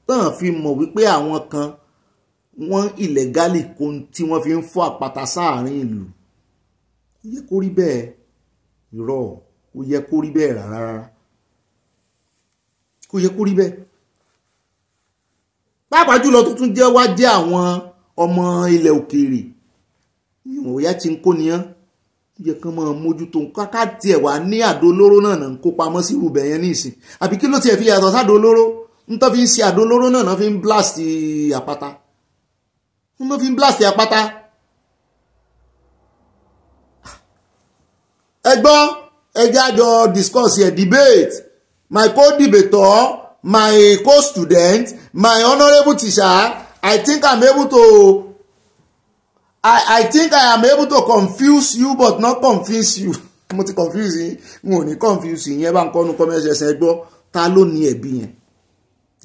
tán fi mọ̀ wípé àwọn kan wọ́n illegally kó tí wọ́n fi ń fọ́ àpáta sáàrin ìlú. Kò yẹ kó rí bẹ́ẹ̀ irọ́ kò yẹ kó rí bẹ́ẹ̀ rárá kò yẹ kó rí bẹ́ẹ̀. Pàápàá jùlọ tó tún jẹ́ wá jẹ́ àwọn ọmọ ilẹ̀ òkèèrè ìwọ̀n òyà tí ń kó niyán yẹ kán máa mójútó káká tiẹ̀ wá ní àdó olóró náà ń kó pamọ́ sí irú bẹ̀yẹn ní ìsìn àbí kí ló tiẹ̀ fi yàtọ̀ sádó olóró ń tọ́ fi ń ṣe àdó olóró náà fi ń blast àpáta wọ́n fi ń blast àpáta. Ẹgbọ́n ẹjẹ́ àjọ discuss here debate my co-debator my co-student my honourable teacher I think I am able to confuse you but not confuse you. Mo ti confuse yín n ò ní confuse yín ẹ bá ń kọ́nu kọ́mẹ́sẹ̀sẹ̀ gbọ́ ta ló ní ẹ̀bi yẹn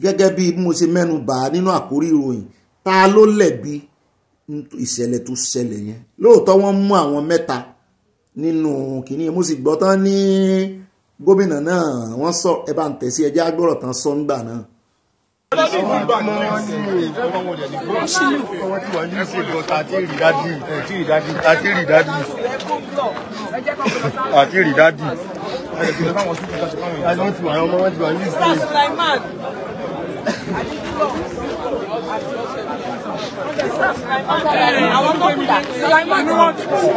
gẹ́gẹ́ bí mo ṣe mẹ́nu bà á nínú àkórí ìròyìn ta ló lẹ̀bi ìṣẹ̀lẹ̀ tó ṣẹlẹ̀ yẹn. Lóòótọ́ wọ́n mú àwọn mẹ́ta nínú kìíní mo sì gbọ́ tán ní gómìnà náà wọ́n sọ ẹ bá ń tẹ̀sí ẹjẹ́ agbọ́rọ̀ tán sọ nígbà náà.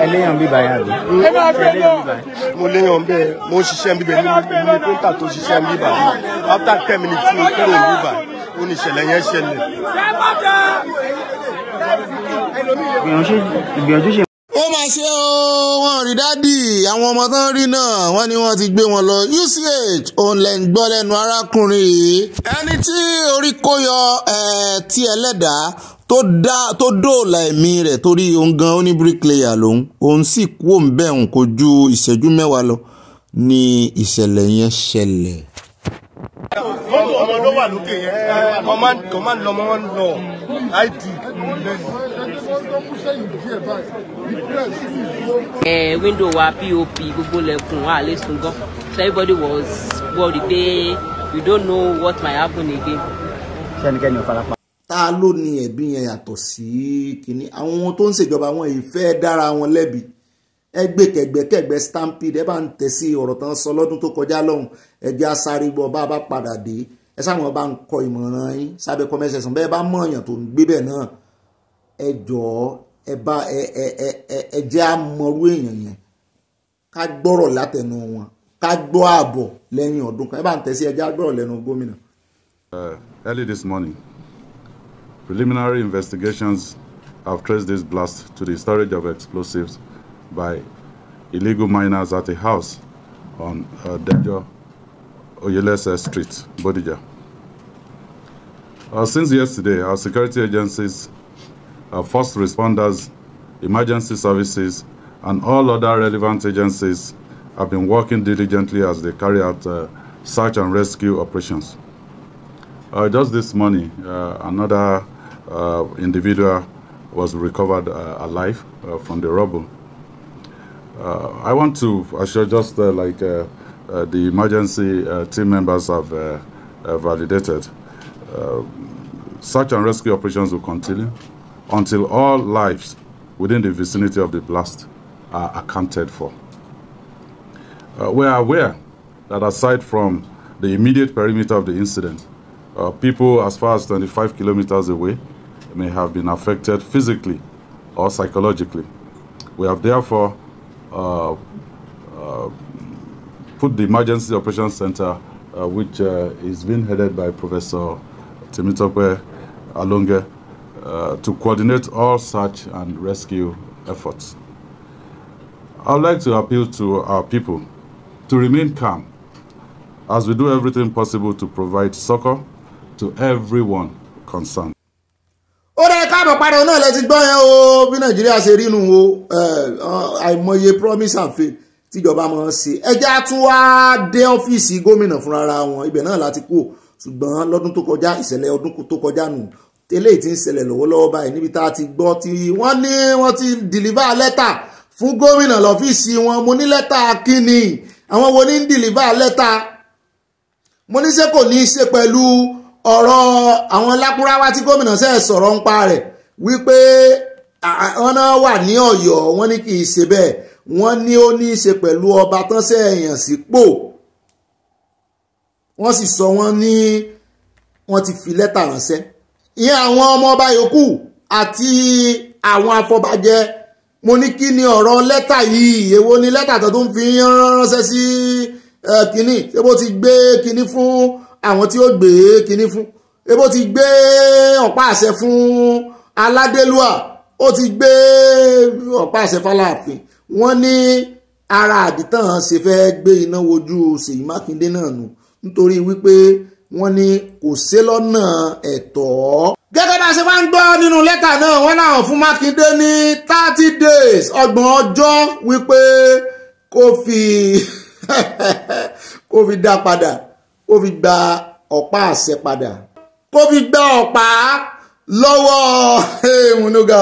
ẹlẹ́yàn bíbá yà bí. mo léyàn bẹ́ẹ̀ mo ṣiṣẹ́ bíbẹ̀ ní kóńtà tó ṣiṣẹ́ bíbà after 10 minutes mo kúrò bíbà ó ní ìṣẹ̀lẹ̀ yẹn ṣẹlẹ̀. ìgbìyànjú ṣe. Ó máa ṣe o wọn rí dádì àwọn ọmọ tán rí náà wọ́n ní wọ́n ti gbé wọn lọ UCH òun lẹ́ ń gbọ́ lẹ́nu arákùnrin yìí ẹni tí orí kó yọ tí ẹlẹ́dàá tó dóòlà ẹ̀mí rẹ̀ torí òun gan ó ní bricklayer lòun òun sì kú òun bẹ́ẹ̀ òun kò ju ìṣẹ́jú mẹ́wàá lọ ní ìṣẹ̀lẹ̀ yẹn ṣẹlẹ̀. mọ́tò ọmọ ló wà lókè yẹn command lọmọ wọn lọ id. Window wa POP gbogbo lẹ̀kùn wa lè sùn gan so everybody was worried pé we don't know what might happen again. sẹ́nikẹ́ni ò farapa. Ta ló ní ẹ̀bi yẹn yàtọ̀ sí kínní àwọn ohun tó ń ṣèjọba wọn ìfẹ́ dára wọn lẹ́bi ẹgbẹ́kẹgbẹ́ stampede ẹ bá ń tẹ̀ sí ọ̀rọ̀ tán sọ lọ́dún tó kọjá lọ́hùn ẹjẹ́ asáré gbọ́ bá bá padà dé ẹ sáwọn bá ń kọ ìmọ̀ràn yín sábẹ́ kọ́mẹ́sẹ̀sán bẹ́ẹ̀ bá mọ̀ èèyàn tó ń gbé bẹ̀ náà ẹ jọ̀ọ́ ẹ jẹ́ àmọ́rú èèyàn yẹn ká gbọ́rọ̀ látẹnu wọn ká gbọ́ ààbọ̀ lẹ́yìn ọdún kan ẹ bá ń tẹ̀ sí ẹjẹ́ àgbọ̀rọ̀ lẹ́nu gómìnà. Early this morning, preliminary investigations have traced this blast to the storage of explosives by illegal miners at a house on Dejo Oyelese Street, Bódìjà. Since yesterday, our security agencies, first responders, emergency services, and all other relevant agencies have been working diligently as they carry out search and rescue operations. Just this morning, another individual was recovered alive from the rubble. I want to assure just like the emergency team members have validated, search and rescue operations will continue until all lives within the vicinity of the blast are accounted for. We are aware that aside from the immediate perimeter of the incident, people as far as 25 kilometers away may have been affected physically or psychologically. We have therefore put the Emergency Operations Center, which is being headed by Professor Temitope Alonge, to coordinate all search and rescue efforts. I would like to appeal to our people to remain calm as we do everything possible to provide succor to everyone concerned. Ó rẹ̀ káàbọ̀ padà náà lẹ ti gbọ́ yẹn o bí Nàìjíríà ṣe rí nù o àìmọye promise and faith tíjọba máa ń ṣe ẹjá tún wá dé ọ́fíìsì gómìnà fúnra wọn ibẹ̀ náà láti kú ṣùgbọ́n lọ́dún tó kọjá ìṣẹ̀lẹ̀ ọdún tó kọjá nù tẹ́lẹ̀ tí ń ṣẹlẹ̀ lọ́wọ́lọ́wọ́ báyìí níbi tá a ti gbọ́ tí wọ́n ní wọ́n ti deliver lẹ́tà fún gómìnà lọ́fíìsì wọn mo ní lẹ́tà kíni àwọn wo ní ń deliver lẹ́tà mo ní ṣé kò ní í ṣe pẹ̀lú ọ̀rọ̀ àwọn lápúráwá tí gómìnà ṣe sọ̀rọ̀ ń pa rẹ̀ wípé wọ́n náà wà ní Ọ̀yọ́ wọ́n ní kì í ṣe bẹ́ẹ̀ wọ́n ní ó ní í ṣe pẹ̀lú ọba tán ṣe èèyàn sípò wọ́n sì sọ wọ́n ní wọ́n ti fi lẹ́tà ránṣẹ́ ìyẹn àwọn ọmọ ọba yòókù àti àwọn afọbajẹ mo ní kí ni ọ̀rọ̀ lẹ́tà yìí èwo ni lẹ́tà tó tún fi ránṣẹ́ sí kínní ṣé bó ti gbé kínní fún àwọn tí ó gbé kínní fún ṣé bó ti gbé ọ̀pá àṣẹ fún aládélúà ó ti gbé ọ̀pá àṣẹ fáláàfin wọ́n ní ara àdìtàn ṣe fẹ́ gbé iná wojú Seyi Makinde náà nù nítorí wípé wọ́n ní kò ṣe lọ́nà ẹ̀tọ́. Gẹ́gẹ́ bá ṣe máa ń gbọ́ nínú lẹ́tà náà wọ́n náà fún Makinde ní 30 days ọgbọ̀n ọjọ́ wípé kó fi dá padà kó fi gba ọ̀pá àṣẹ padà kó fi gba ọ̀pá lọ́wọ́ ìmúnúgà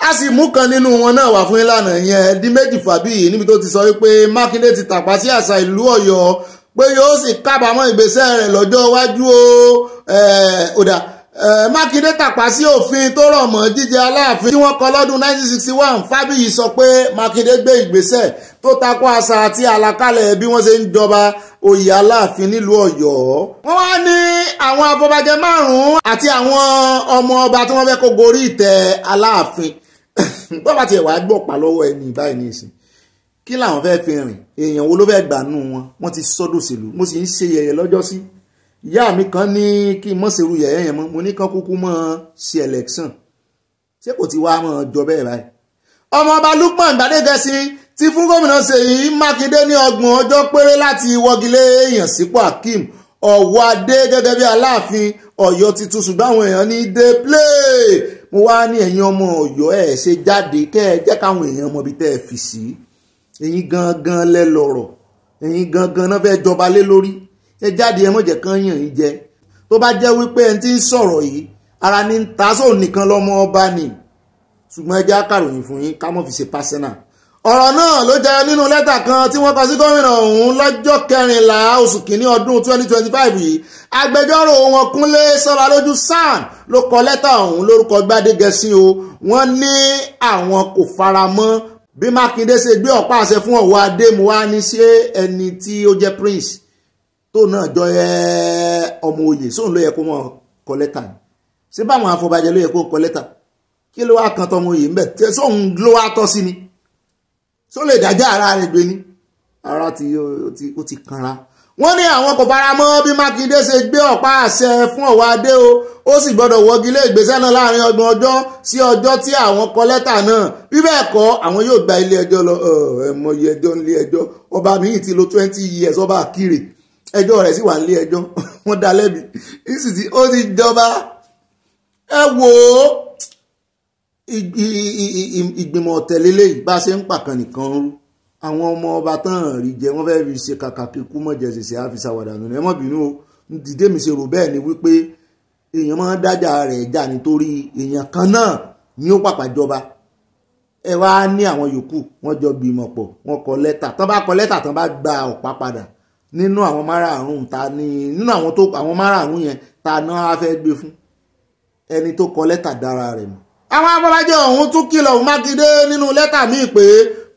a sì mú kan nínú wọn náà wà fún ìlànà yẹn di méjì fàbí níbi tó ti sọ wípé Makinde ti tàpá sí àṣà ìlú Ọ̀yọ́ pé yóò sì kábàámọ̀ ìgbésẹ̀ rẹ̀ lọ́jọ́ iwájú ó dà Makinde tàpá sí òfin tó rọ̀ mọ́ jíjẹ Aláàfin tí wọ́n kọ lọ́dún 1961 Fábíyì sọ pé Makinde gbé ìgbésẹ̀ tó takò àṣà àti àlàkalẹ̀ bí wọ́n ṣe ń jọba oyè Aláàfin nílùú Ọ̀yọ́. Wọ́n wá ní àwọn afọbajẹ 5 àti àwọn ọmọ ọba tí wọ́n fẹ́ kó gorí ìtẹ́ Aláàfin bọ́bá tiẹ̀ wá gbọ̀pá lọ́wọ́ ẹni báyìí ní ìsìn kí làwọn fẹ́ fi rìn èèyàn wo ló fẹ́ gbà nù wọn wọ́n ti sọ́dọ̀ òṣèlú mo sì ń ṣe yẹ̀yẹ̀ lọ́jọ́ sí ìyá mi kan ní kí n mọ̀ ṣerú yẹ̀yẹ́ yẹn mọ́ mo ní kán kúkú mọ́ ṣe election ṣé kò ti wá mọ́ jọ bẹ́ẹ̀ báyìí. ọmọ ọba Lukman Gbadegẹṣin ti fún gómìnà Seyi Makinde ní 30 ọjọ́ péré láti wọ́gilé èèyàn sípò Hakeem Ọ̀wọ́adé gẹ́gẹ́ bí Aláàfin Ọ̀yọ́ ti tún ṣùgbọ́n àwọn èèyàn ní dey play mo wá ní ẹ̀yin ọmọ Ọ̀yọ́ ẹ̀ ṣe jáde kẹ́ ẹ jẹ́ káwọn èèyàn mọ̀ bí tẹ́ ẹ fi sí ẹ̀yin gangan lẹ lọ́rọ̀ ẹ̀yin gangan náà fẹ́ jọba lé lórí ẹ jáde ẹ mọ̀jẹ̀ kan yàn yín jẹ tó bá jẹ́ wípé ẹni tí ń sọ̀rọ̀ yìí ara ní ta sóun nìkan lọ́mọ ọba ni ṣùgbọ́n ẹ jẹ́ àkàròyìn fún yín ká mọ̀ fi ṣe pásánà. ọ̀rọ̀ náà ló jẹ́ nínú lẹ́tà kan tí wọ́n kọ sí gómìnà ọ̀hún lọ́jọ́ 14 oṣù kìíní ọdún 2025 yìí agbẹjọ́rò wọn Kúnlé Sọ́balójú SAN ló kọ lẹ́tà ọ̀hún lórúkọ Gbádégẹṣin o wọ́n ní àwọn kò fara mọ́ bí Makinde ṣe gbé ọ̀pá àṣẹ fún Ọ̀wọ́adé mo wá ní ṣé ẹni tí ó jẹ́ prince tó náà jọ ọmọ oyè sóun ló yẹ kó mọ kọ lẹ́tà ni ṣé báwọn afọbajẹ ló yẹ kó kọ lẹ́tà kí ló wá kan tọmọ oyè ńbẹ tí sóun ló wá tọ́ sí ni só lè dájá ara rẹ̀ gbé ní ara tí ó ti kanra. wọ́n ní àwọn kò fara mọ́ bí Makinde ṣe gbé ọ̀pá àṣẹ fún Ọ̀wọ́adé o ó sì gbọ́dọ̀ wọ́gilé ìgbésẹ̀ náà láàrin 30 ọjọ́ sí ọjọ́ tí àwọn kọ lẹ́tà náà bí bẹ́ẹ̀ kọ́ àwọn yóò gba ilé ẹjọ́ lọ ẹ̀mọye ẹjọ́ nílé ẹjọ́ ọba míì ti lò 20 years ọba Àkìrè ẹjọ́ rẹ̀ sì wà nílé ẹjọ́ wọ́n dá lẹ́bi ìsìtì ó ti jọba ẹ wò ó ìgbìmọ̀ ọ̀tẹ̀lélẹ̀ yìí bá ṣe ń pàkan nìkan rú àwọn ọmọ ọba tán rí jẹ wọ́n fẹ́ẹ́ fi ṣe kàkà kíkú mọ̀jẹ̀ ṣẹṣẹ àfisàwàdà nù ẹ mọ̀ bínú o dìde mi ṣe rò bẹ́ẹ̀ ni wípé èèyàn máa ń dájà rẹ̀ jà nítorí èèyàn kan náà ni ó pàpà jọba ẹ wá ní àwọn yòókù wọ́n jọ gbìmọ̀ pọ̀ wọ́n kọ lẹ́tà tán bá kọ lẹ́tà tán bá gba ọ̀pá padà nínú àwọn márààrún ta ni nínú àwọn márààrún yẹn ta náà á fẹ́ gbé fún ẹni tó kọ lẹ́tà dára rẹ̀ mọ́. àwọn afọbajẹ ọ̀hún tún kìlọ̀ fún Mákindé nínú lẹ́tà míì pé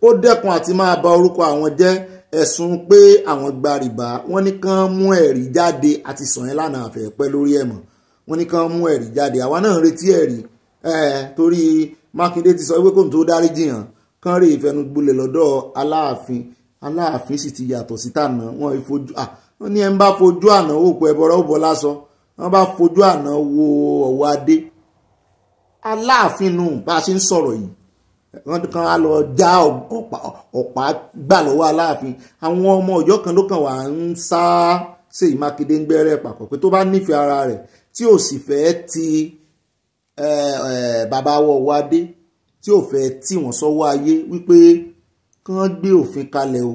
ó dẹ́kun àti máa ba orúkọ àwọn jẹ́ ẹ̀sùn pé àwọn gba rìbá wọ́n ní kán mú ẹ̀rí jáde àti sàn yẹn lánàá àfẹ́ pẹ́ lórí ẹ̀mọ́ wọ́n ní kán mú ẹ̀rí jáde àwa náà retí ẹ̀rí torí Mákindé ti sọ pé kò tó dárí jiyàn kán rè ìfẹnugbolẹ̀ lọ́dọ̀ Aláàfin sì ti yàtọ̀ sí tànà wọ́n ní ẹ̀ ń bá fojú àná wò pé ẹbọrọ ó bọ lásán wọ́n bá fojú àná wo ọwọ́ adé Aláàfin nù bá a ṣe ń sọ̀rọ̀ yìí wọ́n kàn á lọ já ọ̀pá gbà lọ́wọ́ Aláàfin àwọn ọmọ Ọ̀yọ́ kan ló kàn wá ń sá Seyi Makinde ń gbẹ́rẹ́ papọ̀ pé tó bá nífẹ̀ẹ́ ara rẹ̀ tí ò sì fẹ́ ti bàbá ọwọ́ adé tí ò fẹ́ tí wọ́n sọ́wọ́ ayé wípé kán gbé òfin kalẹ̀ o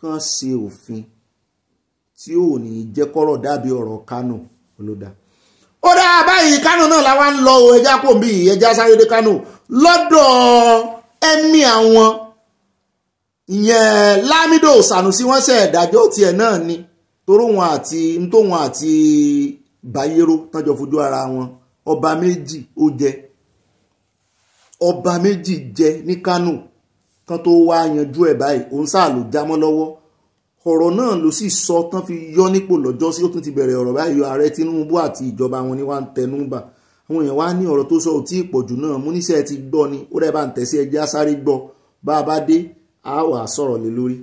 kán ṣe òfin tí ò ní jẹ́ kọ́rọ̀ dàbí ọ̀rọ̀ Kánò olódà. Ó dáa báyìí Kánò náà làwa ń lọ ẹja kò bí ẹja sáré dé Kánò lọ́dọ̀ ẹ̀mí àwọn ìyẹn Lamido Sanusi wọ́n ṣe ìdájọ́ tiẹ̀ náà ni torí wọn àti Bayero tán jọ fojú ara wọn ọba méjì ó jẹ ọba méjì jẹ ní Kánò kan tó wá yanjú ẹ̀ báyìí òun sáà ló jámọ́ lọ́wọ́ ọ̀rọ̀ náà ló sì sọ tán fi yọ nípò lọ́jọ́ sí ó tún ti bẹ̀rẹ̀ ọ̀rọ̀ báyìí ààrẹ Tinubu àti ìjọba wọn ni wá ń tẹnu bà àwọn èèyàn wá ní ọ̀rọ̀ tó sọ ò tí ì pọ̀jù náà mú níṣẹ́ ti gbọ́ ni ó dẹ̀ bá ń tẹ̀sí ẹjẹ́ asáré gbọ́ bá a bá dé a wà sọ̀rọ̀ lé lórí.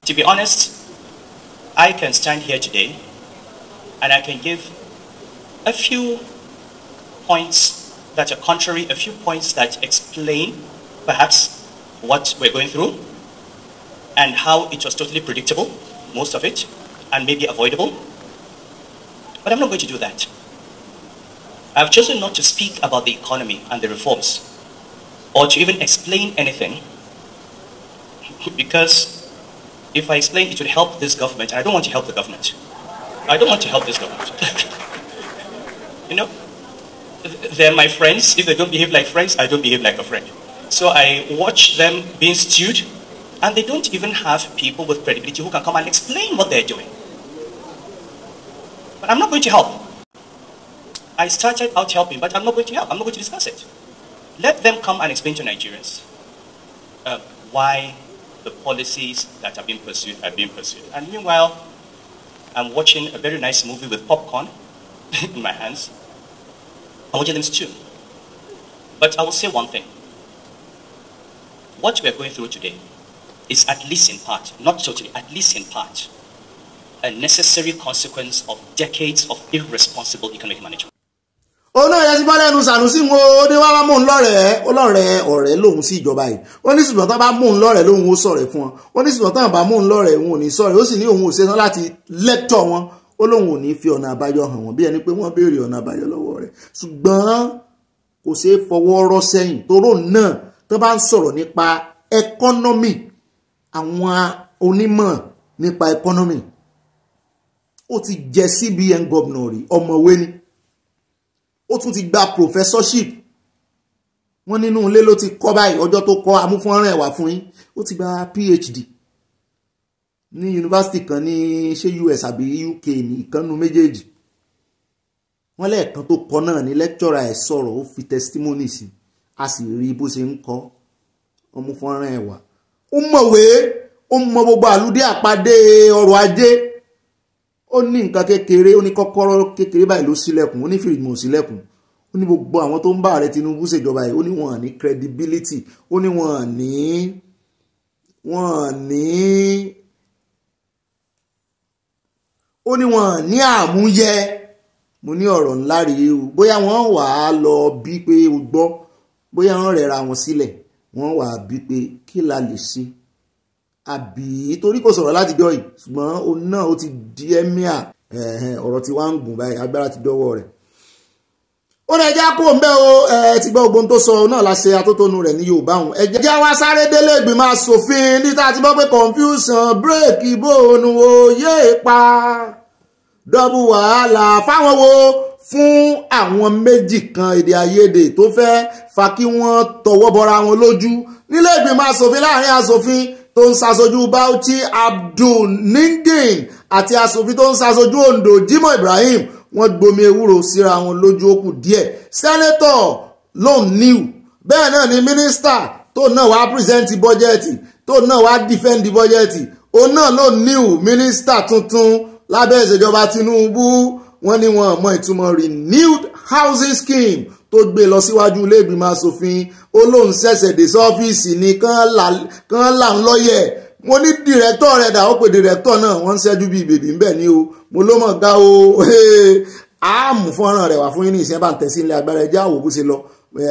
To be honest, I can stand here today and I can give a few points that are contrary, a few points that explain perhaps what we're going through and how it was totally predictable, most of it, and maybe avoidable. But I'm not going to do that. I've chosen not to speak about the economy and the reforms, or to even explain anything, because if I explain, it would help this government, and I don't want to help the government. I don't want to help this government. You know, they're my friends. If they don't behave like friends, I don't behave like a friend. So I watch them being stewed, and they don't even have people with credibility who can come and explain what they're doing. But I'm not going to help. I started out helping, but I'm not going to help. I'm not going to discuss it. Let them come and explain to Nigerians why the policies that are being pursued are being pursued. And meanwhile, I'm watching a very nice movie with popcorn in my hands. I'm watching them stew. But I will say one thing. What we are going through today is at least in part, not totally, at least in part, a necessary consequence of decades of irresponsible economic management. Ó náà yẹ sí bọ́lá ẹnu Sanusi wo ó ní wá mú un lọ́rẹ̀ẹ́ ọ̀rẹ́ lòun sí ìjọba yìí ó ní ṣùgbọ́n tán bá mú un lọ́rẹ̀ẹ́ lòun ó sọ̀rọ̀ fún wọn ó ní ṣùgbọ́n tán bá mú un lọ́rẹ̀ẹ́ òun ò ní sọ̀rọ̀ ó sì ní òun ò ṣetán láti lẹ́tọ̀ wọn ó lóun ò ní fi ọ̀nà àbáyọ hàn wọ́n bí ẹni pé wọ́n béèrè ọ̀nà àbáyọ lọ́wọ́ rẹ̀ ṣùgbọ́n kò ṣeé fọwọ́ rọ́ sẹ́yìn toró náà tó bá ń sọ̀rọ̀ nípa ẹkọ́nọ́mì àwọn onímọ̀ nípa ẹkọ́nọ́mì ó ti jẹ́ CBN gọ́vnọ̀ rí ọ̀mọ̀wé ni ó tún ti gba professorship wọ́n nínú ilé ló ti kọ́ báyìí ọjọ́ tó kọ́ amúfọ́nrán ẹ̀wà fún yín ó ti gba PhD ní yunifásitì kan ní ṣé US àbí UK ní ìkànnù méjèèjì wọ́n lẹ́ẹ̀kan tó kọ́ náà ní lecturer ẹ̀ sọ̀rọ̀ ó fi testimony sí a sì rí bó ṣe ń kọ́ amúfọ́nrán ẹ̀wà ó mọ̀wé ó mọ gbogbo àlùdé àpàdé ọrọ̀ ajé ó ní nǹkan kékeré ó ní kọ́kọ́rọ́ kékeré báyìí ló ṣílẹ̀kùn ó ní fìrìmọ̀ ṣílẹ̀kùn ó ní gbogbo àwọn tó ń bá ààrẹ Tinubu ṣèjọba yìí ó ní wọn ní credibility ó ní wọn ní àmúyẹ mo ní ọ̀rọ̀ ńlá rí o bóyá wọ́n wà á lọ bí pé o gbọ́ bóyá wọ́n rẹra wọn sílẹ̀ wọ́n wà á bí pé kí la lè ṣe àbí torí kò sọ̀rọ̀ láti jọ yìí ṣùgbọ́n òun náà ó ti di ẹ́míà ọ̀rọ̀ tí wọ́n ń gùn báyìí agbára ti dọ́wọ́ rẹ̀ ó rẹ̀ já kó ń bẹ́ o ti gbọ́ ogun tó sọ náà láṣẹ atótónu rẹ̀ ní Yorùbá òun ẹ̀jẹ̀ wá sáré délé ìgbìmọ̀ asòfin níta ti gbọ́ pé confusion bírèkì bóònù òye pa dọ́bù wàhálà fáwọn wo fún àwọn méjì kan èdè àìyedè tó fẹ́ fa kí wọ́n tọwọ́ bọra wọn lójú nílé ìgbìmọ̀ asòfin láàrin asòfin tó ń ṣaṣojú Bauchi Abdul Ningin àti asòfin tó ń ṣaṣojú Ondo Jimoh Ibrahim wọ́n gbomi ewúro síra wọn lójú òkú díẹ̀ sẹ́nẹ́tọ̀ lóun níw bẹ́ẹ̀ náà ni mínísítà tó náà wá pírẹsẹ́ǹtì bọ́jẹ́ẹ̀tì tó náà wá dìfẹ́ǹdì bọ́jẹ́ẹ̀tì òun náà lóun níw mínísítà tuntun lábẹ́ ìṣèjọba Tinubu wọ́n ní wọn mọ ìtumọ̀ renewed housing scheme tó gbé lọ síwájú ilé ìgbìmọ̀ asòfin ó lóun ṣẹ̀ṣẹ̀ dé sọ́fíìsì ní kán là ń lọ́yẹ̀ mo ní dìrẹ́tọ̀ rẹ̀ dà ó pé dìrẹ́tọ̀ náà wọ́n ń ṣẹ́jú bíi bèbí ńbẹ̀ ni o mo ló mọ̀ ga o àmú fọ́nrán rẹ̀ wá fún yín ní ìṣẹ́ bá ń tẹ̀sí ilé agbára ẹjẹ́ àwò bó ṣe lọ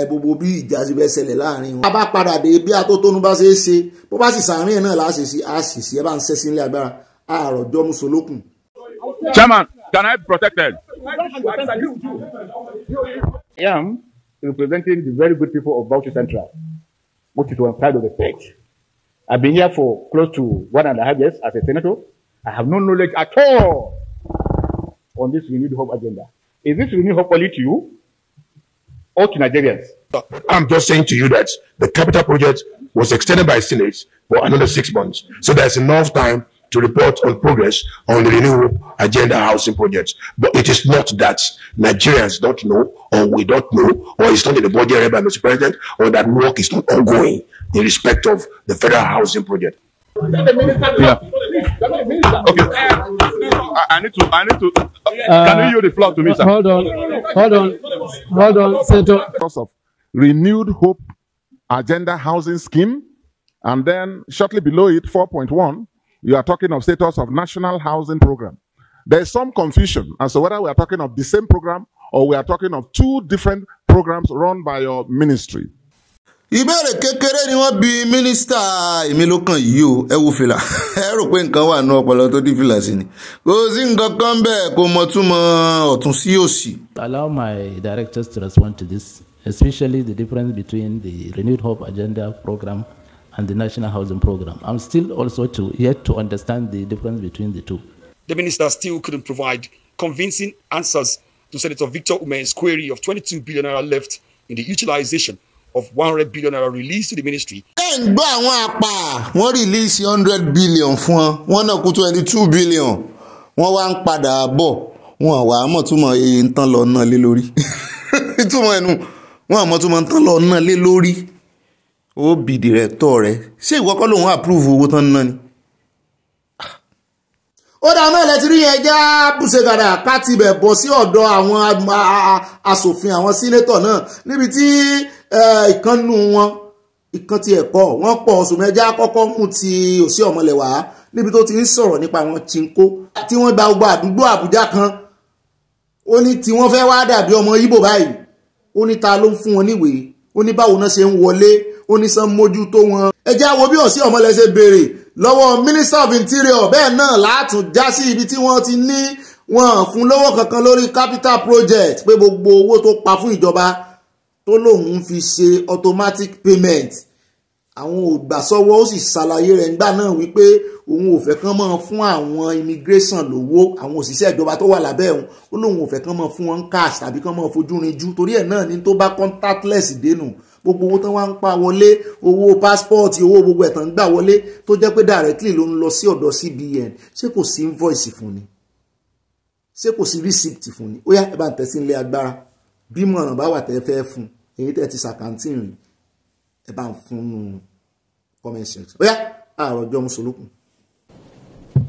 gbogbo bí ìjà ti fẹ́ ṣẹlẹ̀ láàrin wọn. a bá padà dé bí atótónu bá ṣe é ṣe bó bá sì sàárín ẹ̀ náà láṣẹ sí àṣìṣe ẹ bá ń ṣẹ́sí ilé agbára àròjọ́ musolókun. Chairman, can I be protected? I am representing the very good people of Bauchi Central, which is one side of the state. I've been here for close to 1.5 years as a senator. I have no knowledge at all on this renewed hope agenda. Is this renewed hope only to you or to Nigerians? I'm just saying to you that the capital project was extended by Senate for another 6 months. So there's enough time to report on progress on the renewed agenda housing projects. But it is not that Nigerians don't know, or we don't know, or it's not in the budget read by Mr. President, or that work is not ongoing in respect of the federal housing project. Yeah. Okay. I need to. Can you yield the floor to me, sir? Hold on, Senator. Because of renewed hope agenda housing scheme, and then shortly below it, 4.1, you are talking of status of national housing program. There is some confusion as to whether we are talking of the same program or we are talking of two different programs run by your ministry. Ìbéèrè kékeré ni wọ́n bi mínísítà èmi ló kàn yìí o ẹ wo fìlà ẹ rò pé nǹkan wà ní ọpọlọ tó dí fìlà sí ni kò sí nǹkan kan bẹ́ẹ̀ kò mọ̀ túmọ̀ ọ̀tún sí òsì. Allow my directors to respond to this, especially the difference between the Renewed Hope Agenda program and the National Housing Program. I'm still also yet to understand the difference between the two. The minister still couldn't provide convincing answers to Senator Victor Ume's query of 22 billion naira left in the utilization of 100 billion naira released to the ministry. Ẹ ń gbọ́ àwọn àpá wọ́n release 100 billion fún wọn náà kú 22 billion wọ́n wá ń padà bọ̀ wọn wà á mọ̀ túmọ̀ èyí ń tán lọ náà lé lórí ìtumọ̀ ẹnu wọn àmọ́ túmọ̀ ń tán lọ náà lé lórí ó bì dìrẹ́tọ̀ rẹ̀ ṣé ìwọ kọ́ lòun approve owó tán náà ni. ó dáa náà lẹ́tí rí yẹn já bùṣẹ́gàdà ká ti bẹ̀ bọ́ sí ọ̀dọ̀ àwọn asòfin àwọn sínétọ̀ náà níbi tí ìkànnù wọn ìkan ti ẹ̀kọ́ wọ́n pọ̀ ọ̀sùn mẹ́já kọ́kọ́ mú ti òsì ọ̀mọ̀lẹ̀wá níbi tó ti ń sọ̀rọ̀ nípa àwọn chinko tí wọ́n gba gbogbo àdúgbò àbújá kan ó ní tí wọ́n fẹ́ wá dàbí ọmọ Ìgbò báyìí ó ní ta ló ń fún wọn níwèé ó ní báwo náà ṣe ń wọlé ó ní sàn mójútó wọn ẹjẹ́ wo bí òsì ọ̀mọ̀lẹ̀ ṣe béèrè lọ́wọ́ Minister of Interior bẹ́ẹ̀ náà látún já sí ibi tí wọ́n ti ní wọn fún lówó kankan lórí capital project pé gbogbo owó tó pa fún ìjọba tó lóun fi ṣe automatic payment àwọn ògbàsọ́wọ́ ó sì ṣàlàyé rẹ̀ ńgbà náà wípé òun ò fẹ́ kán mọ́ fún àwọn immigration lówó àwọn òṣìṣẹ́ ìjọba tó wà lábẹ́ òun ó lóun ò fẹ́ kán mọ́ fún wọn cash tàbí kán mọ́ fojú rinjú torí ẹ̀ náà ní tó bá contactless dénú gbogbo owó tán wá ń pa wọlé owó passport owó gbogbo ẹ̀tàn ń gbà wọlé tó jẹ́ pé directly ló ń lọ sí ọ̀dọ̀ CBN ṣé kò sí invoice fún ni ṣé kò sí receipt fún ni ó yá ẹ bá ń tẹ̀sí ilé agbára bí mọ̀ràn bá wà tẹ́ fẹ́ fún èyí tẹ́ ti ṣàkántì rìn ẹ bá ń fún un comment section ó yá àròjọ musolókun.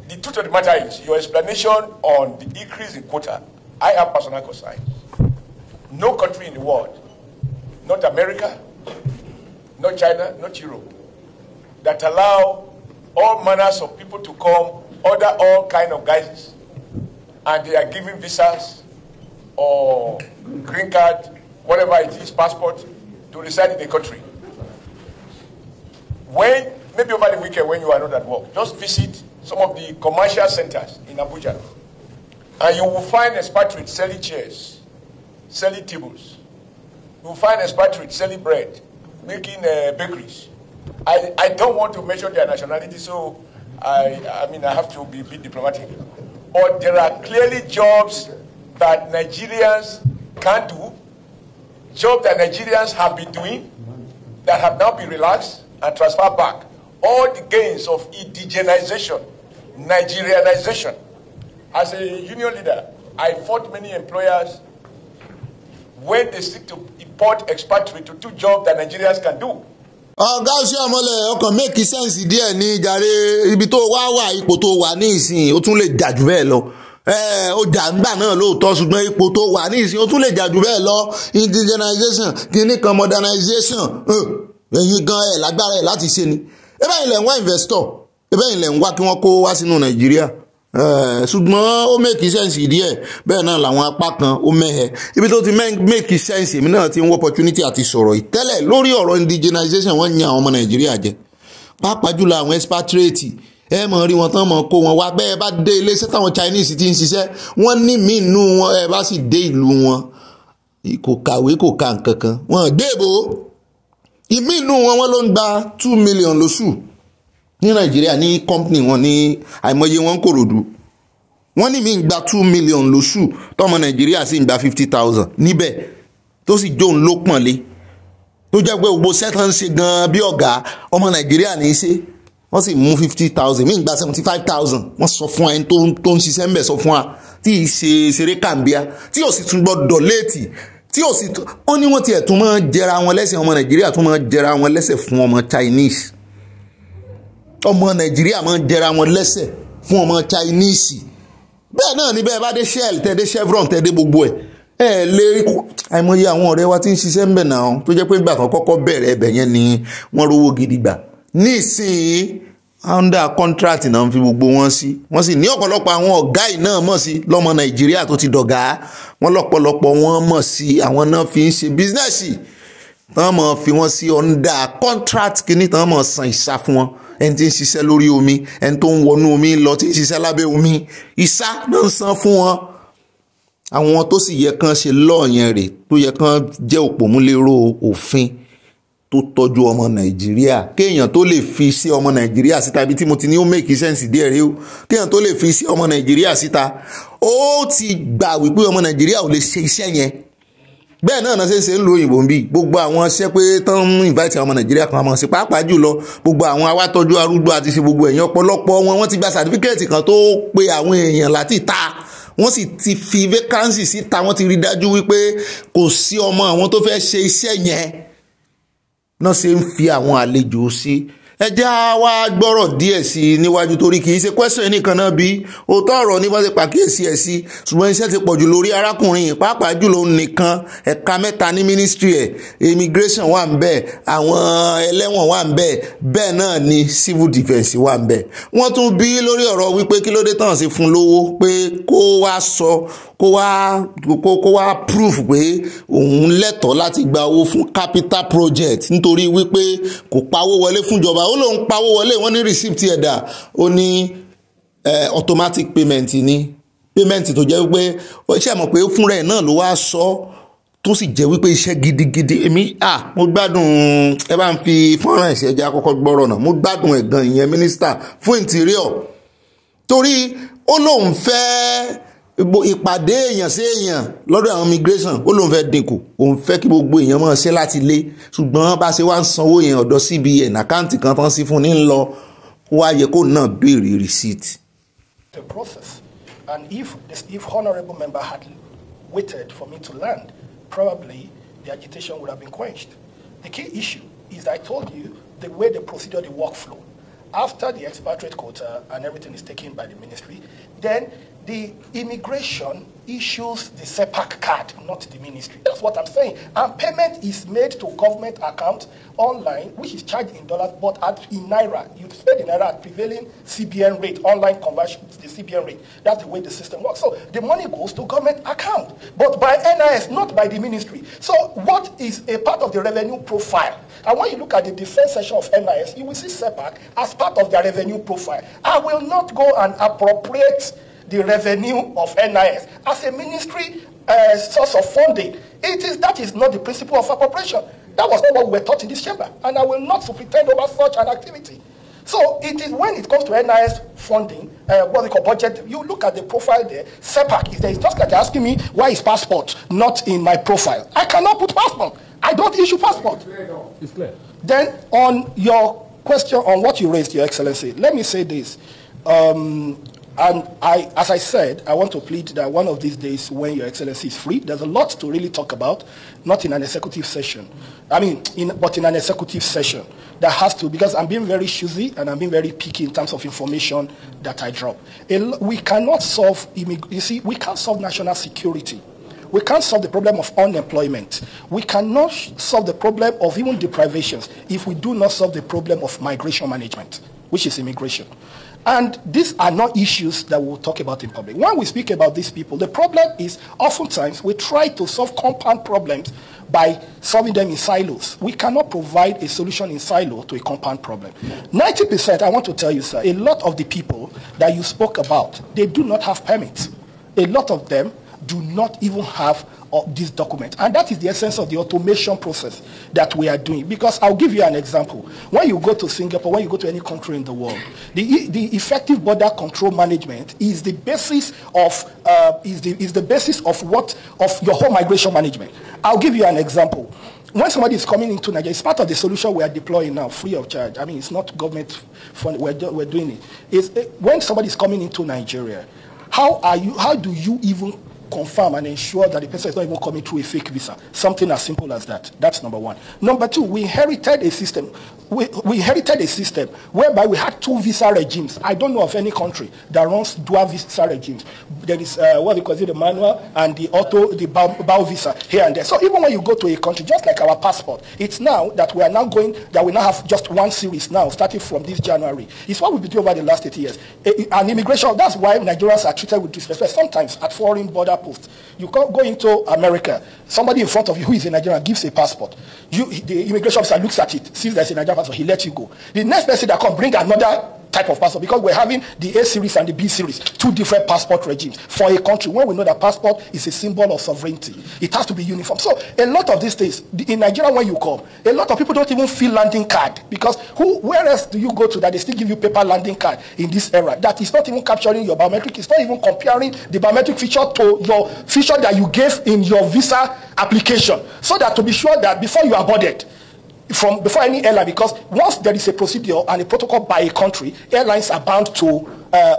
The truth of the matter is your explanation on the increase in quota I have personal concerns. No country in the world, not America, not China, not Europe, that allow all manners of people to come under all kind of guises, and they are giving visas or green card, whatever it is, passport, to reside in the country. When, maybe over the weekend when you are not at work, just visit some of the commercial centers in Abuja, and you will find expatriates selling chairs, selling tables. You will find expatriates selling bread, making bakeries. I don't want to mention their nationality, so I mean I have to be a bit diplomatic. But there are clearly jobs that Nigerians can do, jobs that Nigerians have been doing, that have now been relaxed and transferred back. All the gains of indigenization, Nigerianization. As a union leader, I fought many employers when they seek to import expatriates to do jobs that Nigerians can do. Ọ̀gá ọ̀sẹ̀ ọmọlẹ̀ ọkàn make sense díẹ̀ ní jàre ibi tó wá wà ipò tó wà ní ìsìn ó tún lè jà jù bẹ́ẹ̀ lọ ó jà ńgbà náà lóòótọ́ ṣùgbọ́n ipò tó wà ní ìsìn ó tún lè jà jù bẹ́ẹ̀ lọ indigenization kìíní kan modernization ẹ̀yin gan ẹ̀ lágbára ẹ̀ láti ṣe ni ebe ilẹ̀ ń wá investor ebe ilẹ̀ ń wá kí wọ́n kó wá sínú Nàìjíríà ṣùgbọ́n ó make sense díẹ̀ bẹ́ẹ̀ náà làwọn apá kan ó mẹ́hẹ̀ ibi tó ti make sense èmi náà ti ń wọ opportunity àti sọ̀rọ̀ ìtẹ́lẹ̀ lórí ọ̀rọ̀ indigenization wọ́n yan àwọn ọmọ Nàìjíríà jẹ pàápàá jùlọ àwọn expatriate ẹ mọ̀ rí wọn tán mọ̀ kó wọn wá bẹ́ẹ̀ bá dé iléeṣẹ́ táwọn Chinese ti ń ṣiṣẹ́ wọ́n ní mí nú wọn ẹ bá sì dé ìlú wọn kò kàwé kò ka nǹkan kan wọ́n débò ìmí nú wọn ló ń gba 2 million lóṣù ní Nàìjíríà ní company wọn ní àìmọye wọn Kòròdú wọ́n ní mí ń gba 2 million lóṣù tọmọ Nàìjíríà sì ń gba 50,000 níbẹ̀ tó sì jóun ló pọ̀nlé tó jẹ́ pé gbogbo sẹ́tàn ń ṣe gan-an bí ọ̀gá ọmọ Nàìjíríà ní í ṣe wọ́n sì mú 50,000 mí ń gba 75,000 wọ́n sọ fún ẹni tó ń ṣiṣẹ́ ń bẹ̀ sọ fún wa tí ì ṣe ṣeré kàmbíà tí ò sì tún gbọ́dọ̀ léètì tí ò sì tún ó ní wọ́n tiẹ̀ tún máa jẹra wọn lẹ́sẹ̀ ọmọ Nàìjíríà tún máa jẹra wọn lẹ́sẹ̀ fún ọmọ Chinese ọmọ Nàìjíríà máa jẹra wọn lẹ́sẹ̀ fún ọmọ Chinese bẹ́ẹ̀ náà ni bẹ́ẹ̀ bá dé Shell tẹ́ dé Chevron tẹ́ dé gbogbo ẹ̀ lè àìmọye àwọn ọ̀rẹ́ wa tí ń ṣiṣẹ́ ń bẹ̀ náà tó jẹ́ pé ìgbà kan kọ́kọ́ bẹ̀rẹ̀ ẹbẹ̀ yẹn ni wọ́n rówó gidi gbà nísìnyí under contract náà ń fi gbogbo wọn sí wọ́n sì ní ọ̀pọ̀lọpọ̀ àwọn ọ̀gá yìí náà mọ̀ sí lọ́mọ Nàìjíríà tó ti dọ̀gá wọn lọ́pọ̀lọpọ̀ wọn mọ̀ sí àwọn náà fi ń ṣe bísínẹ́sì tán mọ̀ fi wọ́n sí under contract kìíní tán mọ̀ san ìsá fún wọn ẹni tí ń ṣiṣẹ́ lórí omi ẹni tó ń wọnú omi lọ tí ń ṣiṣẹ́ lábẹ́ omi ìsá náà ń san fún wọn àwọn tó sì yẹ kán ṣe lọ́ọ̀yẹn rè tó yẹ kán jẹ́ òpómúlérò òfin tó tọ́jú ọmọ Nàìjíríà kéèyàn tó lè fi sí ọmọ Nàìjíríà síta ibi tí mo ti ní ó make sense díẹ̀ rí o kéèyàn tó lè fi sí ọmọ Nàìjíríà síta ó ti gbà wípé ọmọ Nàìjíríà ò lè ṣe iṣẹ́ yẹn bẹ́ẹ̀ náà ṣe ń lo òyìnbó ń bí gbogbo àwọn iṣẹ́ pé tán ń invite ọmọ Nàìjíríà kan máa ṣe pàápàá jùlọ gbogbo àwọn awátọ́jú arúgbó àti ṣe gbogbo èèyàn ọ̀pọ̀lọpọ̀ wọ́n ti gba certificate kan tó pe àwọn èèyàn láti ta wọ́n sì ti fi vacancy síta wọ́n ti rí dájú wípé kò sí ọmọ àwọn tó fẹ́ ṣe iṣẹ́ yẹn náà ṣe ń fi àwọn àlejò sí ẹ jẹ́ wá gbọ́rọ̀ díẹ̀ sí i níwájú torí kì í ṣe question nìkan náà bí òótọ́ ọ̀rọ̀ ní bá ṣe pàkíyèsí ẹ̀ sí ṣùgbọ́n iṣẹ́ ti pọ̀jù lórí arákùnrin pàápàá jùlọ nìkan ẹ̀ka mẹ́ta ní ministry ẹ̀ immigration wà ń bẹ̀ àwọn ẹlẹ́wọ̀n wà ń bẹ̀ bẹ́ẹ̀ náà ni civil defence wà ń bẹ̀ wọ́n tún bí lórí ọ̀rọ̀ wípé kí ló dé tàn sí fún lówó pé kó wá proof pé òun lẹ́tọ̀ọ́ láti gba owó fún capital project nítorí wípé kò pawó wọlé fúnjọba ó lóun pawó wọlé wọ́n ní receipt ẹ̀dà ó ní automatic payment ní payment tó jẹ́ wípé ó ṣe mọ̀ pé fúnra ẹ̀ náà ló wá sọ tó sì jẹ́ wípé iṣẹ́ gidigidi èmi mo gbádùn ẹ bá ń fi fọ́nrán ẹ̀ṣẹ̀ jẹ́ àkọ́kọ́ gbọ́rọ̀ náà mo gbádùn ẹ̀ gan ìyẹn minister fún interior torí ó lóun fẹ́ ìpàdé èèyàn sí èèyàn lọ́dọ̀ àwọn immigration ó lóun fẹ́ dínkù òun fẹ́ kí gbogbo èèyàn máa ṣe láti lé ṣùgbọ́n bá ṣe wá ń sanwó yẹn ọ̀dọ̀ CBN àkáǹtì kan tán sí fún ní lọ wá yẹ kó náà béèrè receipt. The process, and if honourable member had waited for me to land, probably the agitation would have been quenched. The key issue is that I told you the way the procedure, the workflow. After the expatriate quota and everything is taken by the ministry, then the immigration issues the SEPAC card, not the ministry. That's what I'm saying. And payment is made to government account online, which is charged in dollars, but in naira. You pay the naira at prevailing CBN rate, online conversion to the CBN rate. That's the way the system works. So the money goes to government account, but by NIS, not by the ministry. So what is a part of the revenue profile? And when you look at the defense section of NIS, you will see SEPAC as part of their revenue profile. I will not go and appropriate the revenue of NIS as a ministry source of funding. That is not the principle of appropriation. That was not what we were taught in this chamber, and I will not pretend over such an activity. So it is when it comes to NIS funding, what we call budget, you look at the profile there, SEPAC is there. It's just like you're asking me why is passport not in my profile. I cannot put passport. I don't issue passport. It's clear. Then on your question on what you raised, Your Excellency, let me say this. And as I said, I want to plead that one of these days when Your Excellency is free, there's a lot to really talk about, not in an executive session. But in an executive session that has to, because I'm being very choosy and I'm being very picky in terms of information that I drop. We cannot solve, we can't solve national security. We can't solve the problem of unemployment. We cannot solve the problem of even deprivations if we do not solve the problem of migration management, which is immigration. And these are not issues that we'll talk about in public. When we speak about these people, the problem is oftentimes we try to solve compound problems by solving them in silos. We cannot provide a solution in silo to a compound problem. 90%, I want to tell you, sir, a lot of the people that you spoke about, they do not have permits. A lot of them do not even have this document. And that is the essence of the automation process that we are doing. Because I'll give you an example. When you go to Singapore, when you go to any country in the world, the effective border control management is the basis of of your whole migration management. I'll give you an example. When somebody is coming into Nigeria, it's part of the solution we are deploying now, free of charge. I mean, it's not government fund. We're doing it. When somebody is coming into Nigeria, how do you even confirm and ensure that the person is not even coming through a fake visa? Something as simple as that. That's number one. Number two, we inherited a system. We inherited a system whereby we had two visa regimes. I don't know of any country that runs dual visa regimes. There is what we call the manual and the bow visa here and there. So even when you go to a country, just like our passport, it's now that we now have just one series now, starting from this January. It's what we've been doing over the last 80 years. And immigration, that's why Nigerians are treated with disrespect. Sometimes at foreign border posts, you can't go into America, somebody in front of you who is a Nigerian gives a passport. The immigration officer looks at it, sees there's a Nigerian passport, he lets you go. The next person that comes, bring another type of passport, because we're having the A series and the B series, two different passport regimes for a country when we know that passport is a symbol of sovereignty. It has to be uniform. So a lot of these things, in Nigeria when you come, a lot of people don't even fill landing card, because where else do you go to that they still give you paper landing card in this era? That is not even capturing your biometric, it's not even comparing the biometric feature to your feature that you gave in your visa application, so that to be sure that before you are boarded, before any airline, because once there is a procedure and a protocol by a country, airlines are bound to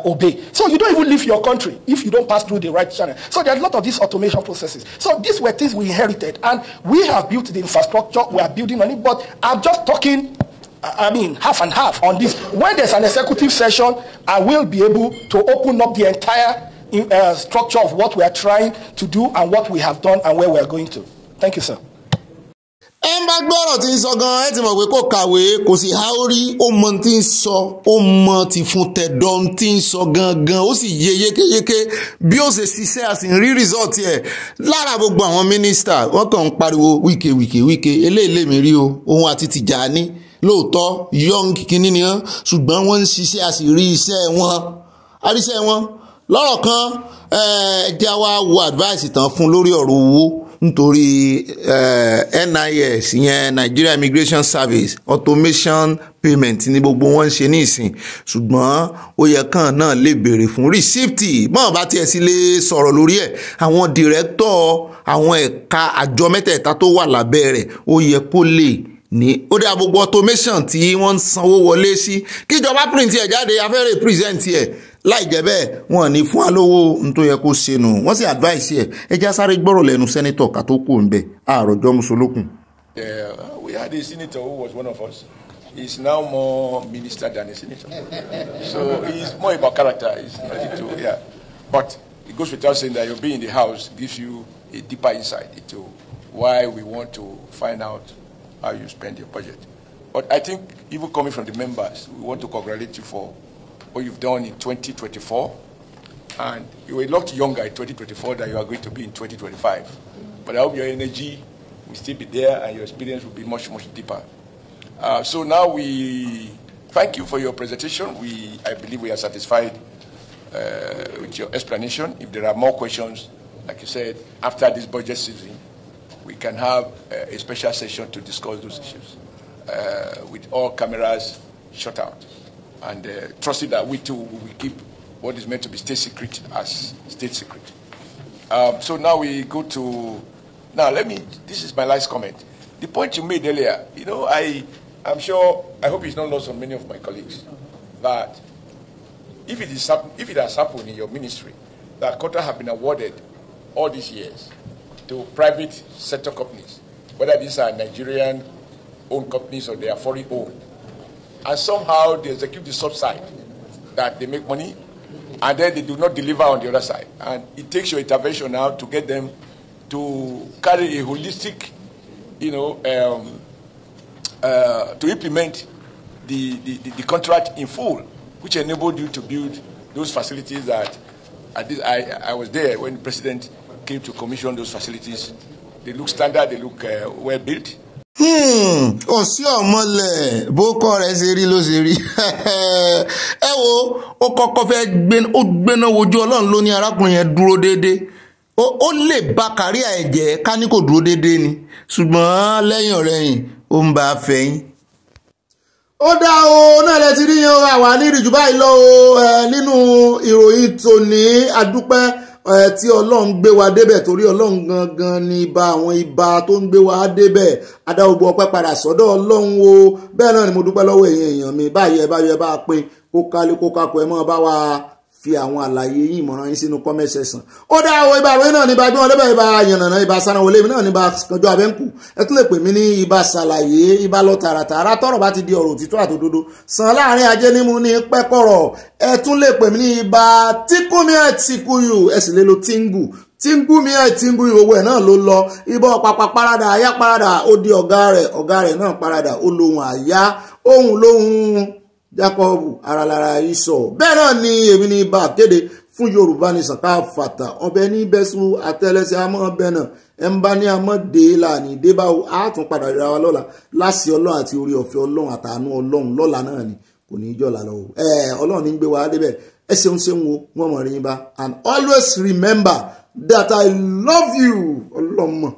obey. So you don't even leave your country if you don't pass through the right channel. So there are a lot of these automation processes. So these were things we inherited, and we have built the infrastructure, we are building on it, but I'm just talking, half and half on this. When there's an executive session, I will be able to open up the entire structure of what we are trying to do and what we have done and where we are going to. Thank you, sir. ẹ ń bá gbọ́rọ̀ tí ń sọ gan ẹ ti mọ̀ pé kò kàwé kò sì há orí ó mọ tí ń sọ ó mọ ti fún tẹ̀dọ̀ tí ń sọ gangan ó sì yé yékéyéké bí ó ṣe ṣiṣẹ́ a sì ń rí result ẹ̀ lára gbogbo àwọn mínísítà wọ́n kàn ń pariwo wíkè eléyìí mi rí o òun àti Tìjàní lóòótọ́ young kìíní ni wọ́n ṣùgbọ́n wọ́n ń ṣiṣẹ́ a sì rí iṣẹ́ wọn lọ́rọ̀ kan ẹjẹ́ wa wo advice tán fún lórí ọ̀rọ̀ owó nítorí NIS yẹn Nigeria Immigration Service automation payment ní gbogbo wọn ń ṣe ní ìsìn ṣùgbọ́n ó yẹ kàn náà lè béèrè fún receipt bọ́n bá tiẹ̀ sí lè sọ̀rọ̀ lórí ẹ̀ àwọn director àwọn ẹ̀ka àjọ mẹ́tẹ̀ẹ̀ta tó wà lábẹ́ rẹ̀ ó yẹ kó lè ní ó dá gbogbo automation tí wọ́n ń sanwó wọlé sí kíjọba print ẹ̀ jáde afẹ́rẹ́ present ẹ̀ láì jẹ́ bẹ́ẹ̀ wọ́n ní fún alówó n tó yẹ kó ṣe nù wọ́n sì advice ẹ̀ ẹjá sáré gbọ́rọ̀ lẹ́nu senator ká tó kù ń bẹ̀ àròjọ́ musolókun. We had a senator who was one of us. He's now more minister than a senator. So he's more about character. It's nothing to, yeah. But it goes without saying that you'll be in the house gives you a deeper insight into why we want to find out how you spend your budget. But I think even coming from the members, we want to congratulate you for what you've done in 2024. And you were a lot younger in 2024 than you are going to be in 2025. But I hope your energy will still be there and your experience will be much, much deeper. So now we thank you for your presentation. I believe we are satisfied with your explanation. If there are more questions, like you said, after this budget season, we can have a special session to discuss those issues with all cameras shut out. And trusting that we too will keep what is meant to be state secret as state secret. So now we go to, this is my last comment. The point you made earlier, I'm sure, I hope it's not lost on many of my colleagues, that if it has happened in your ministry that contracts have been awarded all these years to private sector companies, whether these are Nigerian-owned companies or they are foreign-owned, and somehow they execute the subside that they make money, and then they do not deliver on the other side, and it takes your intervention now to get them to carry a holistic, to implement the contract in full, which enabled you to build those facilities that I was there when the president came to commission those facilities. They look standard, they look well built. Òsì ọmọlẹ̀ bó kọ́ rẹ̀ ṣe rí ló ṣe rí. Ẹ wo ó kọ́kọ́ fẹ́ gbéná wojú Ọlọ́run ló ní arákùnrin yẹn dúró déédéé. Ó lè bá kárí ẹ̀jẹ̀ ká ní kò dúró déédéé ni ṣùgbọ́n lẹ́yìn ọ̀rẹ́yìn ó ń bá a fẹ̀yìn. Ó dá o náà lẹ ti rí yan àwa ní ìrìjú báyìí lọ o nínú ìròyìn tòní àdúpẹ́ tí Ọlọ́run gbé wa débẹ̀ torí Ọlọ́run gangan ni ibà àwọn ibà tó ń gbé wa débẹ̀ adá gbogbo ọpẹ́ padà sọ́dọ̀ Ọlọ́run o bẹ́ẹ̀ náà ni mo dúpẹ́ lọ́wọ́ èèyàn mi báyìí ẹ bá pé kó kálé kó kákó ẹ mọ́ bá wa fi àwọn àlàyé yìí mọ̀ràn yín sínú comment section. Ó dá o ibà ròyìn náà ní ibà bí wọn lébẹ̀ ibà yànnàná ibà sanwó-olé mi náà ní ibà kanjú abẹ́ǹkù ẹ tún lè pè mí ní ibà ṣàlàyé ibà lọ tààràtààrà tọ́rọ̀ bá ti di ọ̀rọ̀ òtítọ́ àtòdodo sàn láàrin ajé nímú ní pẹ́kọ̀rọ̀ ẹ tún lè pè mí ní ibà tíkúmi àtìkúyù ẹ sì lè lo tíngù mi àtìngù owó ẹ̀ náà ló lọ ibà pàpà parada àyà parada ó di ọ̀gá rẹ̀ náà parada ó lóhun àyà ohun lóhun Jacob aralara iso bẹ́ẹ̀ náà ni èmi ní bá kéde fún Yorùbá ní sàká fàtà ọbẹ̀ ní bẹ́sù àtẹ́lẹsẹ̀ àmọ́ bẹ́ẹ̀ náà ẹ̀ ń bá ní àmọ́ dé láàní débáwò àátún padà ríra wa lọ́la láṣẹ Ọlọ́run àti orí ọ̀fẹ́ Ọlọ́run àtàánú Ọlọ́run lọ́la náà ni kò ní í jọ̀la lọ́wọ́ Ọlọ́run ní gbé wa débẹ̀ ẹ ṣeun wo wọ́n mọ̀ rí yín bá and always remember that I love you Ọlọ́mọ.